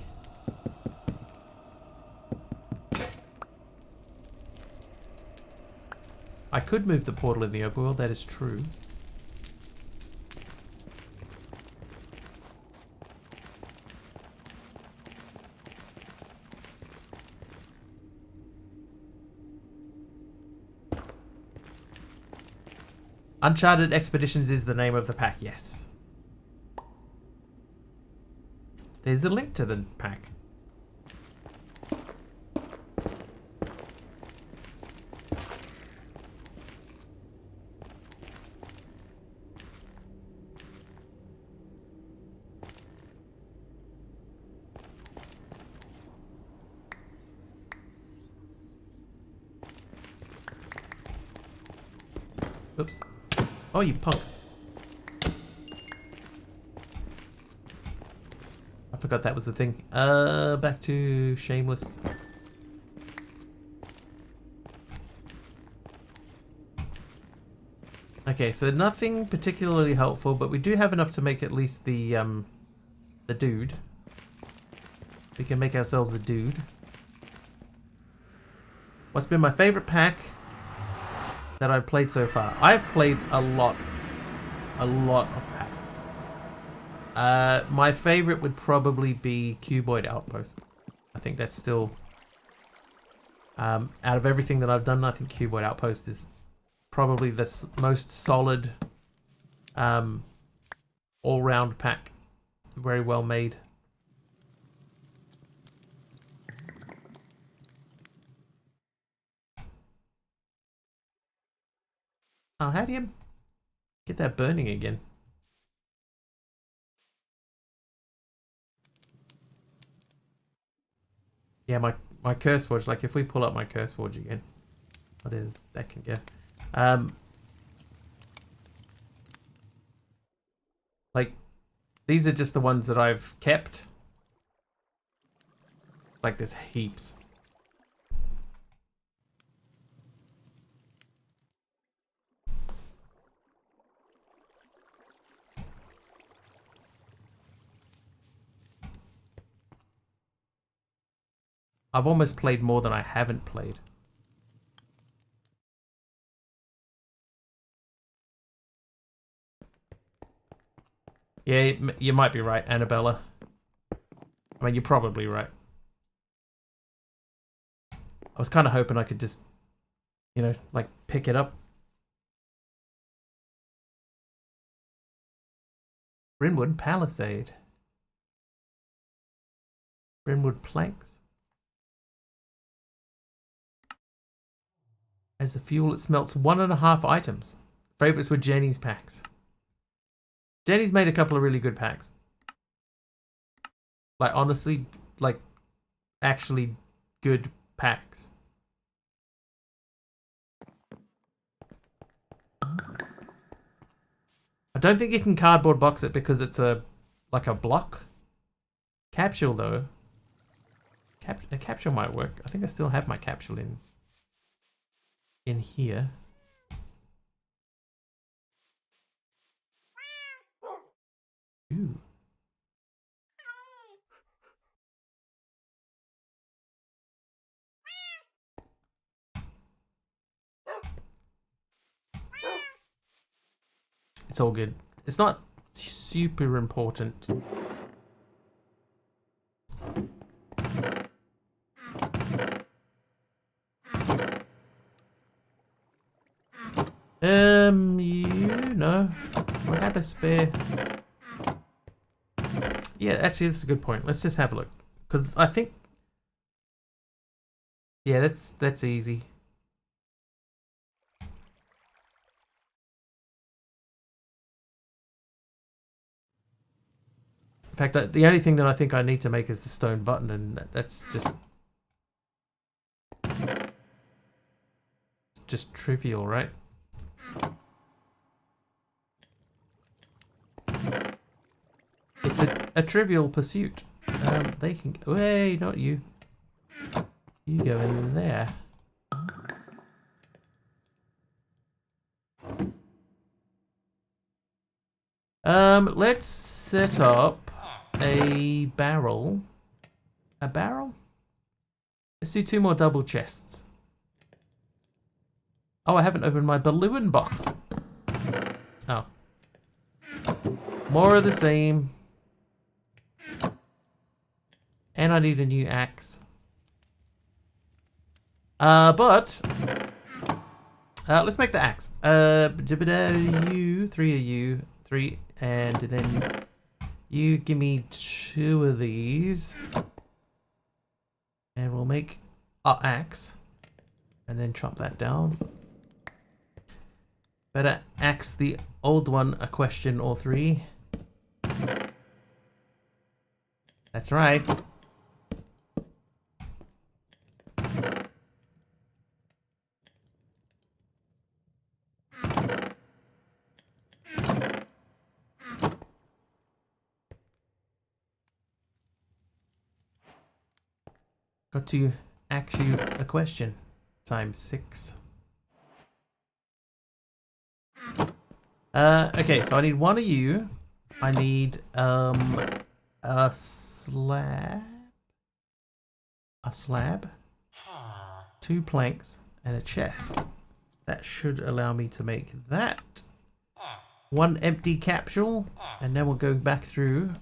I could move the portal in the overworld, that is true. Uncharted Expeditions is the name of the pack, yes. There's a link to the pack. Oops. Oh, you punk. I forgot that was the thing. Back to Shameless. Okay, so nothing particularly helpful, but we do have enough to make at least the dude. We can make ourselves a dude. What's been my favorite pack that I've played so far? I've played a lot of packs. My favorite would probably be Cuboid Outpost. I think that's still, out of everything that I've done, I think Cuboid Outpost is probably the most solid, all-round pack. Very well made. Oh, how do you get that burning again? Yeah, my curse forge, like if we pull up my curse forge again, what is that can go? Like these are just the ones that I've kept. Like there's heaps. I've almost played more than I haven't played. Yeah, you might be right, Annabella. I mean, you're probably right. I was kind of hoping I could just, you know, like pick it up. Brynwood Palisade. Brynwood Planks. As a fuel, it smelts 1.5 items. Favorites were Jenny's packs. Jenny's made a couple of really good packs. Like, honestly, like, actually good packs. I don't think you can cardboard box it because it's like a block. Capsule, though. A capsule might work. I think I still have my capsule in here. Ooh. It's all good. It's not super important. You know, I have a spare. Yeah, actually, this is a good point. Let's just have a look, because I think, yeah, that's easy. In fact, the only thing that I think I need to make is the stone button, and that's just trivial, right? It's a trivial pursuit. They can... Hey, not you. You go in there. Let's set up a barrel. A barrel? Let's do 2 more double chests. Oh, I haven't opened my balloon box. Oh. More of the same. And I need a new axe. Let's make the axe. You, 3 of you, 3, and then you give me 2 of these. And we'll make our axe. And then chop that down. Better axe the old one a question or 3. That's right. Got to ask you a question. Times 6. Okay, so I need 1 of you. I need a slab. A slab. 2 planks and a chest. That should allow me to make that. 1 empty capsule, and then we'll go back through.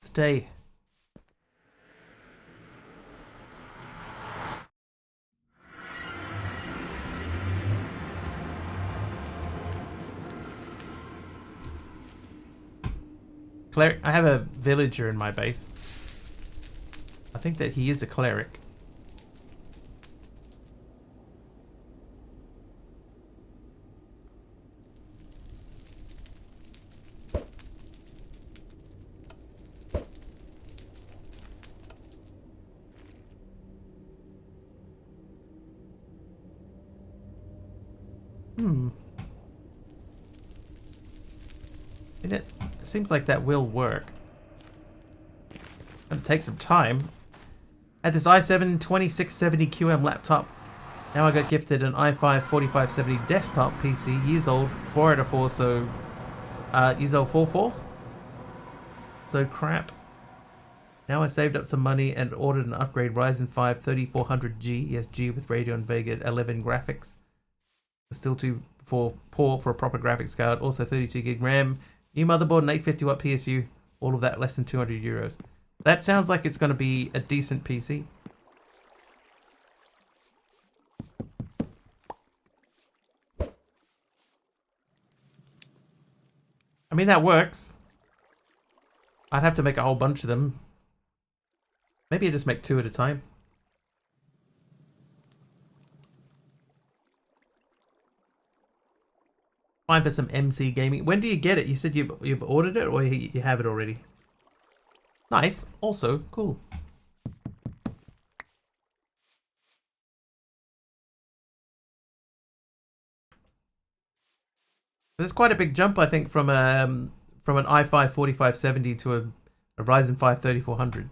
Stay. Cleric. I have a villager in my base. I think that he is a cleric. It seems like that will work. Gonna take some time. Had this i7 2670 QM laptop. Now I got gifted an i5 4570 desktop PC. Years old, 4 out of 4, so years old 4-4. So crap. Now I saved up some money and ordered an upgrade Ryzen 5 3400G ESG with Radeon Vega 11 graphics. Still too poor for a proper graphics card. Also 32 gig RAM. New motherboard and 850 watt PSU. All of that less than 200 euros. That sounds like it's going to be a decent PC. I mean, that works. I'd have to make a whole bunch of them. Maybe I just make 2 at a time. Fine for some MC gaming. When do you get it? You said you've ordered it, or you have it already? Nice. Also cool. There's quite a big jump, I think, from an i5 4570 to a Ryzen 5 3400.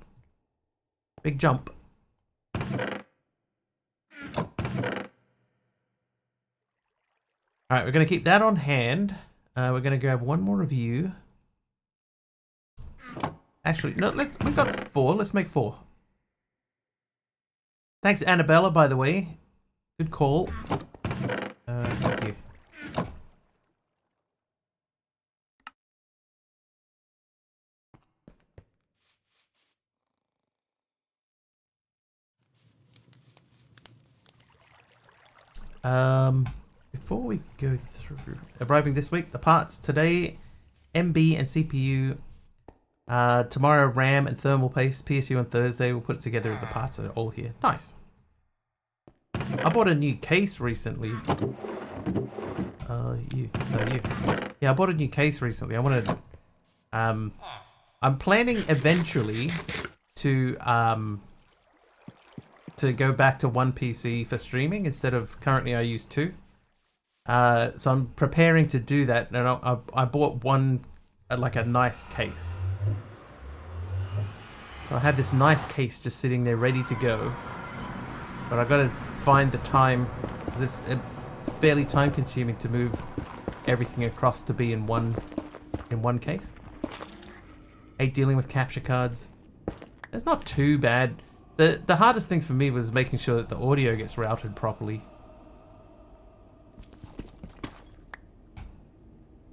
Big jump. Alright, we're going to keep that on hand. We're going to grab 1 more review. Actually, no, we've got 4. Let's make 4. Thanks, Annabella, by the way. Good call. Thank you. Before we go through arriving this week, the parts today, MB and CPU. Tomorrow, RAM and thermal paste. PSU on Thursday. We'll put it together. The parts are all here. Nice. I bought a new case recently. You. Yeah, I bought a new case recently. I wanted. I'm planning eventually to go back to one PC for streaming instead of currently I use two. So I'm preparing to do that, and I bought one, like a nice case. So I have this nice case just sitting there ready to go, but I've got to find the time. It's fairly time consuming to move everything across to be in one case. Hate dealing with capture cards. It's not too bad. The hardest thing for me was making sure that the audio gets routed properly.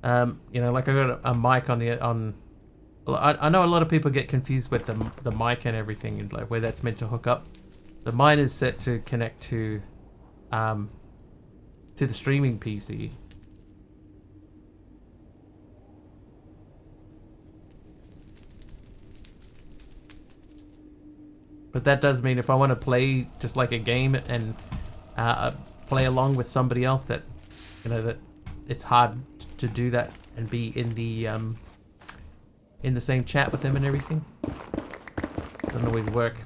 You know, like I got a mic on. I know a lot of people get confused with the mic and everything, and like where that's meant to hook up. The mine is set to connect to the streaming PC. But that does mean if I want to play just like a game and play along with somebody else, that you know that it's hard to do that and be in the same chat with them and everything. Doesn't always work.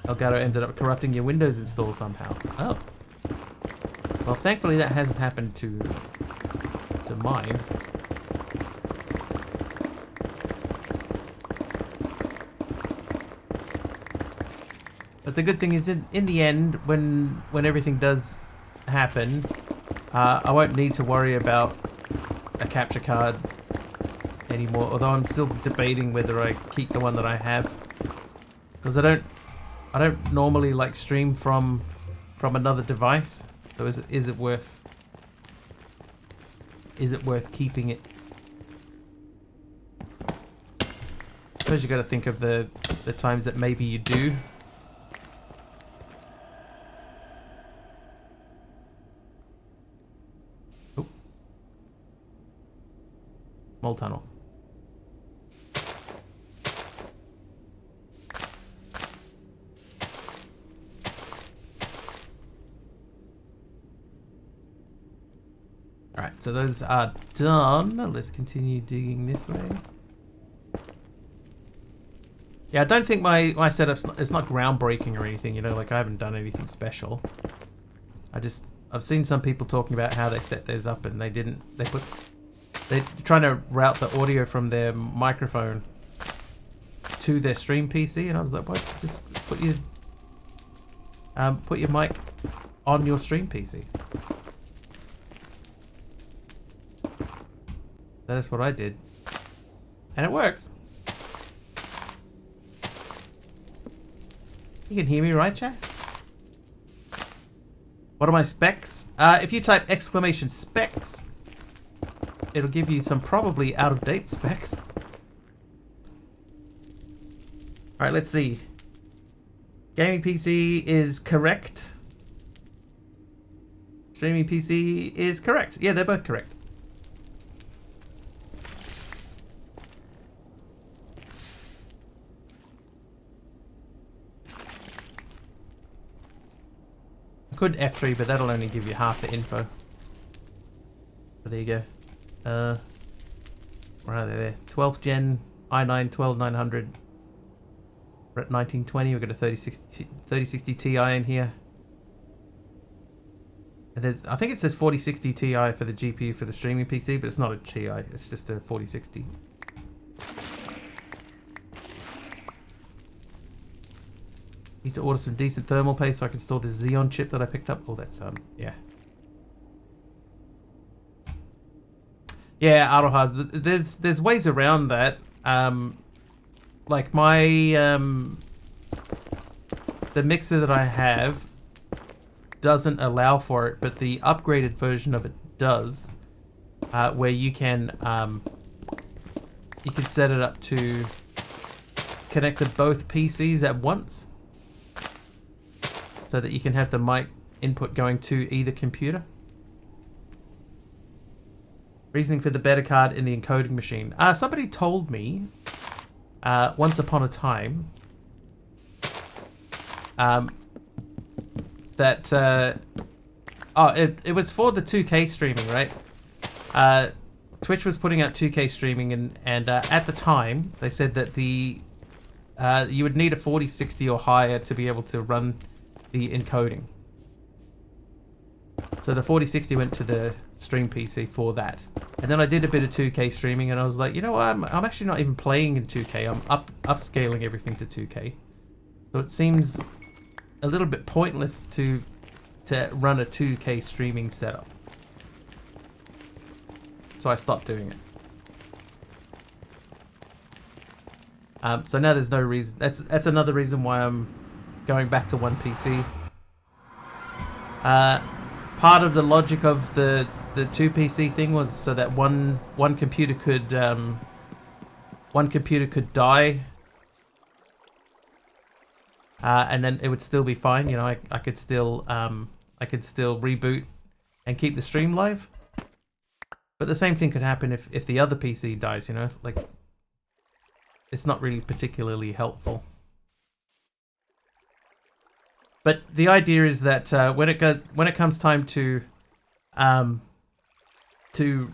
Elgato ended up corrupting your Windows install somehow. Oh. Well, thankfully that hasn't happened to mine. But the good thing is, in the end, when everything does happen, I won't need to worry about a capture card anymore. Although I'm still debating whether I keep the one that I have, because I don't normally like stream from another device. So is it worth keeping it? I suppose you got to think of the times that maybe you do. Oh. Mole tunnel. Alright, so those are done. Let's continue digging this way. Yeah, I don't think my setup's it's not groundbreaking or anything, you know, like I haven't done anything special. I've seen some people talking about how they set theirs up and they're trying to route the audio from their microphone to their stream PC, and I was like, what? Just put your mic on your stream PC. That's what I did. And it works. You can hear me, right, chat? What are my specs? If you type exclamation specs, it'll give you some probably out-of-date specs. Alright, let's see. Gaming PC is correct. Streaming PC is correct. Yeah, they're both correct. Could F3, but that'll only give you half the info. So there you go. Where are they there? 12th gen i9 12900. We're at 1920. We've got a 3060 Ti in here. And I think it says 4060 Ti for the GPU for the streaming PC, but it's not a Ti. It's just a 4060. Need to order some decent thermal paste so I can store this Xeon chip that I picked up. Oh, that's yeah. Yeah, AutoHard. There's ways around that. Like my the mixer that I have doesn't allow for it, but the upgraded version of it does, where you can set it up to connect to both PCs at once, so that you can have the mic input going to either computer. Reasoning for the better card in the encoding machine. Somebody told me once upon a time that that it was for the 2K streaming, right? Twitch was putting out 2K streaming, and at the time they said that you would need a 4060 or higher to be able to run the encoding. So the 4060 went to the stream PC for that. And then I did a bit of 2K streaming, and I was like, you know what, I'm actually not even playing in 2K. I'm upscaling everything to 2K. So it seems a little bit pointless to run a 2K streaming setup. So I stopped doing it. So now there's no reason. That's another reason why I'm going back to one PC. Part of the logic of the 2 PC thing was so that one computer could die, and then it would still be fine. You know, I could still reboot and keep the stream live. But the same thing could happen if the other PC dies. You know, like it's not really particularly helpful. But the idea is that when it comes time to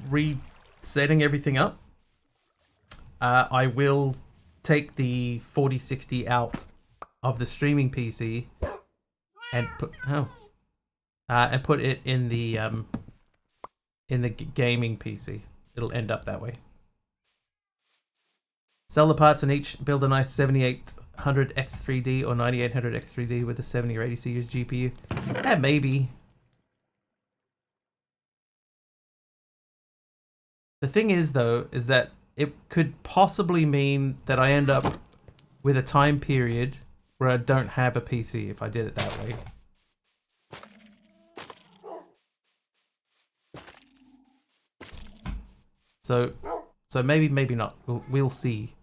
resetting everything up, I will take the 4060 out of the streaming PC and put it in the gaming PC. It'll end up that way. Sell the parts and each build a nice 7800X3D or 9800X3D with a 70 or 80 series GPU. Yeah, maybe. The thing is, though, is that it could possibly mean that I end up with a time period where I don't have a PC if I did it that way. So maybe not. We'll see.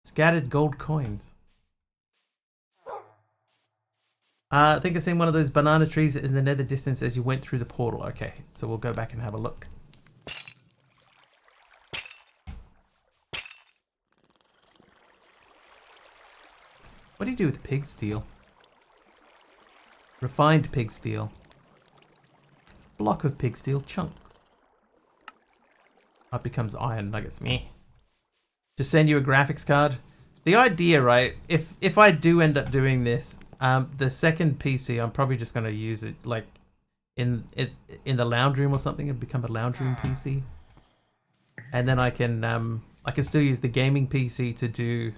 Scattered gold coins. I think I seen one of those banana trees in the nether distance as you went through the portal. Okay, so we'll go back and have a look. What do you do with pig steel? Refined pig steel. Block of pig steel chunks. It becomes iron nuggets. Meh. To send you a graphics card. The idea, right? If I do end up doing this, the second PC, I'm probably just gonna use it like in the lounge room or something and become a lounge room PC. And then I can still use the gaming PC to do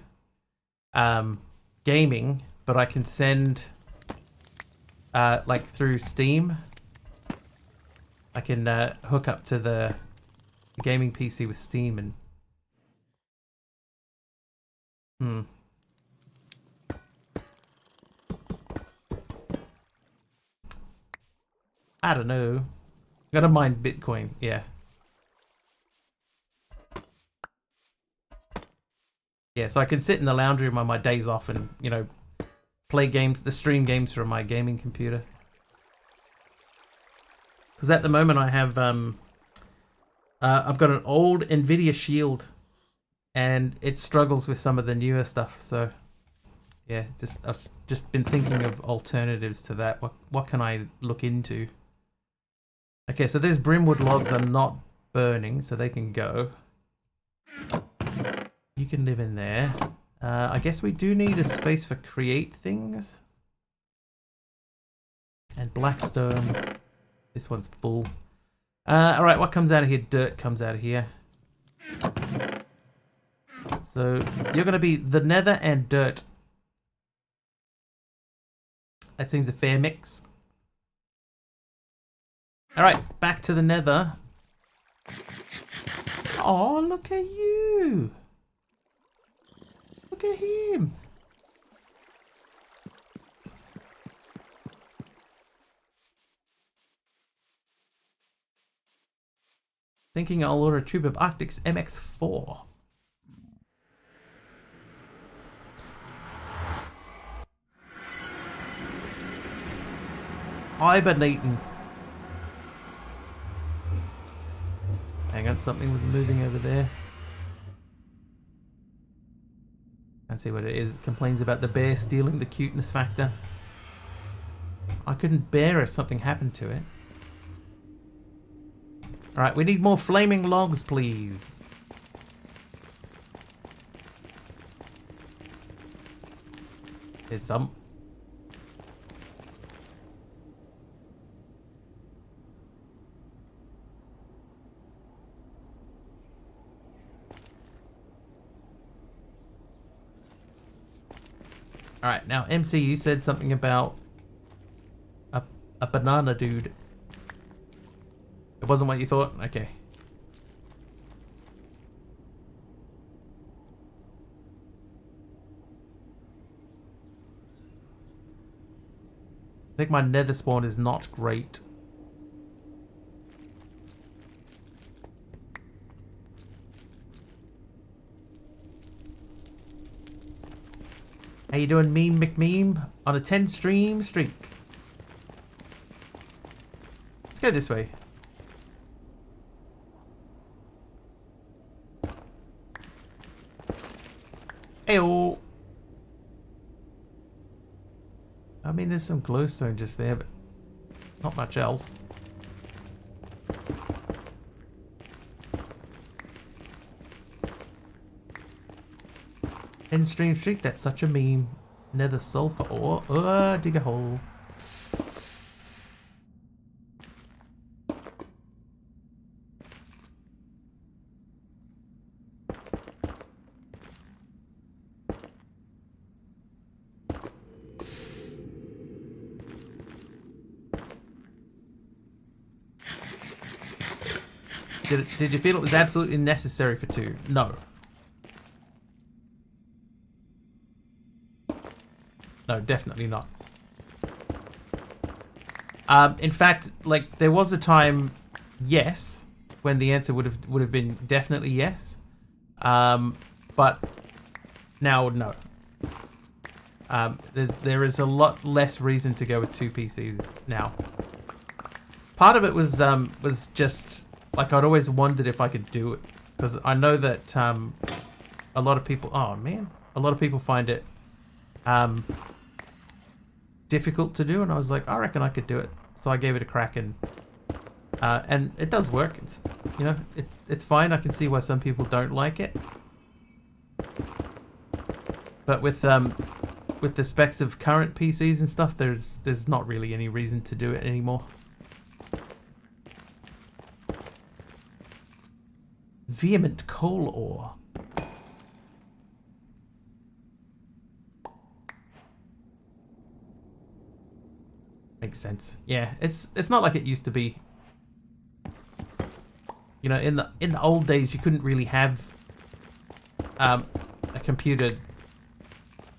gaming, but I can send like through Steam. I can hook up to the gaming PC with Steam and I don't know. Gotta mine Bitcoin, yeah. Yeah, so I can sit in the lounge room on my days off and, you know, play games, stream games from my gaming computer. Because at the moment I have, I've got an old Nvidia Shield, and it struggles with some of the newer stuff. So, yeah, I've just been thinking of alternatives to that. What can I look into? Okay, so these Brimwood logs are not burning, so they can go. You can live in there. I guess we do need a space for create things. And Blackstone. This one's full. Alright, what comes out of here? Dirt comes out of here. So, you're going to be the nether and dirt. That seems a fair mix. Alright, back to the nether. Oh, look at you. Look at him. Thinking I'll order a tube of Arctic's MX4. Hibernating. Hang on, something was moving over there. Can't see what it is. It complains about the bear stealing the cuteness factor. I couldn't bear if something happened to it. Alright, we need more flaming logs, please. There's some. Alright, now MC, you said something about a banana dude. It wasn't what you thought? Okay. I think my nether spawn is not great. How you doing, Meme McMeme? On a 10 stream streak. Let's go this way. Heyo. I mean, there's some glowstone just there, but not much else. End stream streak, that's such a meme. Nether sulfur ore. Dig a hole. Did you feel it was absolutely necessary for 2? No. No, definitely not. In fact, like, there was a time, yes, when the answer would have been definitely yes. But now, no. There is a lot less reason to go with 2 PCs now. Part of it was just like, I'd always wondered if I could do it, because I know that a lot of people. Oh man, a lot of people find it difficult to do, and I was like, I reckon I could do it. So I gave it a crack, and it does work. It's, you know, it's fine. I can see why some people don't like it, but with the specs of current PCs and stuff, there's not really any reason to do it anymore. Vehement coal ore. Makes sense. Yeah, it's not like it used to be. You know, in the old days, you couldn't really have a computer,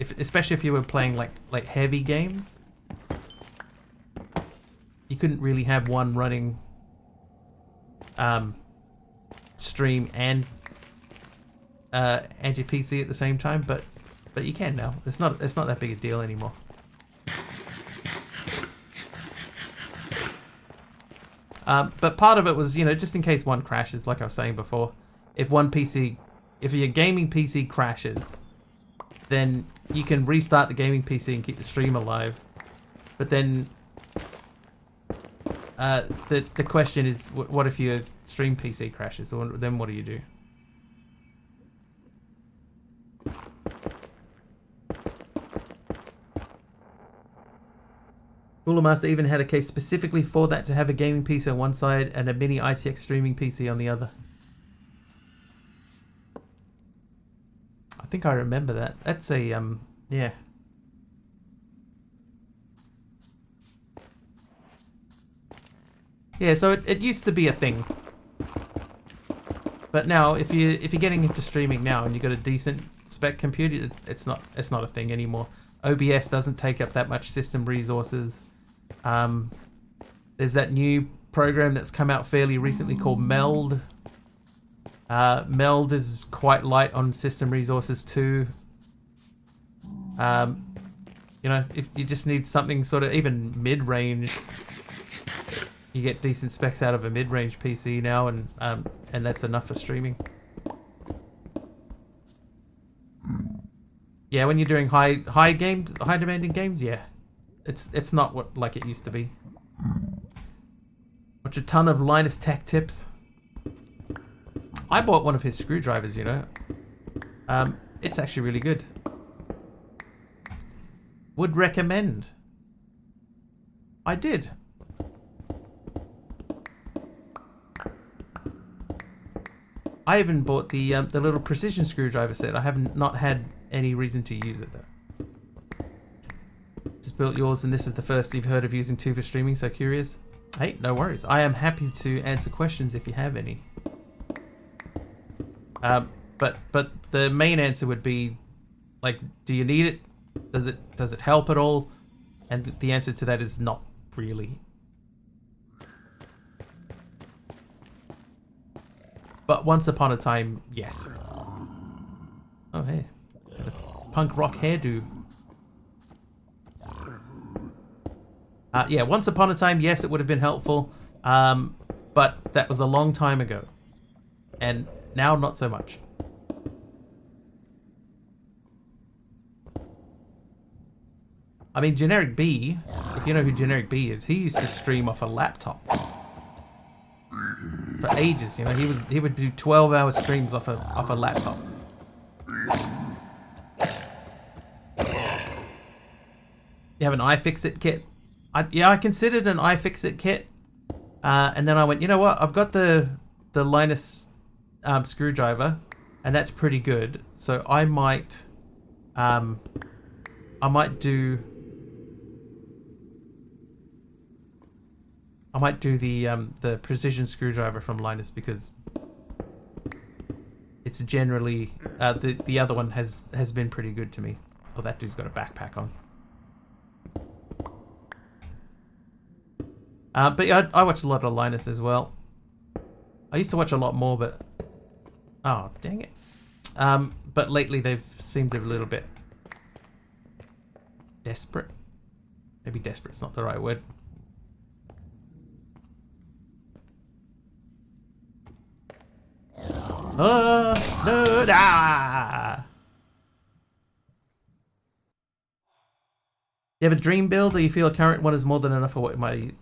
especially if you were playing like heavy games. You couldn't really have one running stream and your PC at the same time, but you can now. It's not that big a deal anymore. But part of it was, you know, just in case one crashes, like I was saying before, if your gaming PC crashes, then you can restart the gaming PC and keep the stream alive. But then the question is, what if your stream PC crashes? Or then what do you do? Cooler Master even had a case specifically for that, to have a gaming PC on one side and a mini ITX streaming PC on the other. I think I remember that. That's a yeah. Yeah, so it used to be a thing. But now if you're getting into streaming now and you've got a decent spec computer, it's not a thing anymore. OBS doesn't take up that much system resources. There's that new program that's come out fairly recently called Meld. Meld is quite light on system resources too. You know, if you just need something sort of even mid-range, you get decent specs out of a mid-range PC now, and that's enough for streaming. Yeah, when you're doing high demanding games, yeah. It's not what like it used to be. Watch a ton of Linus Tech Tips. I bought one of his screwdrivers, you know. It's actually really good. Would recommend. I did. I even bought the little precision screwdriver set. I haven't not had any reason to use it though. Just built yours, and this is the first you've heard of using 2 for streaming. So curious. Hey, no worries. I am happy to answer questions if you have any. But the main answer would be, like, do you need it? Does it help at all? And the answer to that is not really. But once upon a time, yes. Oh hey, got a punk rock hairdo. Yeah, once upon a time, yes, it would have been helpful. But that was a long time ago, and now not so much. I mean, Generic B, if you know who Generic B is, he used to stream off a laptop for ages. You know, he would do 12-hour streams off a laptop. You have an iFixit kit? I considered an iFixit kit, and then I went, you know what? I've got the Linus screwdriver, and that's pretty good. So I might do the precision screwdriver from Linus, because it's generally the other one has been pretty good to me. Oh, that dude's got a backpack on. But yeah, I watch a lot of Linus as well. I used to watch a lot more, but oh dang it! But lately they've seemed a little bit desperate. Maybe desperate's not the right word. No, ah! You have a dream build, or you feel a current one is more than enough for what it might?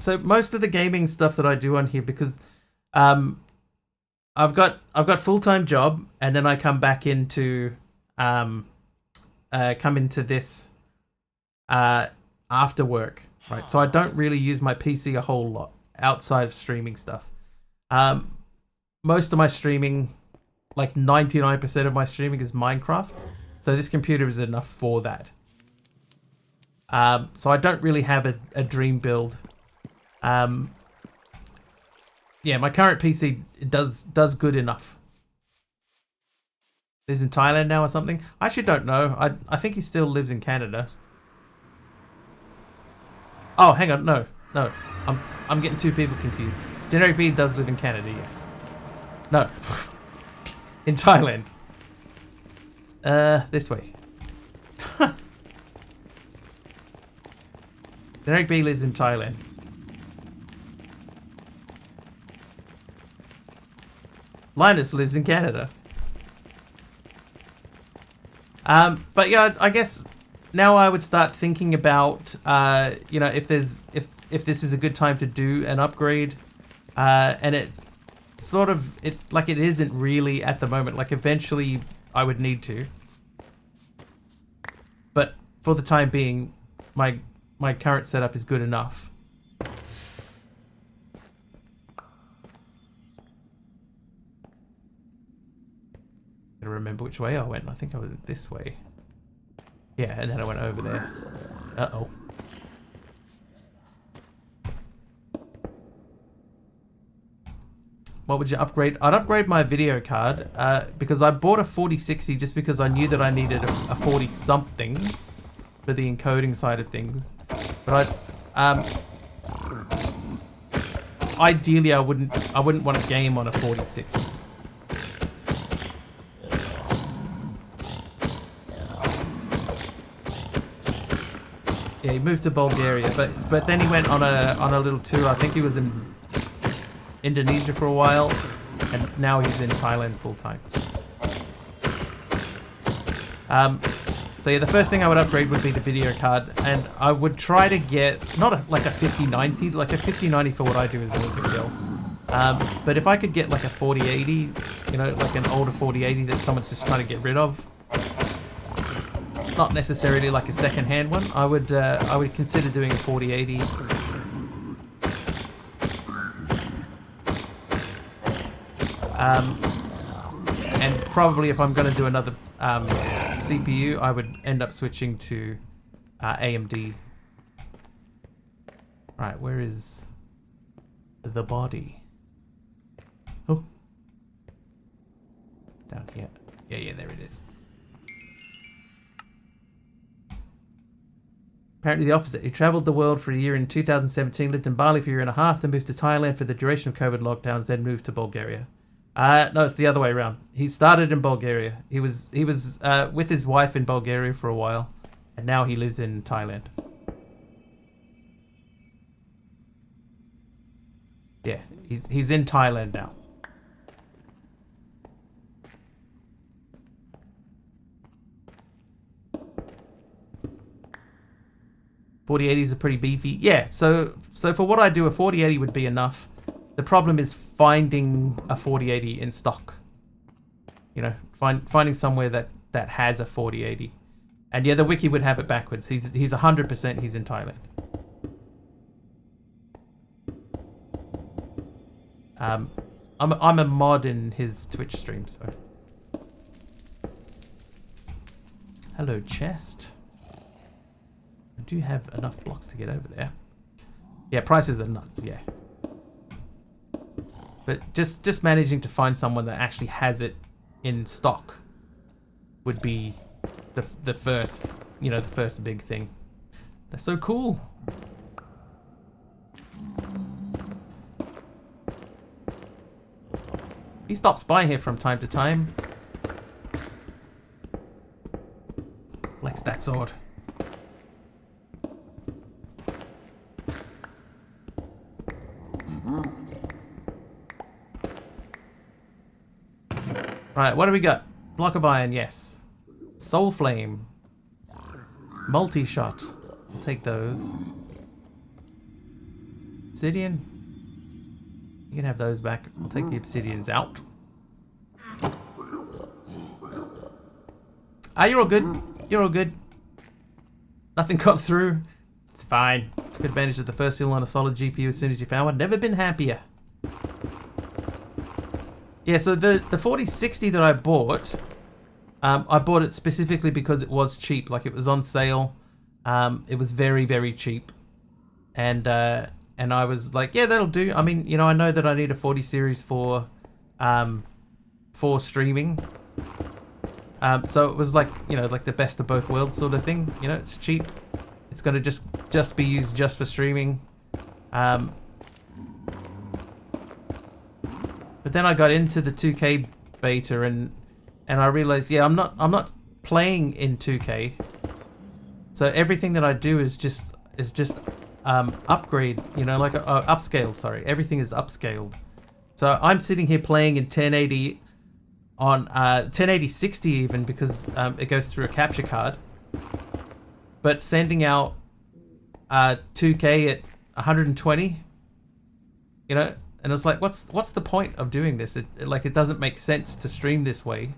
So most of the gaming stuff that I do on here, because I've got full-time job, and then I come back into this after work, right? So I don't really use my PC a whole lot outside of streaming stuff. Most of my streaming, like 99% of my streaming, is Minecraft. So this computer is enough for that. So I don't really have a dream build. Yeah, my current PC does good enough. Lives in Thailand now or something? I actually don't know. I think he still lives in Canada. Oh, hang on, no. I'm getting 2 people confused. Generic B does live in Canada, yes. No. In Thailand. This way. Generic B lives in Thailand. Linus lives in Canada. But yeah, I guess now I would start thinking about, you know, if this is a good time to do an upgrade, and it isn't really at the moment. Like eventually I would need to, but for the time being, my current setup is good enough. Gotta remember which way I went. I think I went this way. Yeah, and then I went over there. Uh-oh. What would you upgrade? I'd upgrade my video card, because I bought a 4060 just because I knew that I needed a 40 something for the encoding side of things. But ideally I wouldn't want a game on a 4060. Yeah, he moved to Bulgaria, but then he went on a little tour. I think he was in Indonesia for a while, and now he's in Thailand full time. So So yeah, the first thing I would upgrade would be the video card, and I would try to get like a 5090. Like a 5090 for what I do is a overkill. But if I could get like a 4080, you know, like an older 4080 that someone's just trying to get rid of, not necessarily like a second-hand one, I would consider doing a 4080. And probably if I'm going to do another CPU, I would end up switching to AMD. Right, where is the body? Oh. Down here. Yeah, there it is. Apparently the opposite. He travelled the world for a year in 2017, lived in Bali for a year and a half, then moved to Thailand for the duration of COVID lockdowns, then moved to Bulgaria. No, it's the other way around. He started in Bulgaria. He was with his wife in Bulgaria for a while, and now he lives in Thailand. Yeah, he's in Thailand now. .4080s are pretty beefy. Yeah, so for what I do, a 4080 would be enough. The problem is finding a 4080 in stock. You know, finding somewhere that has a 4080. And yeah, the wiki would have it backwards. He's 100% he's in Thailand. I'm a mod in his Twitch stream, so. Hello, chest. I do have enough blocks to get over there. Yeah, prices are nuts, yeah. But just managing to find someone that actually has it in stock would be the first, you know, the first big thing. That's so cool. He stops by here from time to time. Flex that sword. Right, what do we got? Block of iron, yes. Soul flame. Multi-shot. I'll take those. Obsidian. You can have those back. I'll take the obsidians out. Ah, you're all good. You're all good. Nothing got through. It's fine. Took advantage of the first heal on a solid GPU as soon as you found one. Never been happier. Yeah, so the 4060 that I bought it specifically because it was cheap. Like, it was on sale. It was very, very cheap. And I was like, yeah, that'll do. I mean, you know, I know that I need a 40 series for streaming. So it was like, you know, like the best of both worlds sort of thing. You know, it's cheap. It's going to just be used just for streaming. But then I got into the 2K beta and I realized, yeah, I'm not playing in 2K. So everything that I do is just upgrade, you know, like upscaled. Sorry, everything is upscaled. So I'm sitting here playing in 1080 on 1080 60 even because it goes through a capture card. But sending out 2K at 120, you know. And it's like, what's the point of doing this? It doesn't make sense to stream this way.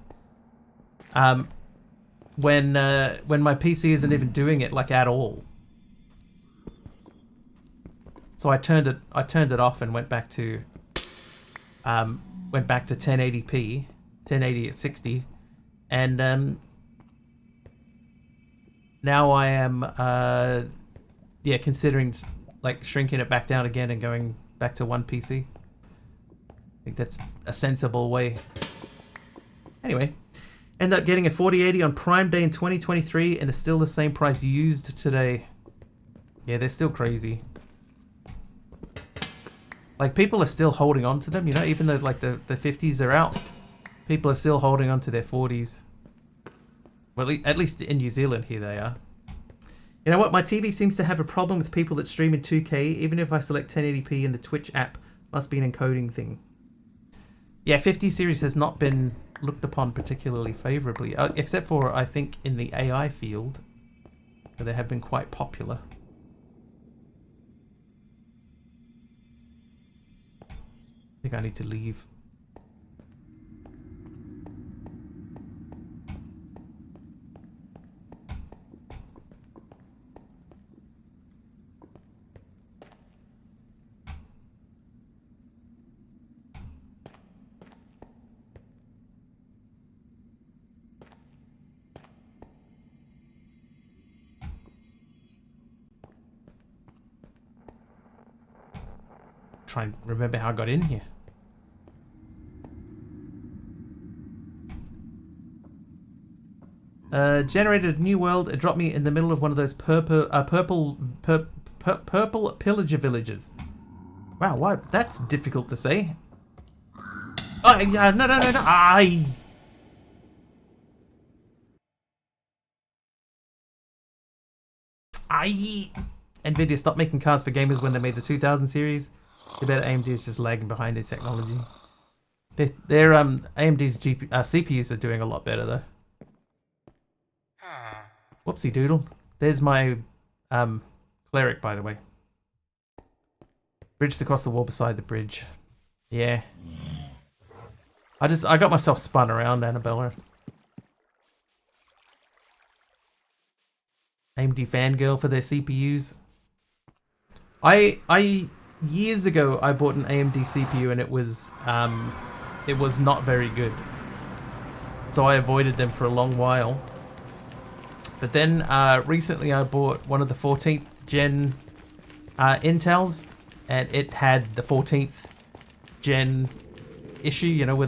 When my PC isn't even doing it like at all. So I turned it off and went back to 1080p, 1080 at 60, and now I am considering like shrinking it back down again and going back to one PC. I think that's a sensible way. Anyway, end up getting a 4080 on Prime Day in 2023 and it's still the same price used today. Yeah, they're still crazy. Like, people are still holding on to them, you know, even though like the 50s are out. People are still holding on to their 40s. Well, at least in New Zealand here they are. You know what? My TV seems to have a problem with people that stream in 2K. Even if I select 1080p in the Twitch app, must be an encoding thing. Yeah, 50 series has not been looked upon particularly favorably, except for, I think, in the AI field, where they have been quite popular. I think I need to leave. Try and remember how I got in here. Generated a new world. It dropped me in the middle of one of those purple pillager villages. Wow, what? That's difficult to say. Oh, yeah, no. Nvidia stopped making cards for gamers when they made the 2000 series. I bet AMD is just lagging behind its technology. Their AMD's CPUs are doing a lot better though. Whoopsie doodle. There's my cleric, by the way. Bridged across the wall beside the bridge. Yeah. I got myself spun around, Annabella. AMD fangirl for their CPUs. I years ago I bought an AMD CPU and it was not very good. So I avoided them for a long while. But then recently I bought one of the 14th gen Intels, and it had the 14th gen issue, you know, where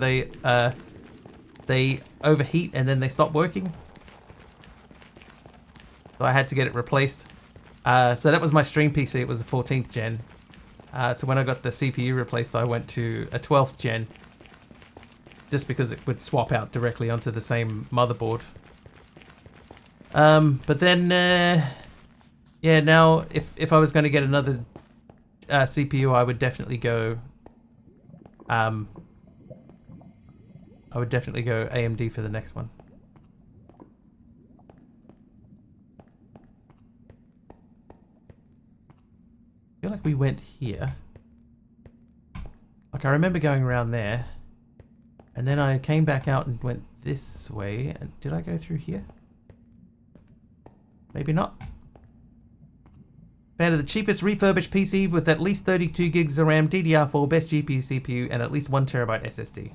they overheat and then they stop working. So I had to get it replaced. So that was my stream PC. It was a 14th gen. So when I got the CPU replaced, I went to a 12th gen, just because it would swap out directly onto the same motherboard. But then, yeah, now if I was going to get another CPU, I would definitely go. I would definitely go AMD for the next one. I feel like we went here. Like I remember going around there, and then I came back out and went this way. Did I go through here? Maybe not. Found the cheapest refurbished PC with at least 32 gigs of RAM, DDR4, best GPU, CPU, and at least 1 terabyte SSD.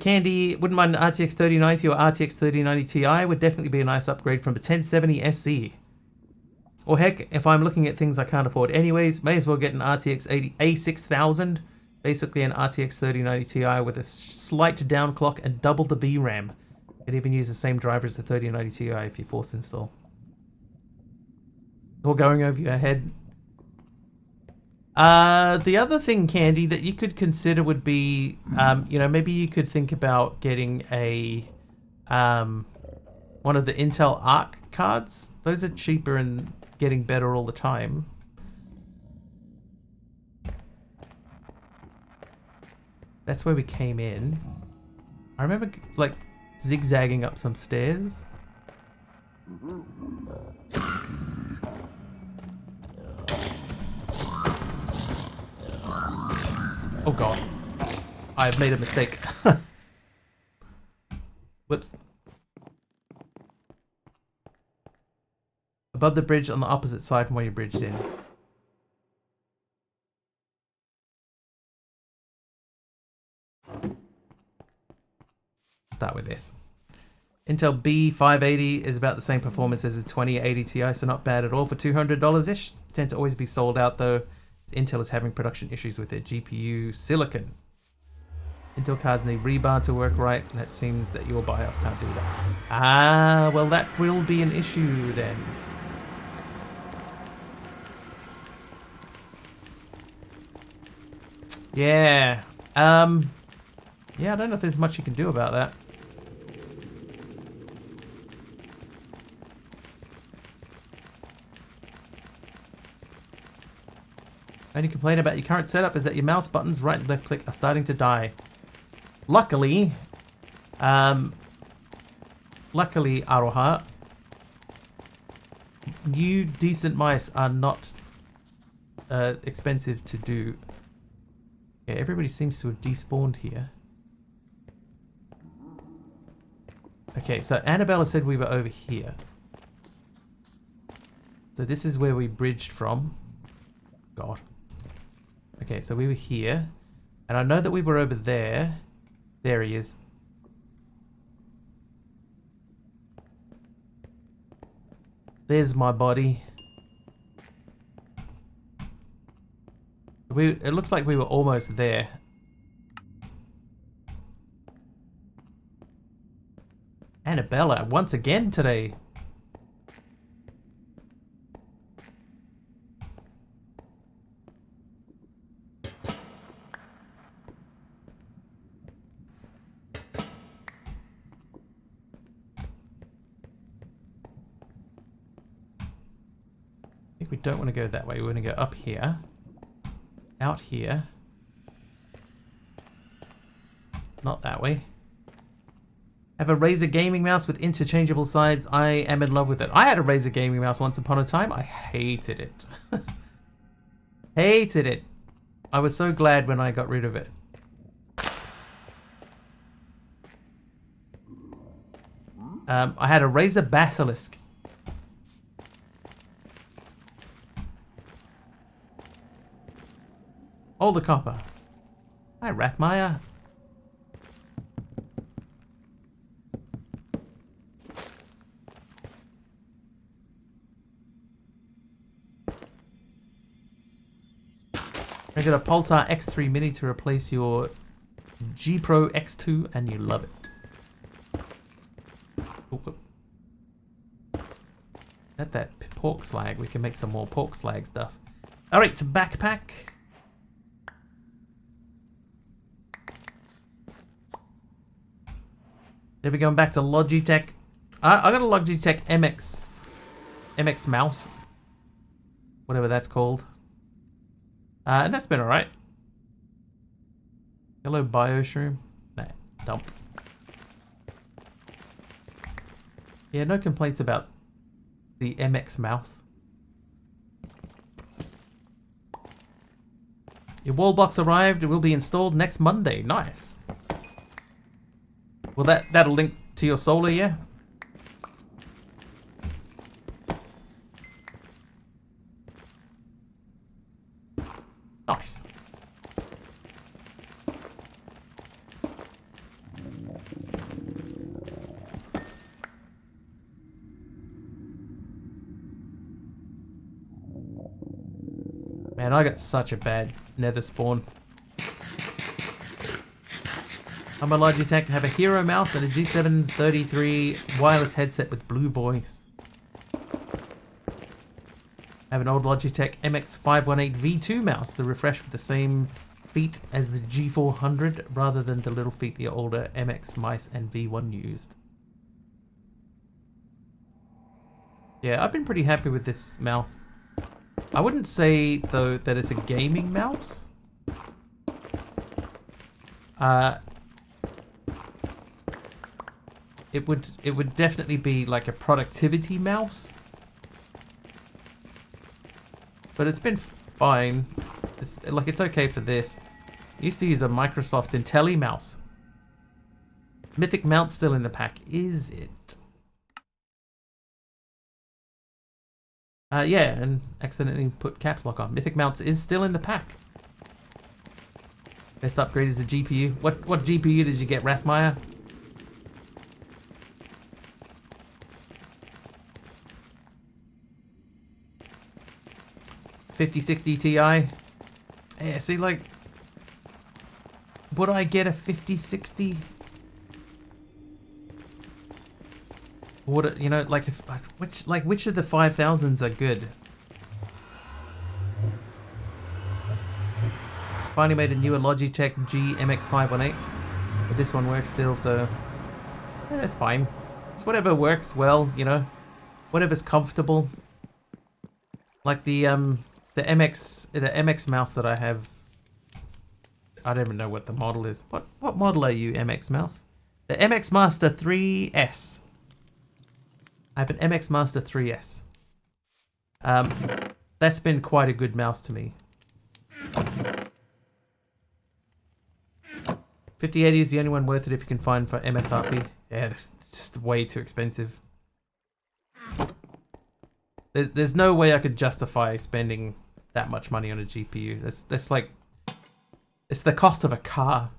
Candy, wouldn't mind an RTX 3090 or RTX 3090 Ti. Would definitely be a nice upgrade from the 1070 SC. Or heck, if I'm looking at things I can't afford anyways, may as well get an RTX 6000, basically an RTX 3090 Ti with a slight downclock and double the VRAM. It even use the same driver as the 3090 Ti if you force install. All going over your head. The other thing, Candy, that you could consider would be, you know, maybe you could think about getting a, one of the Intel Arc cards. Those are cheaper and getting better all the time. That's where we came in. I remember, like, zigzagging up some stairs. Oh god. I've made a mistake. Whoops. Above the bridge on the opposite side from where you bridged in. Start with this. Intel B580 is about the same performance as the 2080 Ti, so not bad at all for $200-ish. Tend to always be sold out though. Intel is having production issues with their GPU silicon. Intel cards need rebar to work right, and it seems that your BIOS can't do that. Ah, well that will be an issue then. Yeah. Yeah, I don't know if there's much you can do about that. Only complaint about your current setup is that your mouse buttons, right and left click, are starting to die. luckily, luckily, Aroha, new decent mice are not expensive to do. Yeah, everybody seems to have despawned here. Okay, so Annabella said we were over here. So this is where we bridged from. God. Okay, so we were here. And I know that we were over there. There he is. There's my body. It looks like we were almost there. Annabella, once again today. I think we don't want to go that way. We want to go up here. Out here. Not that way. Have a Razer gaming mouse with interchangeable sides. I am in love with it. I had a Razer gaming mouse once upon a time. I hated it. Hated it. I was so glad when I got rid of it. I had a Razer Basilisk. All the copper. Hi, Rathmeyer. I got a Pulsar X3 Mini to replace your G Pro X2 and you love it. Ooh. At that pork slag, we can make some more pork slag stuff. Alright, to backpack. Then we're going back to Logitech. I got a Logitech MX mouse. Whatever that's called. And that's been alright. Hello, Bioshroom. Nah, dump. Yeah, no complaints about the MX mouse. Your wall box arrived. It will be installed next Monday. Nice. Well, that'll link to your solar, yeah? Nice. Man, I got such a bad nether spawn. I'm a Logitech, have a Hero mouse and a G733 wireless headset with blue voice. I have an old Logitech MX518 V2 mouse, the refresh with the same feet as the G400 rather than the little feet the older MX mice and V1 used. Yeah, I've been pretty happy with this mouse. I wouldn't say, though, that it's a gaming mouse. It would definitely be like a productivity mouse. But it's been fine. It's okay for this. I used to use a Microsoft Intelli mouse. Mythic Mount still in the pack, is it? Yeah, and accidentally put caps lock on. Mythic Mounts is still in the pack. Best upgrade is the GPU. What GPU did you get, Rathmeyer? $5060 Ti. Yeah, see, like, would I get a 5060? Would it, you know, like, if which of the 5000s are good? Finally made a newer Logitech G MX518, but this one works still, so yeah, that's fine. It's whatever works well, you know, whatever's comfortable. Like the MX mouse that I have, I don't even know what the model is. What model are you, MX Mouse? The MX Master 3S. I have an MX Master 3S. That's been quite a good mouse to me. 5080 is the only one worth it if you can find for MSRP. Yeah, that's just way too expensive. There's no way I could justify spending that much money on a GPU. That's like, it's the cost of a car.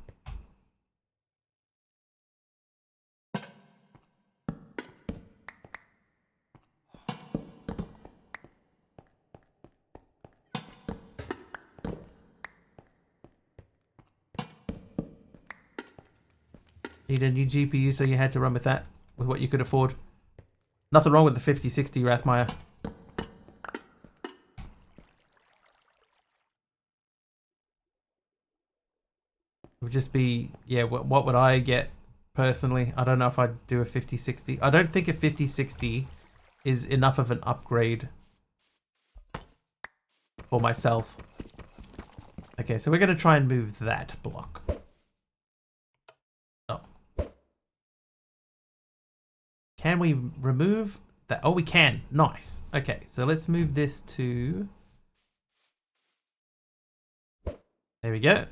Need a new GPU, so you had to run with that, with what you could afford. Nothing wrong with the 5060 Rathmeyer. It would just be, yeah, what would I get personally? I don't know if I'd do a 5060. I don't think a 5060 is enough of an upgrade for myself. Okay, so we're going to try and move that block. Oh. Can we remove that? Oh, we can. Nice. Okay, so let's move this to... There we go.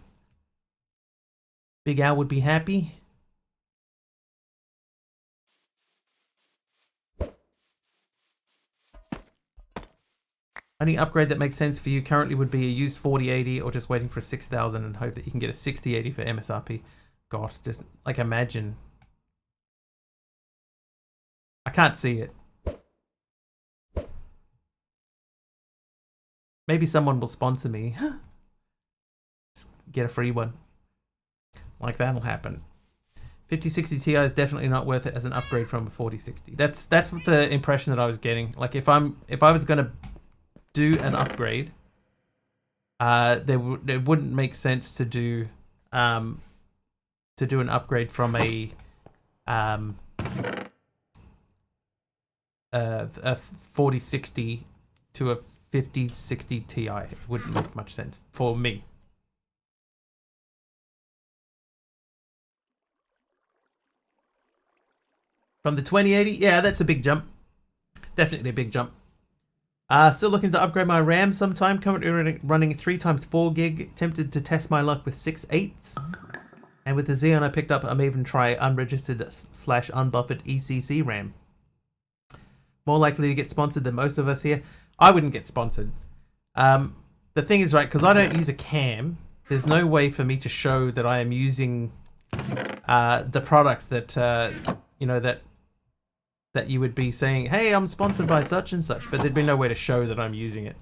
Big Al would be happy. Only upgrade that makes sense for you currently would be a used 4080 or just waiting for a 6000 and hope that you can get a 6080 for MSRP. God, just like imagine. I can't see it. Maybe someone will sponsor me. Just get a free one. Like that'll happen. 5060 Ti is definitely not worth it as an upgrade from a 4060. That's what the impression that I was getting. Like if I was gonna do an upgrade, it wouldn't make sense to do an upgrade from a 4060 to a 5060 Ti. It wouldn't make much sense for me. From the 2080, yeah, that's a big jump. It's definitely a big jump. Still looking to upgrade my RAM sometime. Currently running 3x4 gig. Tempted to test my luck with 6/8. And with the Xeon I picked up, I may even try unregistered / unbuffered ECC RAM. More likely to get sponsored than most of us here. I wouldn't get sponsored. The thing is, right, because I don't use a cam, there's no way for me to show that I am using the product that you know, that you would be saying, hey, I'm sponsored by such and such, but there'd be no way to show that I'm using it.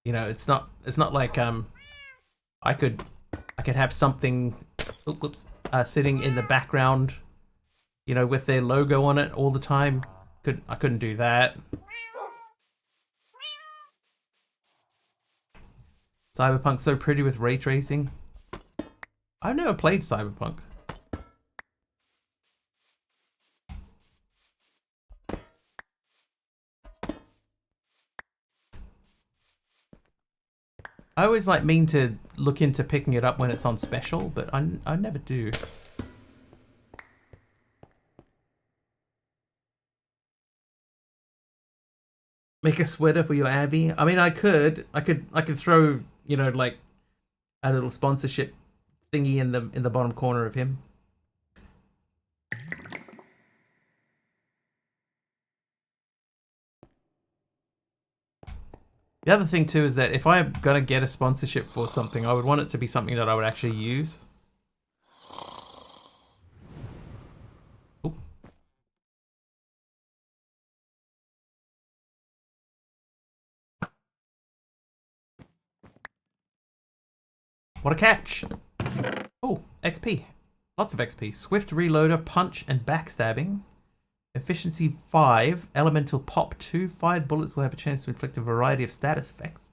You know, it's not like I could have something sitting in the background, you know, with their logo on it all the time. I couldn't do that. Cyberpunk's so pretty with ray tracing. I've never played Cyberpunk. I always mean to look into picking it up when it's on special, but I never do. Make a sweater for your Abby. I mean, I could throw, you know, like a little sponsorship thingy in the bottom corner of him. The other thing too is that if I'm gonna get a sponsorship for something, I would want it to be something that I would actually use. Ooh. What a catch! Oh, XP. Lots of XP. Swift reloader, punch, and backstabbing. Efficiency 5, elemental pop 2, fired bullets will have a chance to inflict a variety of status effects.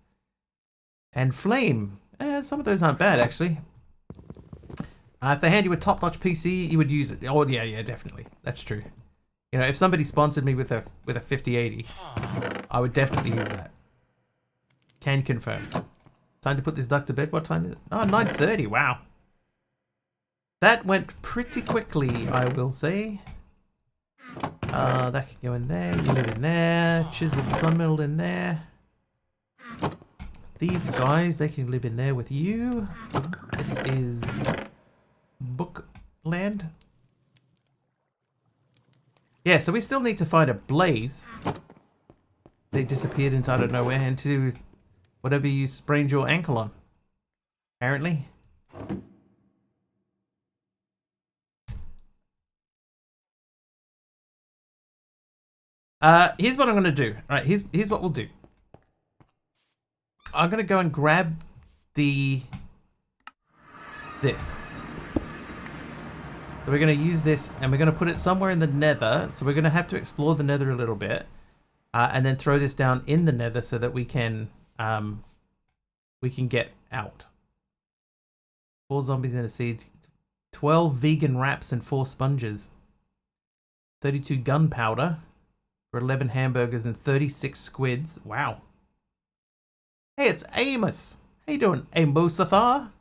And flame, some of those aren't bad actually. If they hand you a top-notch PC, you would use it. Oh yeah, definitely, that's true. You know, if somebody sponsored me with a 5080, I would definitely use that. Can confirm. Time to put this duck to bed. What time is it? Oh, 9:30. Wow. That went pretty quickly, I will say. That can go in there. You live in there. Chiseled Sunmill in there. These guys, they can live in there with you. This is Bookland. Yeah, so we still need to find a blaze. They disappeared into I don't know where, into whatever you sprained your ankle on. Apparently. Here's what I'm gonna do. Alright, here's what we'll do. I'm gonna go and grab this. So we're gonna use this and we're gonna put it somewhere in the nether. So we're gonna have to explore the nether a little bit. And then throw this down in the nether so that we can get out. 4 zombies in a seed. 12 vegan wraps and 4 sponges. 32 gunpowder. For 11 hamburgers and 36 squids. Wow. Hey, it's Amos. How you doing, Amosathar?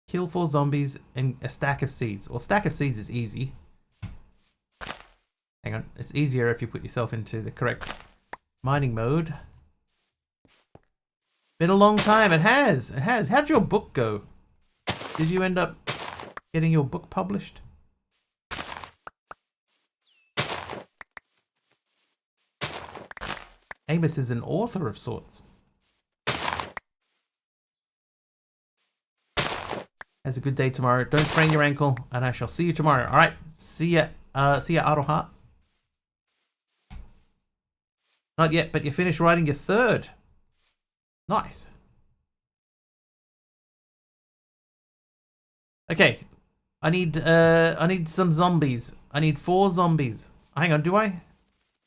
Kill 4 zombies and a stack of seeds. Well, stack of seeds is easy. Hang on. It's easier if you put yourself into the correct mining mode. Been a long time. It has. It has. How'd your book go? Did you end up getting your book published? Amos is an author of sorts. Has a good day tomorrow. Don't sprain your ankle, and I shall see you tomorrow. All right, see ya. See ya, Aroha. Not yet, but you finished writing your 3rd. Nice. Okay, I need some zombies. I need 4 zombies. Hang on, do I?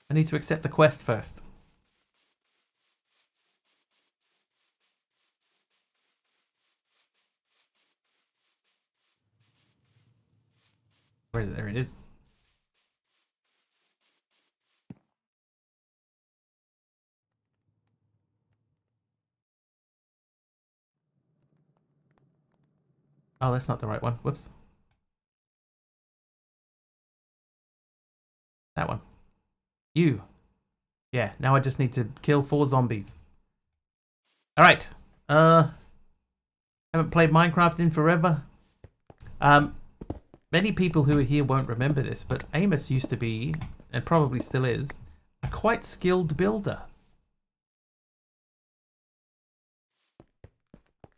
I need to accept the quest first. Where is it? There it is. Oh, that's not the right one. Whoops. That one. You. Yeah, now I just need to kill 4 zombies. Alright. Haven't played Minecraft in forever. Many people who are here won't remember this, but Amos used to be, and probably still is, a quite skilled builder.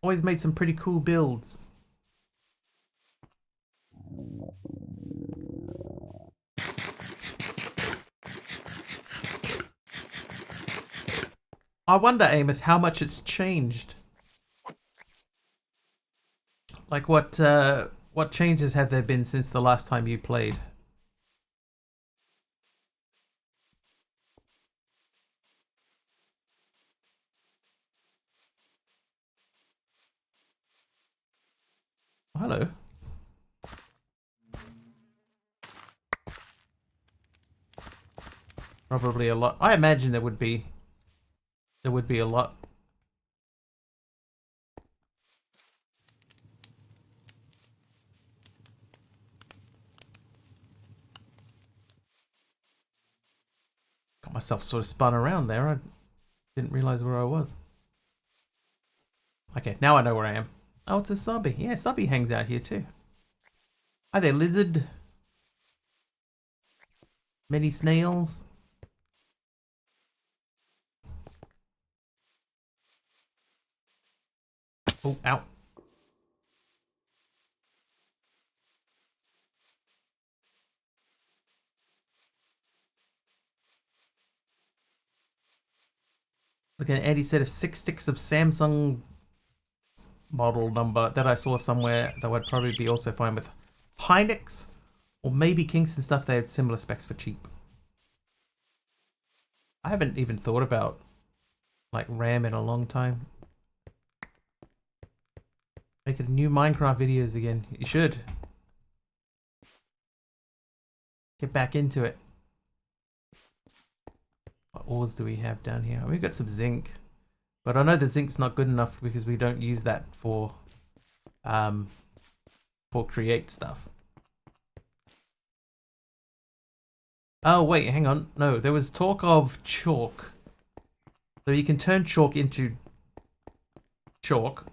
Always made some pretty cool builds. I wonder, Amos, how much it's changed. Like what changes have there been since the last time you played? Oh, hello. Probably a lot. I imagine there would be a lot. Got myself sort of spun around there. I didn't realize where I was. Okay, now I know where I am. Oh, it's a subby. Yeah, subby hangs out here too. Hi there, lizard. Many snails. Oh, ow. Look at Eddie said if 6 sticks of Samsung model number that I saw somewhere that would probably be also fine with Hynix or maybe Kingston stuff. They had similar specs for cheap. I haven't even thought about like RAM in a long time. Making new Minecraft videos again. You should. Get back into it. ores do we have down here? We've got some zinc. But I know the zinc's not good enough because we don't use that for create stuff. Oh wait, hang on. No, there was talk of chalk. So you can turn chalk into chalk.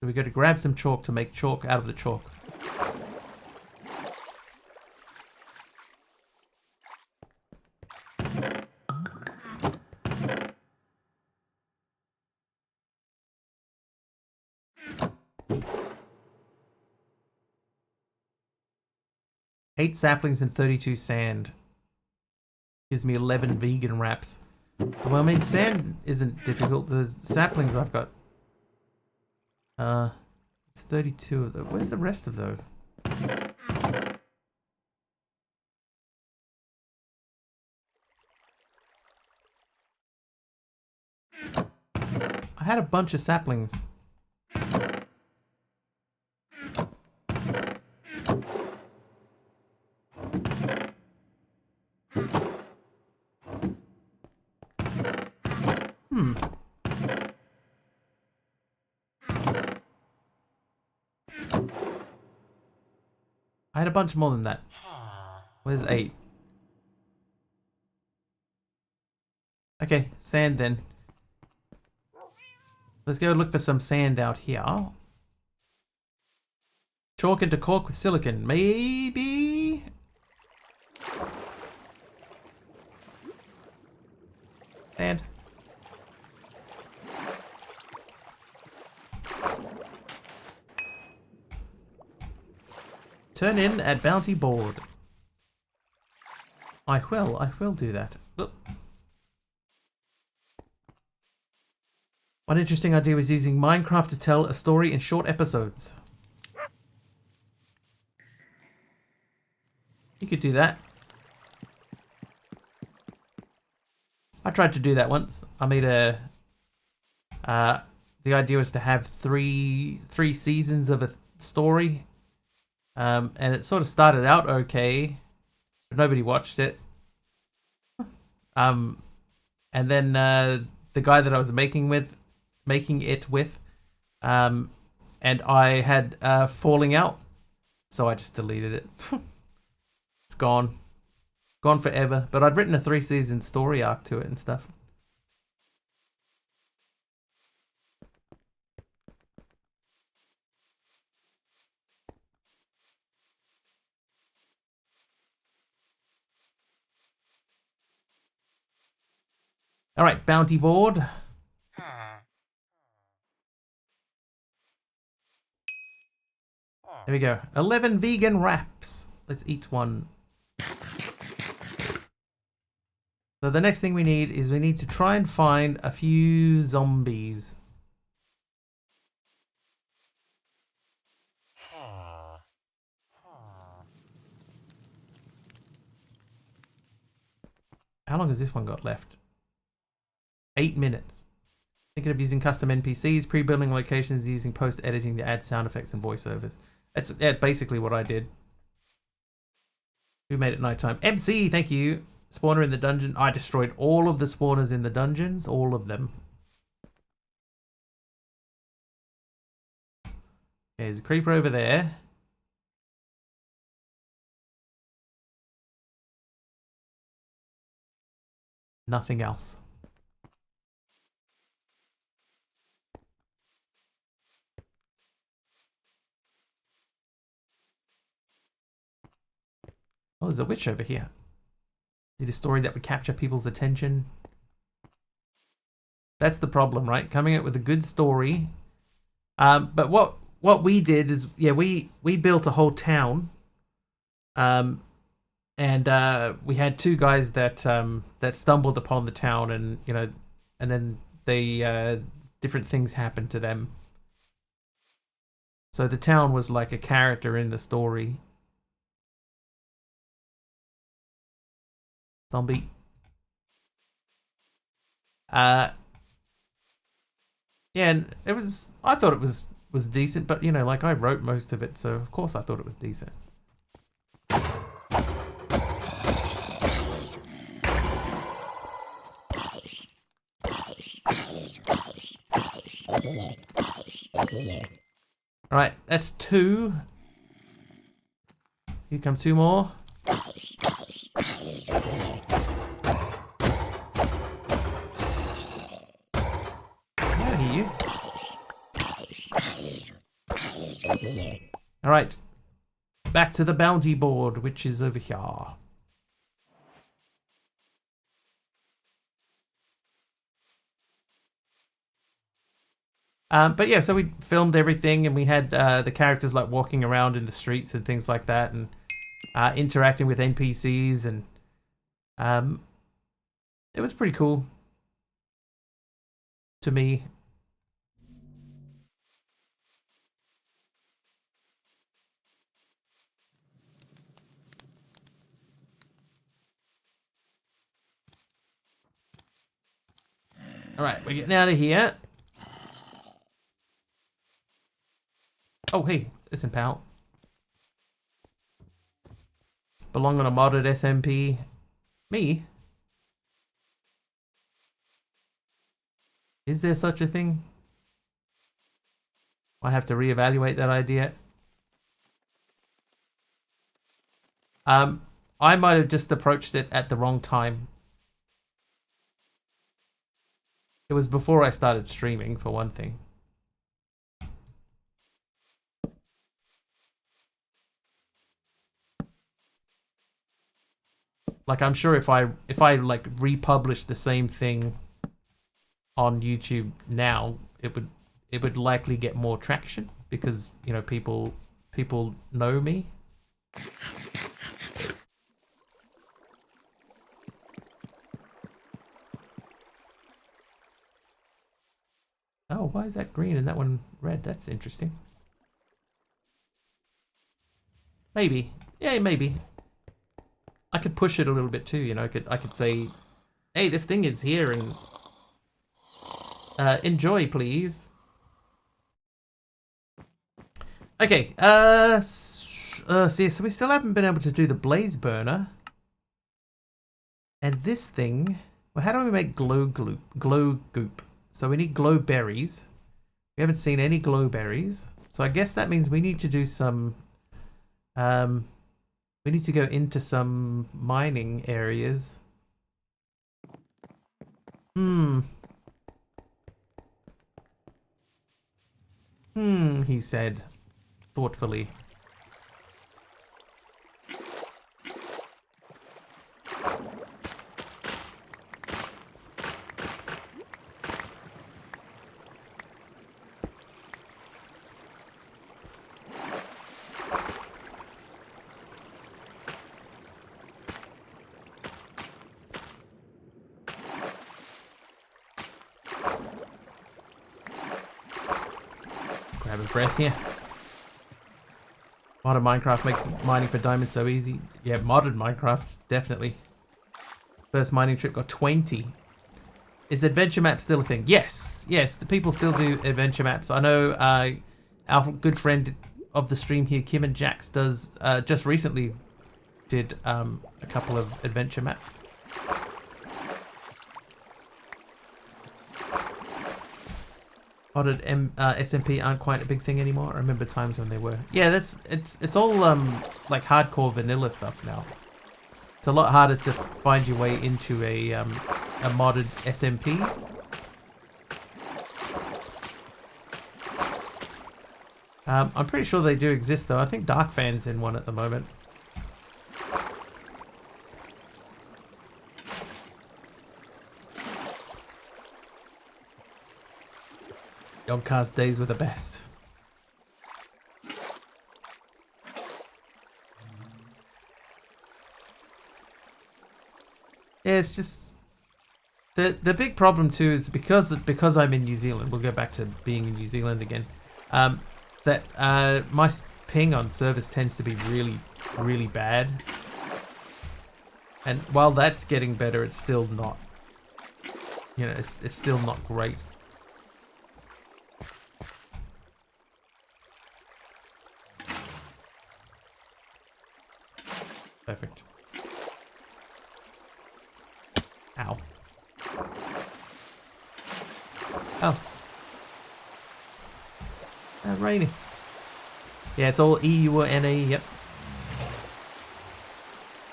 So we got to grab some chalk to make chalk out of the chalk. Eight saplings and 32 sand. Gives me 11 vegan wraps. Well, I mean, sand isn't difficult. The saplings I've got. It's 32 of them. Where's the rest of those? I had a bunch of saplings. I had a bunch more than that. Where's 8? Okay, sand then. Let's go look for some sand out here. Chalk into cork with silicon. Maybe? Sand. Turn in at bounty board. I will do that. Look. One interesting idea was using Minecraft to tell a story in short episodes. You could do that. I tried to do that once. I made a... the idea was to have three seasons of a story. And it sort of started out okay, but nobody watched it. And then the guy that I was making it with, and I had falling out, so I just deleted it. It's gone forever. But I'd written a 3-season story arc to it and stuff. All right, bounty board. There we go. 11 vegan wraps. Let's eat one. So the next thing we need is we need to try and find a few zombies. How long has this one got left? 8 minutes. Thinking of using custom NPCs, pre-building locations, using post-editing to add sound effects and voiceovers. That's basically what I did. Who made it nighttime? MC, thank you. Spawner in the dungeon. I destroyed all of the spawners in the dungeons. All of them. There's a creeper over there. Nothing else. Oh, there's a witch over here. Need a story that would capture people's attention. That's the problem, right? Coming up with a good story. But what we did is, yeah, we built a whole town. And we had 2 guys that that stumbled upon the town, and and then they different things happened to them. So the town was like a character in the story. Zombie. Yeah, and I thought it was was decent, but you know, like I wrote most of it, so of course I thought it was decent. Alright, that's 2. Here come 2 more. I hear you. Alright. Back to the bounty board, which is over here. But yeah, so we filmed everything, and we had the characters like walking around in the streets and things like that, and interacting with NPCs, and it was pretty cool to me. All right, we're getting out of here. Oh, hey, listen, pal. Belong on a modded SMP. Me? Is there such a thing? Might have to reevaluate that idea. I might have just approached it at the wrong time. It was before I started streaming, for one thing. Like, I'm sure if I like republish the same thing on YouTube now, it would likely get more traction because, you know, people know me. Oh, why is that green and that one red? That's interesting. Maybe. Yeah, maybe. I could push it a little bit too, you know. I could say, hey, this thing is here, and enjoy, please. Okay, see, so we still haven't been able to do the blaze burner. And this thing, well, how do we make glow goop? So we need glow berries. We haven't seen any glow berries. So I guess that means we need to do some, we need to go into some mining areas. He said, thoughtfully. Grab a breath here. Modded Minecraft makes mining for diamonds so easy. Yeah, modded Minecraft, definitely. First mining trip got 20. Is adventure map still a thing? Yes, yes, the people still do adventure maps. I know our good friend of the stream here, Kim and Jax, does just recently did a couple of adventure maps. Modded SMP aren't quite a big thing anymore. I remember times when they were. Yeah, it's all like hardcore vanilla stuff now. It's a lot harder to find your way into a modded SMP. I'm pretty sure they do exist though. I think Dark Fan's in one at the moment. Yoggcast days were the best. Yeah, it's just the big problem too is because I'm in New Zealand. We'll go back to being in New Zealand again. That my ping on servers tends to be really bad. And while that's getting better, it's still not. You know, it's still not great. Perfect. Ow. Oh. Raining. Yeah, it's all E-U-N-E, yep.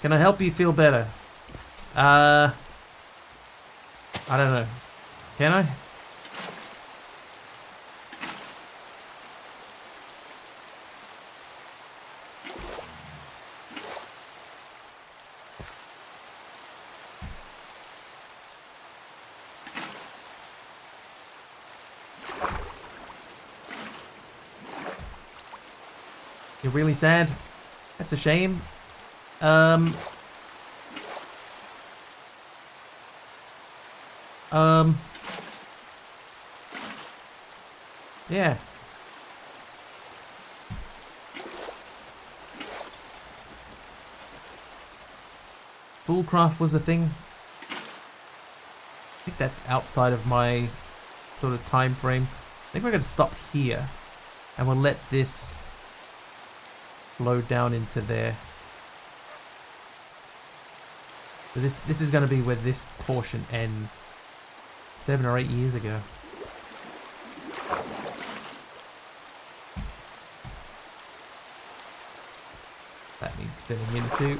Can I help you feel better? I don't know. Can I? You're really sad? That's a shame. Yeah. Foolcraft was a thing. I think that's outside of my sort of time frame. I think we're going to stop here, and we'll let this flow down into there. So this is going to be where this portion ends. 7 or 8 years ago. That needs filling in too.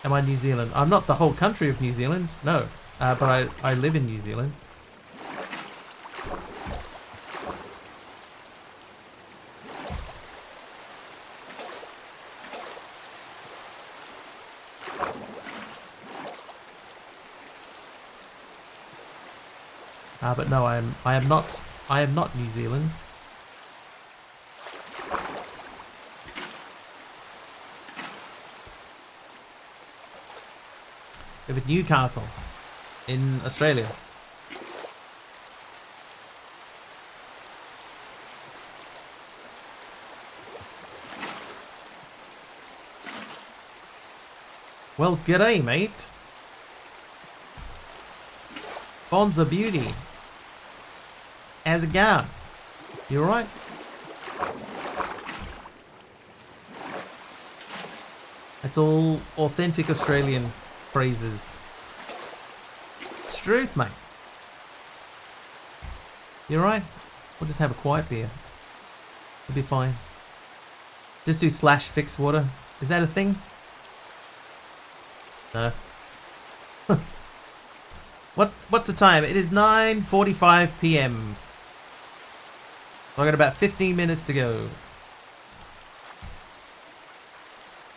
Am I New Zealand? I'm not the whole country of New Zealand, no. But I live in New Zealand. But no, I am not New Zealand. Live in Newcastle, in Australia. Well, g'day, mate. Bond's a beauty. How's it going? You alright? It's all authentic Australian phrases. It's truth, mate. You alright? We'll just have a quiet beer. It'll be fine. Just do /fix water. Is that a thing? No. What's the time? It is 9:45 p.m. I've got about 15 minutes to go.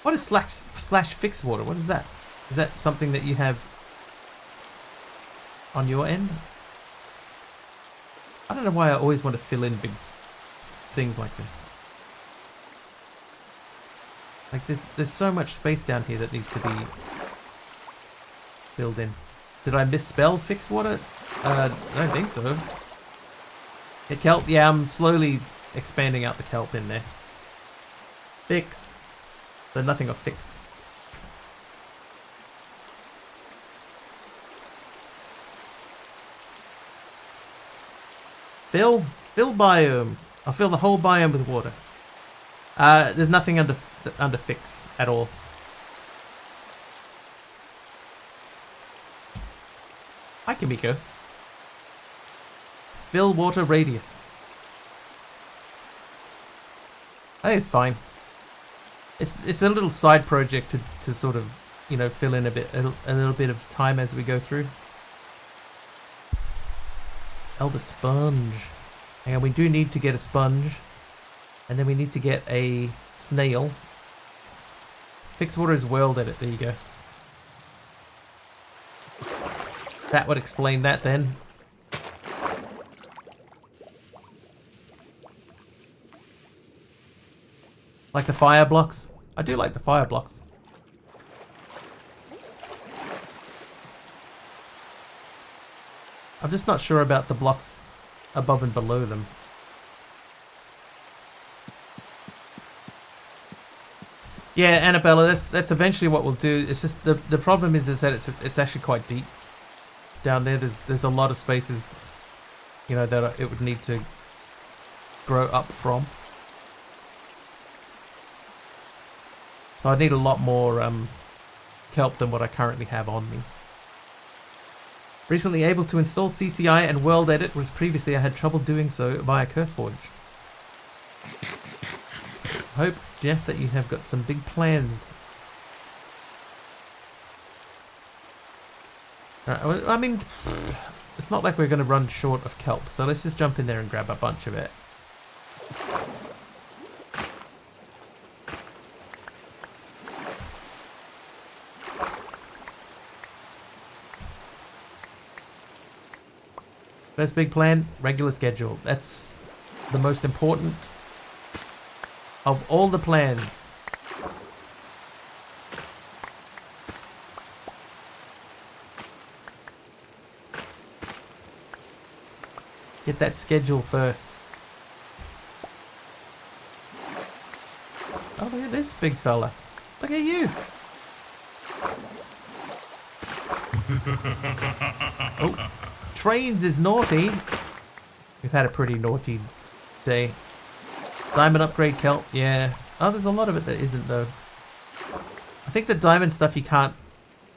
What is /fix water? What is that? Is that something that you have on your end? I don't know why I always want to fill in big things like this. Like there's so much space down here that needs to be filled in. Did I misspell fix water? I don't think so. The kelp, yeah, I'm slowly expanding out the kelp in there. Fix. So nothing of fix. Fill biome. I'll fill the whole biome with water. There's nothing under fix at all. Hi, Kimiko. Fill water radius. I think it's fine. It's a little side project to sort of, you know, fill in a little bit of time as we go through. Elder sponge. Hang on, we do need to get a sponge. And then we need to get a snail. Fix water is world edit. There you go. That would explain that then. Like the fire blocks. I do like the fire blocks. I'm just not sure about the blocks above and below them. Yeah, Annabella, that's eventually what we'll do. It's just the problem is that it's actually quite deep down there. There's a lot of spaces, you know, that it would need to grow up from. So I need a lot more kelp than what I currently have on me. Recently able to install CCI and World Edit, whereas previously I had trouble doing so via CurseForge. Hope, Jeff, that you have got some big plans. I mean, it's not like we're going to run short of kelp, so let's just jump in there and grab a bunch of it. First big plan, regular schedule. That's the most important of all the plans. Get that schedule first. Oh, look at this big fella. Look at you. Oh, trains is naughty. We've had a pretty naughty day. Diamond upgrade kelp, yeah. Oh, there's a lot of it that isn't though. I think the diamond stuff you can't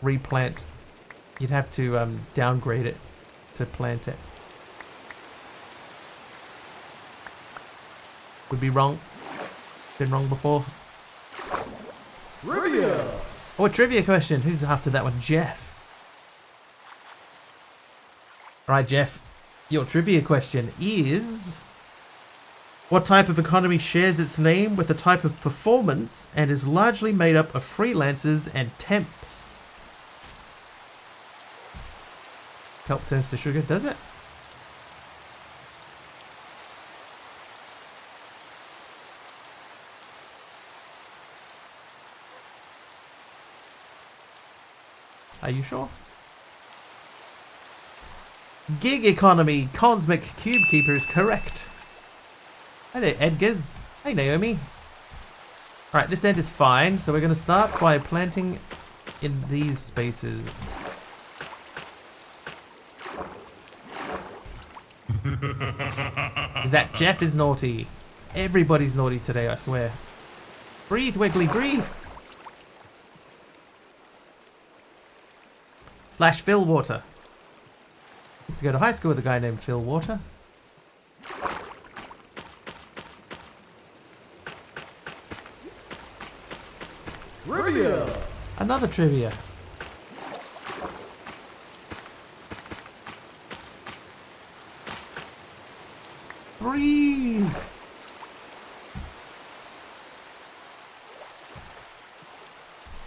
replant. You'd have to downgrade it to plant it. Would be wrong. Been wrong before. Trivia! Oh, a trivia question. Who's after that one? Jeff. Alright, Jeff. Your trivia question is... What type of economy shares its name with a type of performance and is largely made up of freelancers and temps? Kelp turns to sugar, does it? Are you sure? Gig economy, cosmic cube keeper is correct. Hi there, Edgars. Hey, Naomi. Alright, this end is fine, so we're going to start by planting in these spaces. Is that Jeff is naughty? Everybody's naughty today, I swear. Breathe, Wiggly, breathe! / Phil Water. Used to go to high school with a guy named Phil Water. Trivia! Another trivia. Breathe.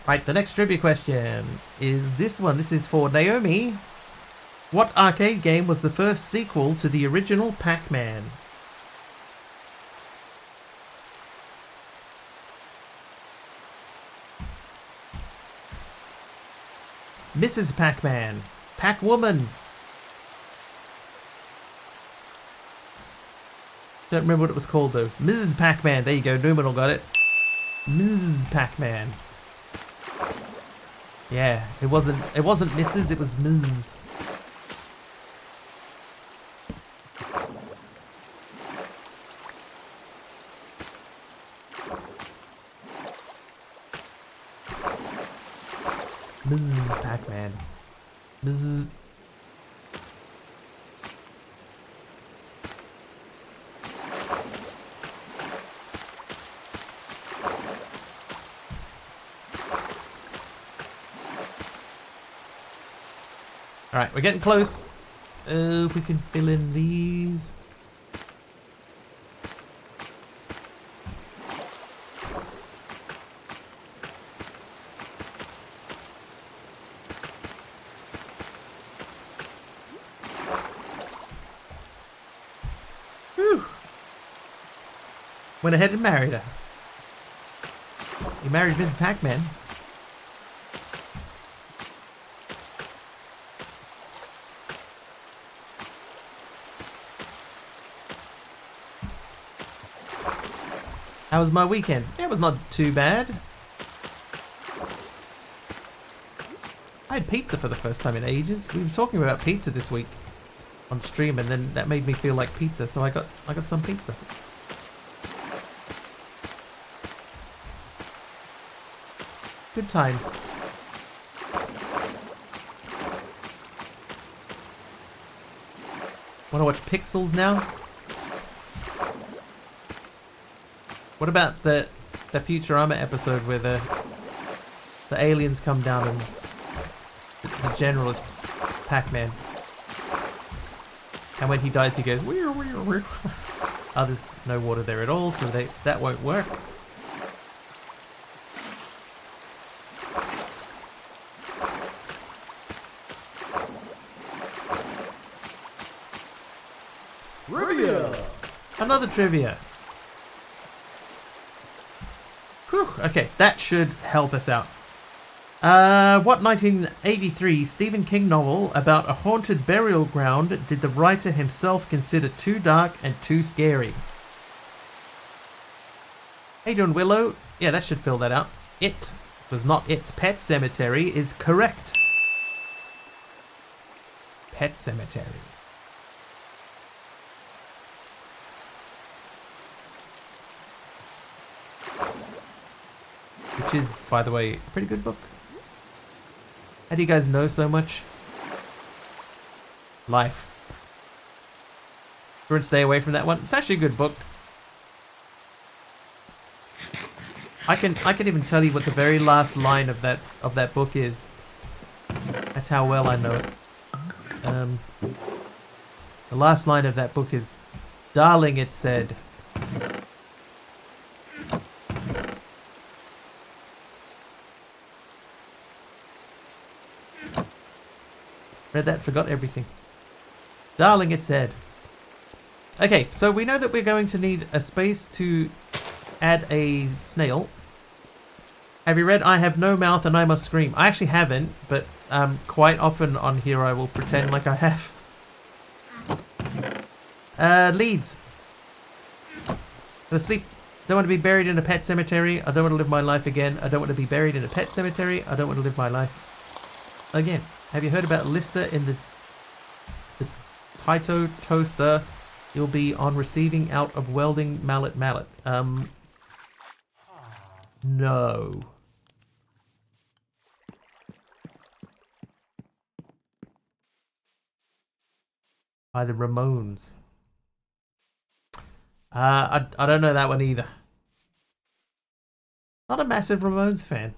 Right, the next trivia question is this one. This is for Naomi. What arcade game was the first sequel to the original Pac-Man? Mrs. Pac-Man. Pac-Woman. Don't remember what it was called though. Mrs. Pac-Man. There you go. Numenal got it. Mrs. Pac-Man. Yeah, it wasn't Mrs. It was Ms. Mrs. Pac-Man. Mrs. Alright, we're getting close. If we can fill in these. Whew. Went ahead and married her. You married Mrs. Pac-Man. How was my weekend? It was not too bad. I had pizza for the first time in ages. We were talking about pizza this week on stream, and then that made me feel like pizza, so I got some pizza. Good times. Wanna watch Pixels now? What about the Futurama episode where the aliens come down and the general is Pac-Man? And when he dies he goes, weir, weir, weir. Oh, there's no water there at all, so that won't work. Trivia! Another trivia. Whew, okay, that should help us out. What 1983 Stephen King novel about a haunted burial ground did the writer himself consider too dark and too scary? Hey, doing Willow? Yeah, that should fill that out. It was not it. Pet Cemetery is correct. Pet Cemetery. Which is, by the way, a pretty good book. How do you guys know so much? Life. Go and stay away from that one. It's actually a good book. I can even tell you what the very last line of that book is. That's how well I know it. The last line of that book is, "Darling," it said. Read that, forgot everything. Darling, it said. Okay, so we know that we're going to need a space to add a snail. Have you read I Have No Mouth and I Must Scream? I actually haven't, but quite often on here I will pretend like I have. Leads. Asleep. Don't want to be buried in a pet cemetery. I don't want to live my life again. I don't want to be buried in a pet cemetery. I don't want to live my life again. Have you heard about Lister in the Taito toaster? You'll be on receiving out of welding mallet. No. By the Ramones. I don't know that one either. Not a massive Ramones fan.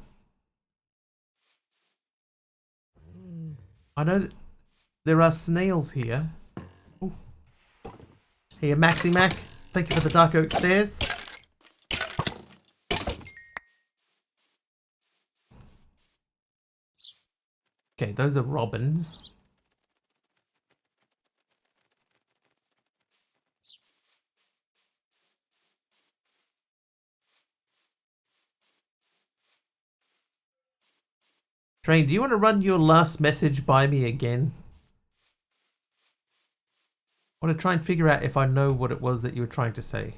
I know that there are snails here. Ooh. Here, Maxi Mac. Thank you for the Dark Oak Stairs. Okay, those are robins. Train, do you want to run your last message by me again? I want to try and figure out if I know what it was that you were trying to say.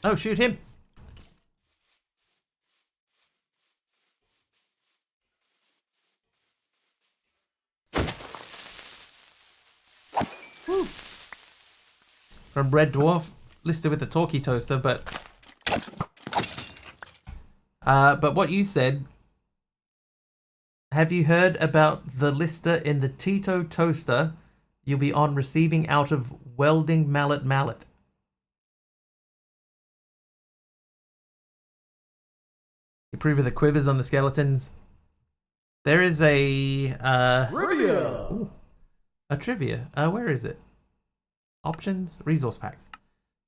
Oh, shoot him. Woo. From Red Dwarf, listed with the talkie toaster, but what you said, have you heard about the Lister in the Tito toaster? You'll be on receiving out of welding mallet. You approve of the quivers on the skeletons? There is a Trivia! ooh, a trivia. Where is it? Options, resource packs.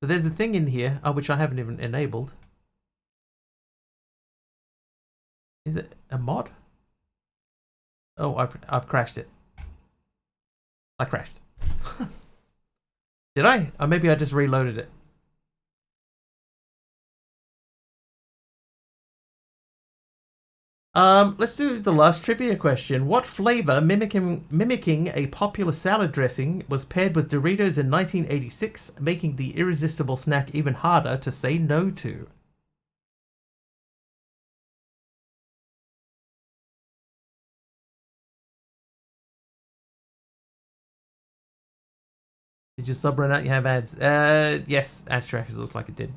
So there's a thing in here, which I haven't even enabled. Is it a mod? Oh, I've crashed it. I crashed. Did I? Or maybe I just reloaded it. Let's do the last trivia question. What flavor, mimicking a popular salad dressing, was paired with Doritos in 1986, making the irresistible snack even harder to say no to? Did your sub run out? You have ads. Yes, ads trackers looks like it did.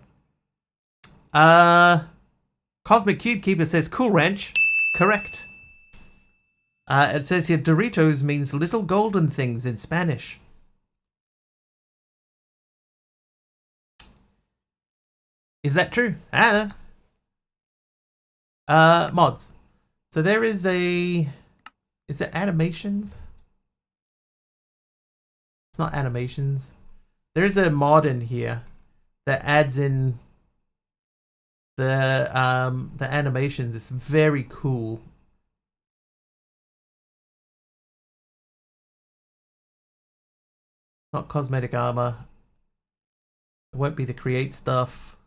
Cosmic Cube Keeper says Cool Ranch. Correct. It says here Doritos means little golden things in Spanish. Is that true? I don't know. Mods. So there is a... Is it animations? It's not animations. There is a mod in here that adds in the animations. It's very cool. Not cosmetic armor. It won't be the create stuff.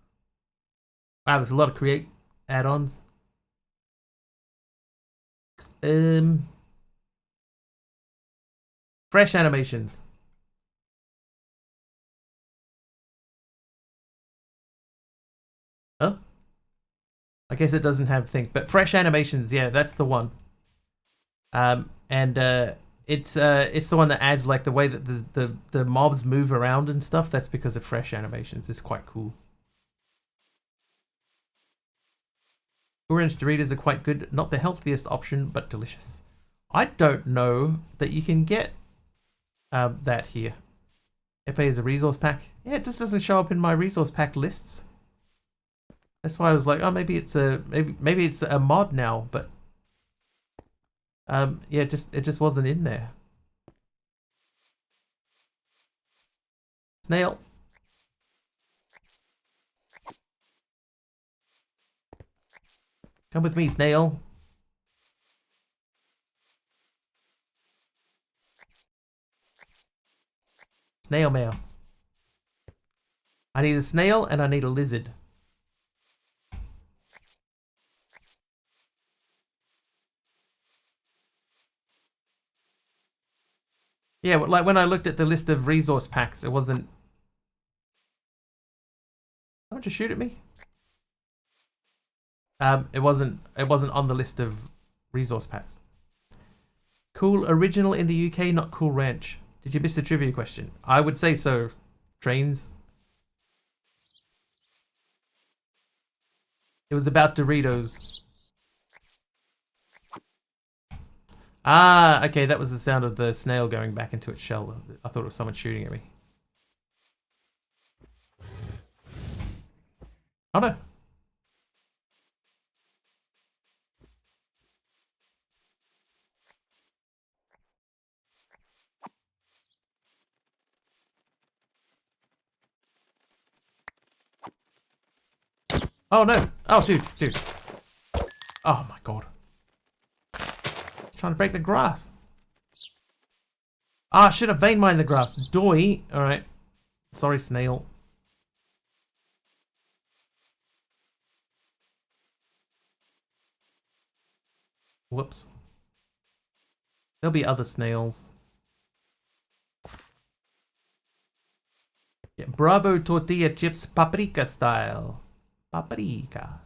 Wow, there's a lot of create add-ons. Fresh animations. Oh, I guess it doesn't have think, but fresh animations, yeah, that's the one. It's the one that adds like the way that the mobs move around and stuff. That's because of fresh animations. It's quite cool. Orange Doritos are quite good. Not the healthiest option, but delicious. I don't know that you can get that here. Epe is a resource pack. Yeah, it just doesn't show up in my resource pack lists. That's why I was like, oh, maybe it's a mod now, but yeah, it just wasn't in there. Snail. Come with me, Snail. Snail mail. I need a snail and I need a lizard. Yeah, like when I looked at the list of resource packs, it wasn't... Don't you shoot at me? It wasn't on the list of resource packs. Cool original in the UK, not Cool Ranch. Did you miss the trivia question? I would say so. Trains. It was about Doritos. Ah, okay, that was the sound of the snail going back into its shell. I thought it was someone shooting at me. Oh no. Oh no. Oh, dude. Oh my god. He's trying to break the grass. Ah, I should have vein mined the grass. Doy. Alright. Sorry, snail. Whoops. There'll be other snails. Yeah, Bravo tortilla chips paprika style. Paprika.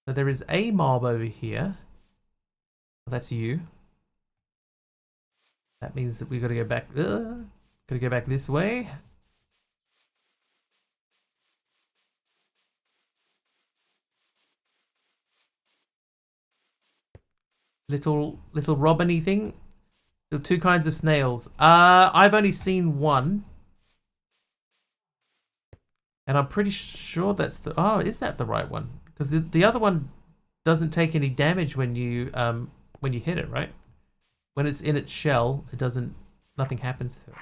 So there is a mob over here. That's you. That means that we gotta go back. Gotta go back this way. Little robin-y thing. So two kinds of snails. I've only seen one. And I'm pretty sure that's the... Oh, is that the right one? Because the other one doesn't take any damage when you hit it, right? When it's in its shell, it doesn't... Nothing happens to it.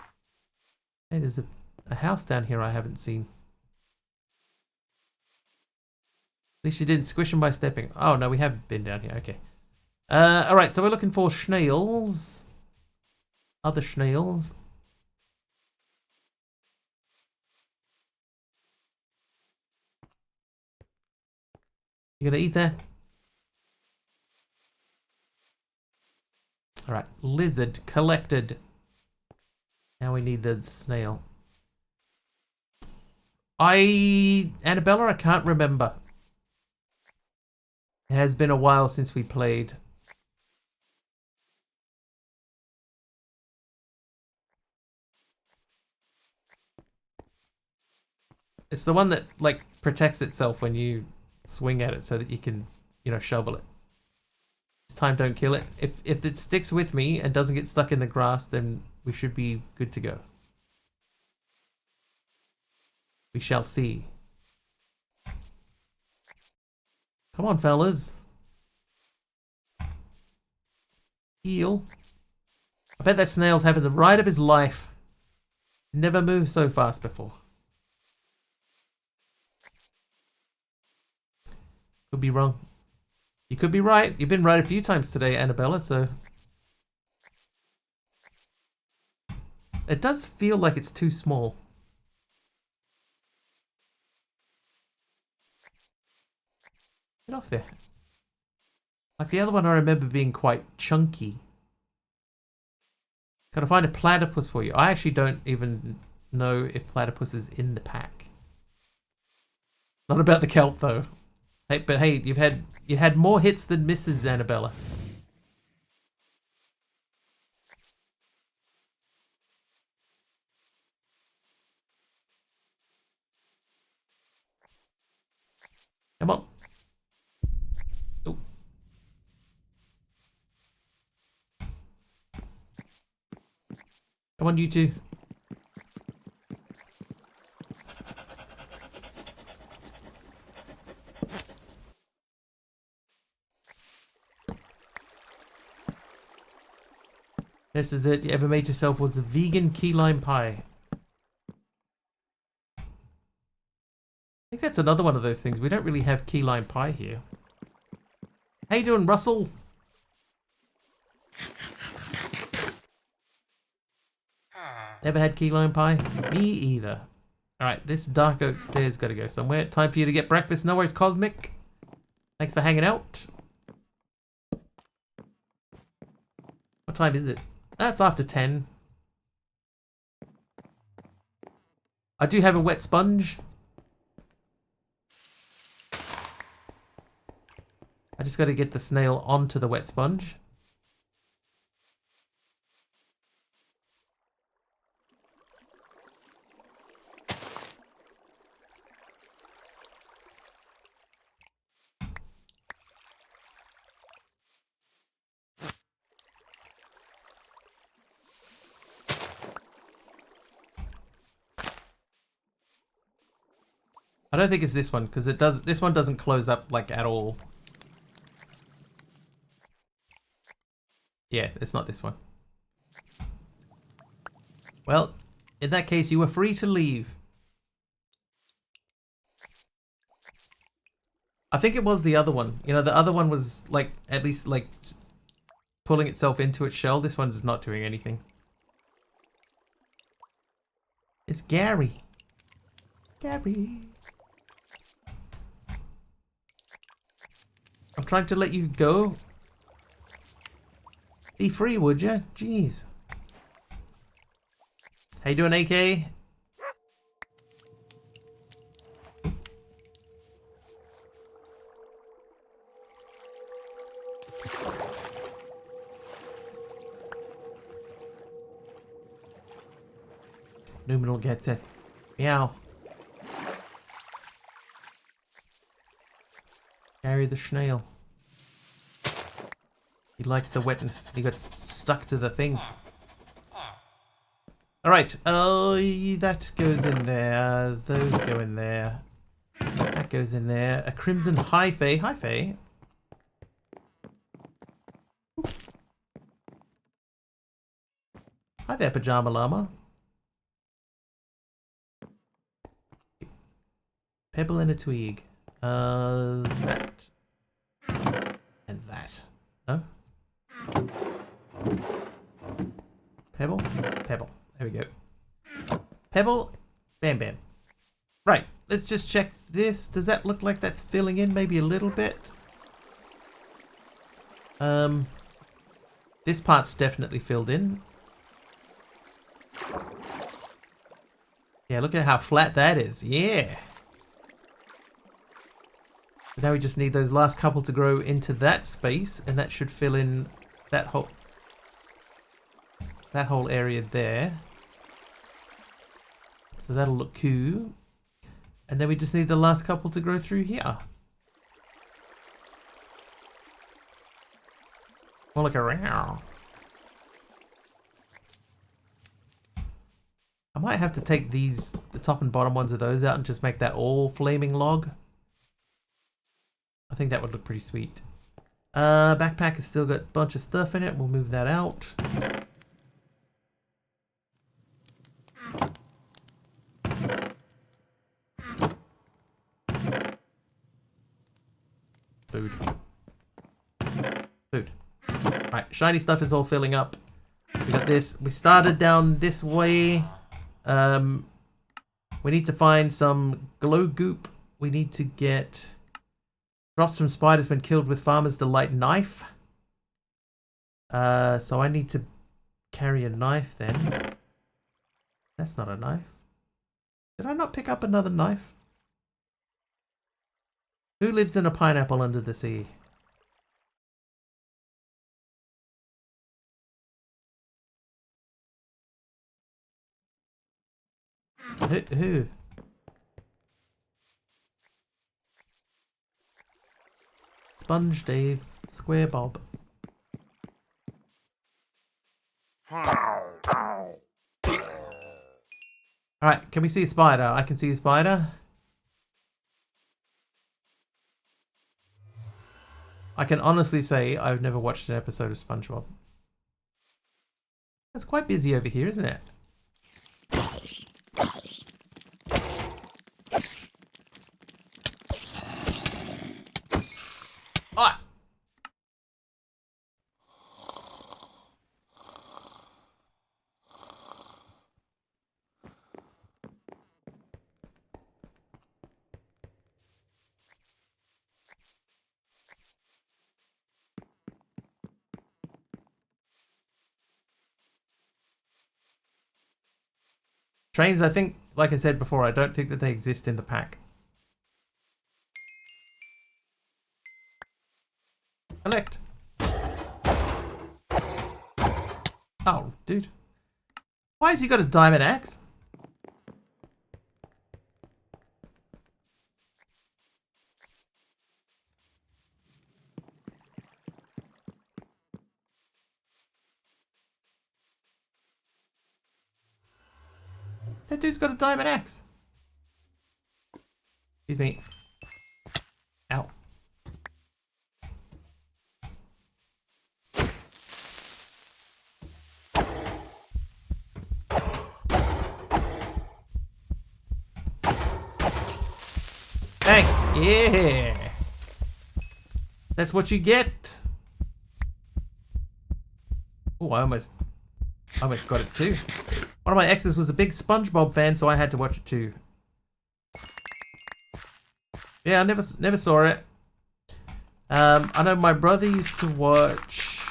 Hey, there's a house down here I haven't seen. At least you didn't squish them by stepping. Oh, no, we have been down here. Okay. Alright, so we're looking for snails. Other snails. You gonna eat that? Alright, lizard collected. Now we need the snail. Annabella, I can't remember. It has been a while since we played. It's the one that like protects itself when you swing at it, so that you can, you know, shovel it. This time, don't kill it. If it sticks with me and doesn't get stuck in the grass, then we should be good to go. We shall see. Come on, fellas. Heal. I bet that snail's having the ride of his life. Never moved so fast before. Could be wrong. You could be right. You've been right a few times today, Annabella, so... It does feel like it's too small. Get off there. Like the other one I remember being quite chunky. Gotta find a platypus for you. I actually don't even know if platypus is in the pack. Not about the kelp though. Hey, but hey, you had more hits than misses, Annabella. Come on. Oh. Come on, you two. This is it. You ever made yourself was a vegan key lime pie. I think that's another one of those things. We don't really have key lime pie here. How you doing, Russell? Never had key lime pie? Me either. Alright, this dark oak stairs gotta go somewhere. Time for you to get breakfast. No worries, Cosmic. Thanks for hanging out. What time is it? That's after 10. I do have a wet sponge. I just got to get the snail onto the wet sponge. I don't think it's this one because it does. This one doesn't close up like at all. Yeah, it's not this one. Well, in that case, you were free to leave. I think it was the other one. You know, the other one was like at least like pulling itself into its shell. This one's not doing anything. It's Gary. Gary. I'm trying to let you go. Be free, would ya? Jeez. How you doing, AK? Numenal gets it. Meow. Carry the snail. He likes the wetness. He got stuck to the thing. Alright. Oh, that goes in there. Those go in there. That goes in there. A crimson hyphae. Hyphae. Hi there, Pajama Llama. Pebble and a twig. That. And that. No? Pebble? Pebble. There we go. Pebble. Bam, bam. Right. Let's just check this. Does that look like that's filling in maybe a little bit? This part's definitely filled in. Yeah, look at how flat that is. Yeah. But now we just need those last couple to grow into that space, and that should fill in that whole area there. So that'll look cool. And then we just need the last couple to grow through here. More like a row. I might have to take these, the top and bottom ones of those out and just make that all flaming log. I think that would look pretty sweet. Backpack has still got a bunch of stuff in it. We'll move that out. Food. Food. Right, shiny stuff is all filling up. We got this. We started down this way. We need to find some glow goop. We need to get drops from spiders when killed with Farmer's Delight knife. So I need to carry a knife then. That's not a knife. Did I not pick up another knife? Who lives in a pineapple under the sea? Who? Sponge Dave, Square Bob. Alright, can we see a spider? I can see a spider. I can honestly say I've never watched an episode of SpongeBob. It's quite busy over here, isn't it? Ah! Trains, I think, like I said before, I don't think that they exist in the pack. Collect. Oh, dude. Why has he got a diamond axe? That dude's got a diamond axe. Excuse me. Ow. Bang! Yeah! That's what you get. Oh, I almost got it too. One of my exes was a big SpongeBob fan, so I had to watch it too. Yeah, I never saw it. I know my brother used to watch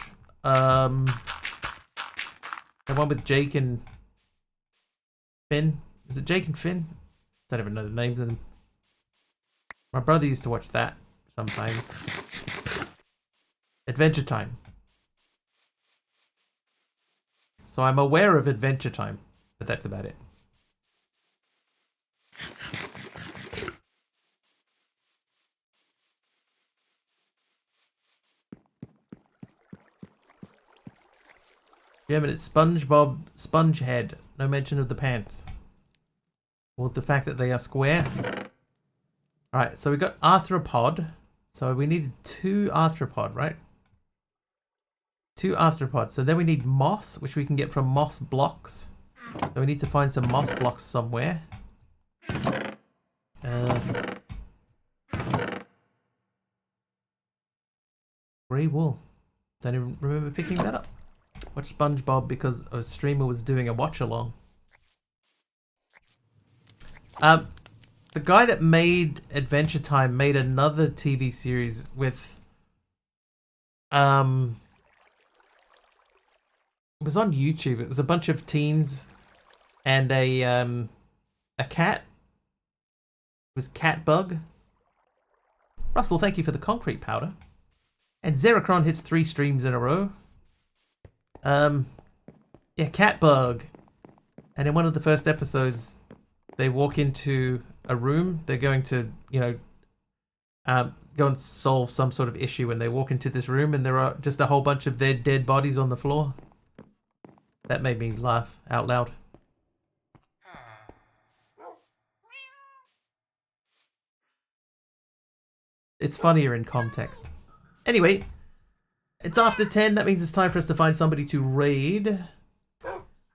the one with Jake and Finn. Is it Jake and Finn? Don't even know the names of them. My brother used to watch that sometimes. Adventure Time. So I'm aware of Adventure Time, but that's about it. Yeah, but it's SpongeBob Spongehead. No mention of the pants. Or the fact that they are square. Alright, so we got arthropod. So we needed 2 arthropod, right? 2 arthropods. So then we need moss, which we can get from moss blocks. So we need to find some moss blocks somewhere. Grey wool. Don't even remember picking that up. Watch SpongeBob because a streamer was doing a watch along. The guy that made Adventure Time made another TV series with it was on YouTube. It was a bunch of teens and a cat. It was Catbug. Russell, thank you for the concrete powder. And Zeracron hits 3 streams in a row. Yeah, Catbug. And in one of the first episodes, they walk into a room. They're going to, go and solve some sort of issue, and they walk into this room and there are just a whole bunch of their dead bodies on the floor. That made me laugh out loud. It's funnier in context. Anyway, it's after 10. That means it's time for us to find somebody to raid.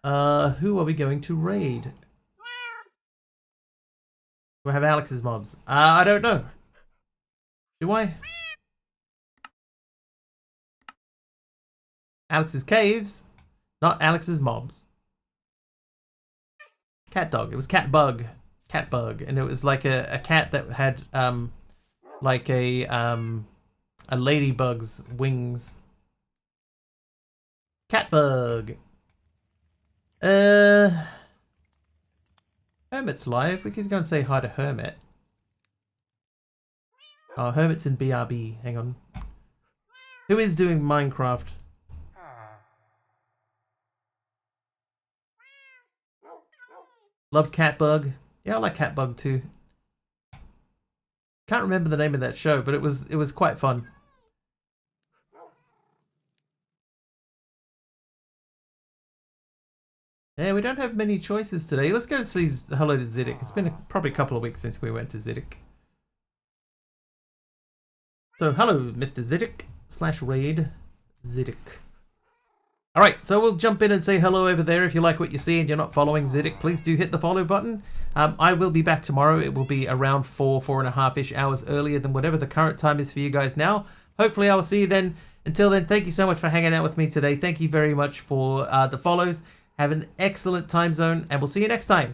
Who are we going to raid? Do I have Alex's mobs? I don't know. Do I? Alex's caves, not Alex's mobs. Cat dog. It was cat bug, and it was like a cat that had like a ladybug's wings. Cat bug. Hermit's live. We could go and say hi to Hermit. Oh, Hermit's in BRB. Hang on. Who is doing Minecraft? Loved Catbug. Yeah, I like Catbug too. Can't remember the name of that show, but it was quite fun. Yeah, we don't have many choices today. Let's go say hello to Ziddick. It's been probably a couple of weeks since we went to Ziddick. So, hello, Mr. Ziddick / raid Ziddick. Alright, so we'll jump in and say hello over there. If you like what you see and you're not following Ziddick, please do hit the follow button. I will be back tomorrow. It will be around 4.5-ish hours earlier than whatever the current time is for you guys now. Hopefully I will see you then. Until then, thank you so much for hanging out with me today. Thank you very much for the follows. Have an excellent time zone, and we'll see you next time.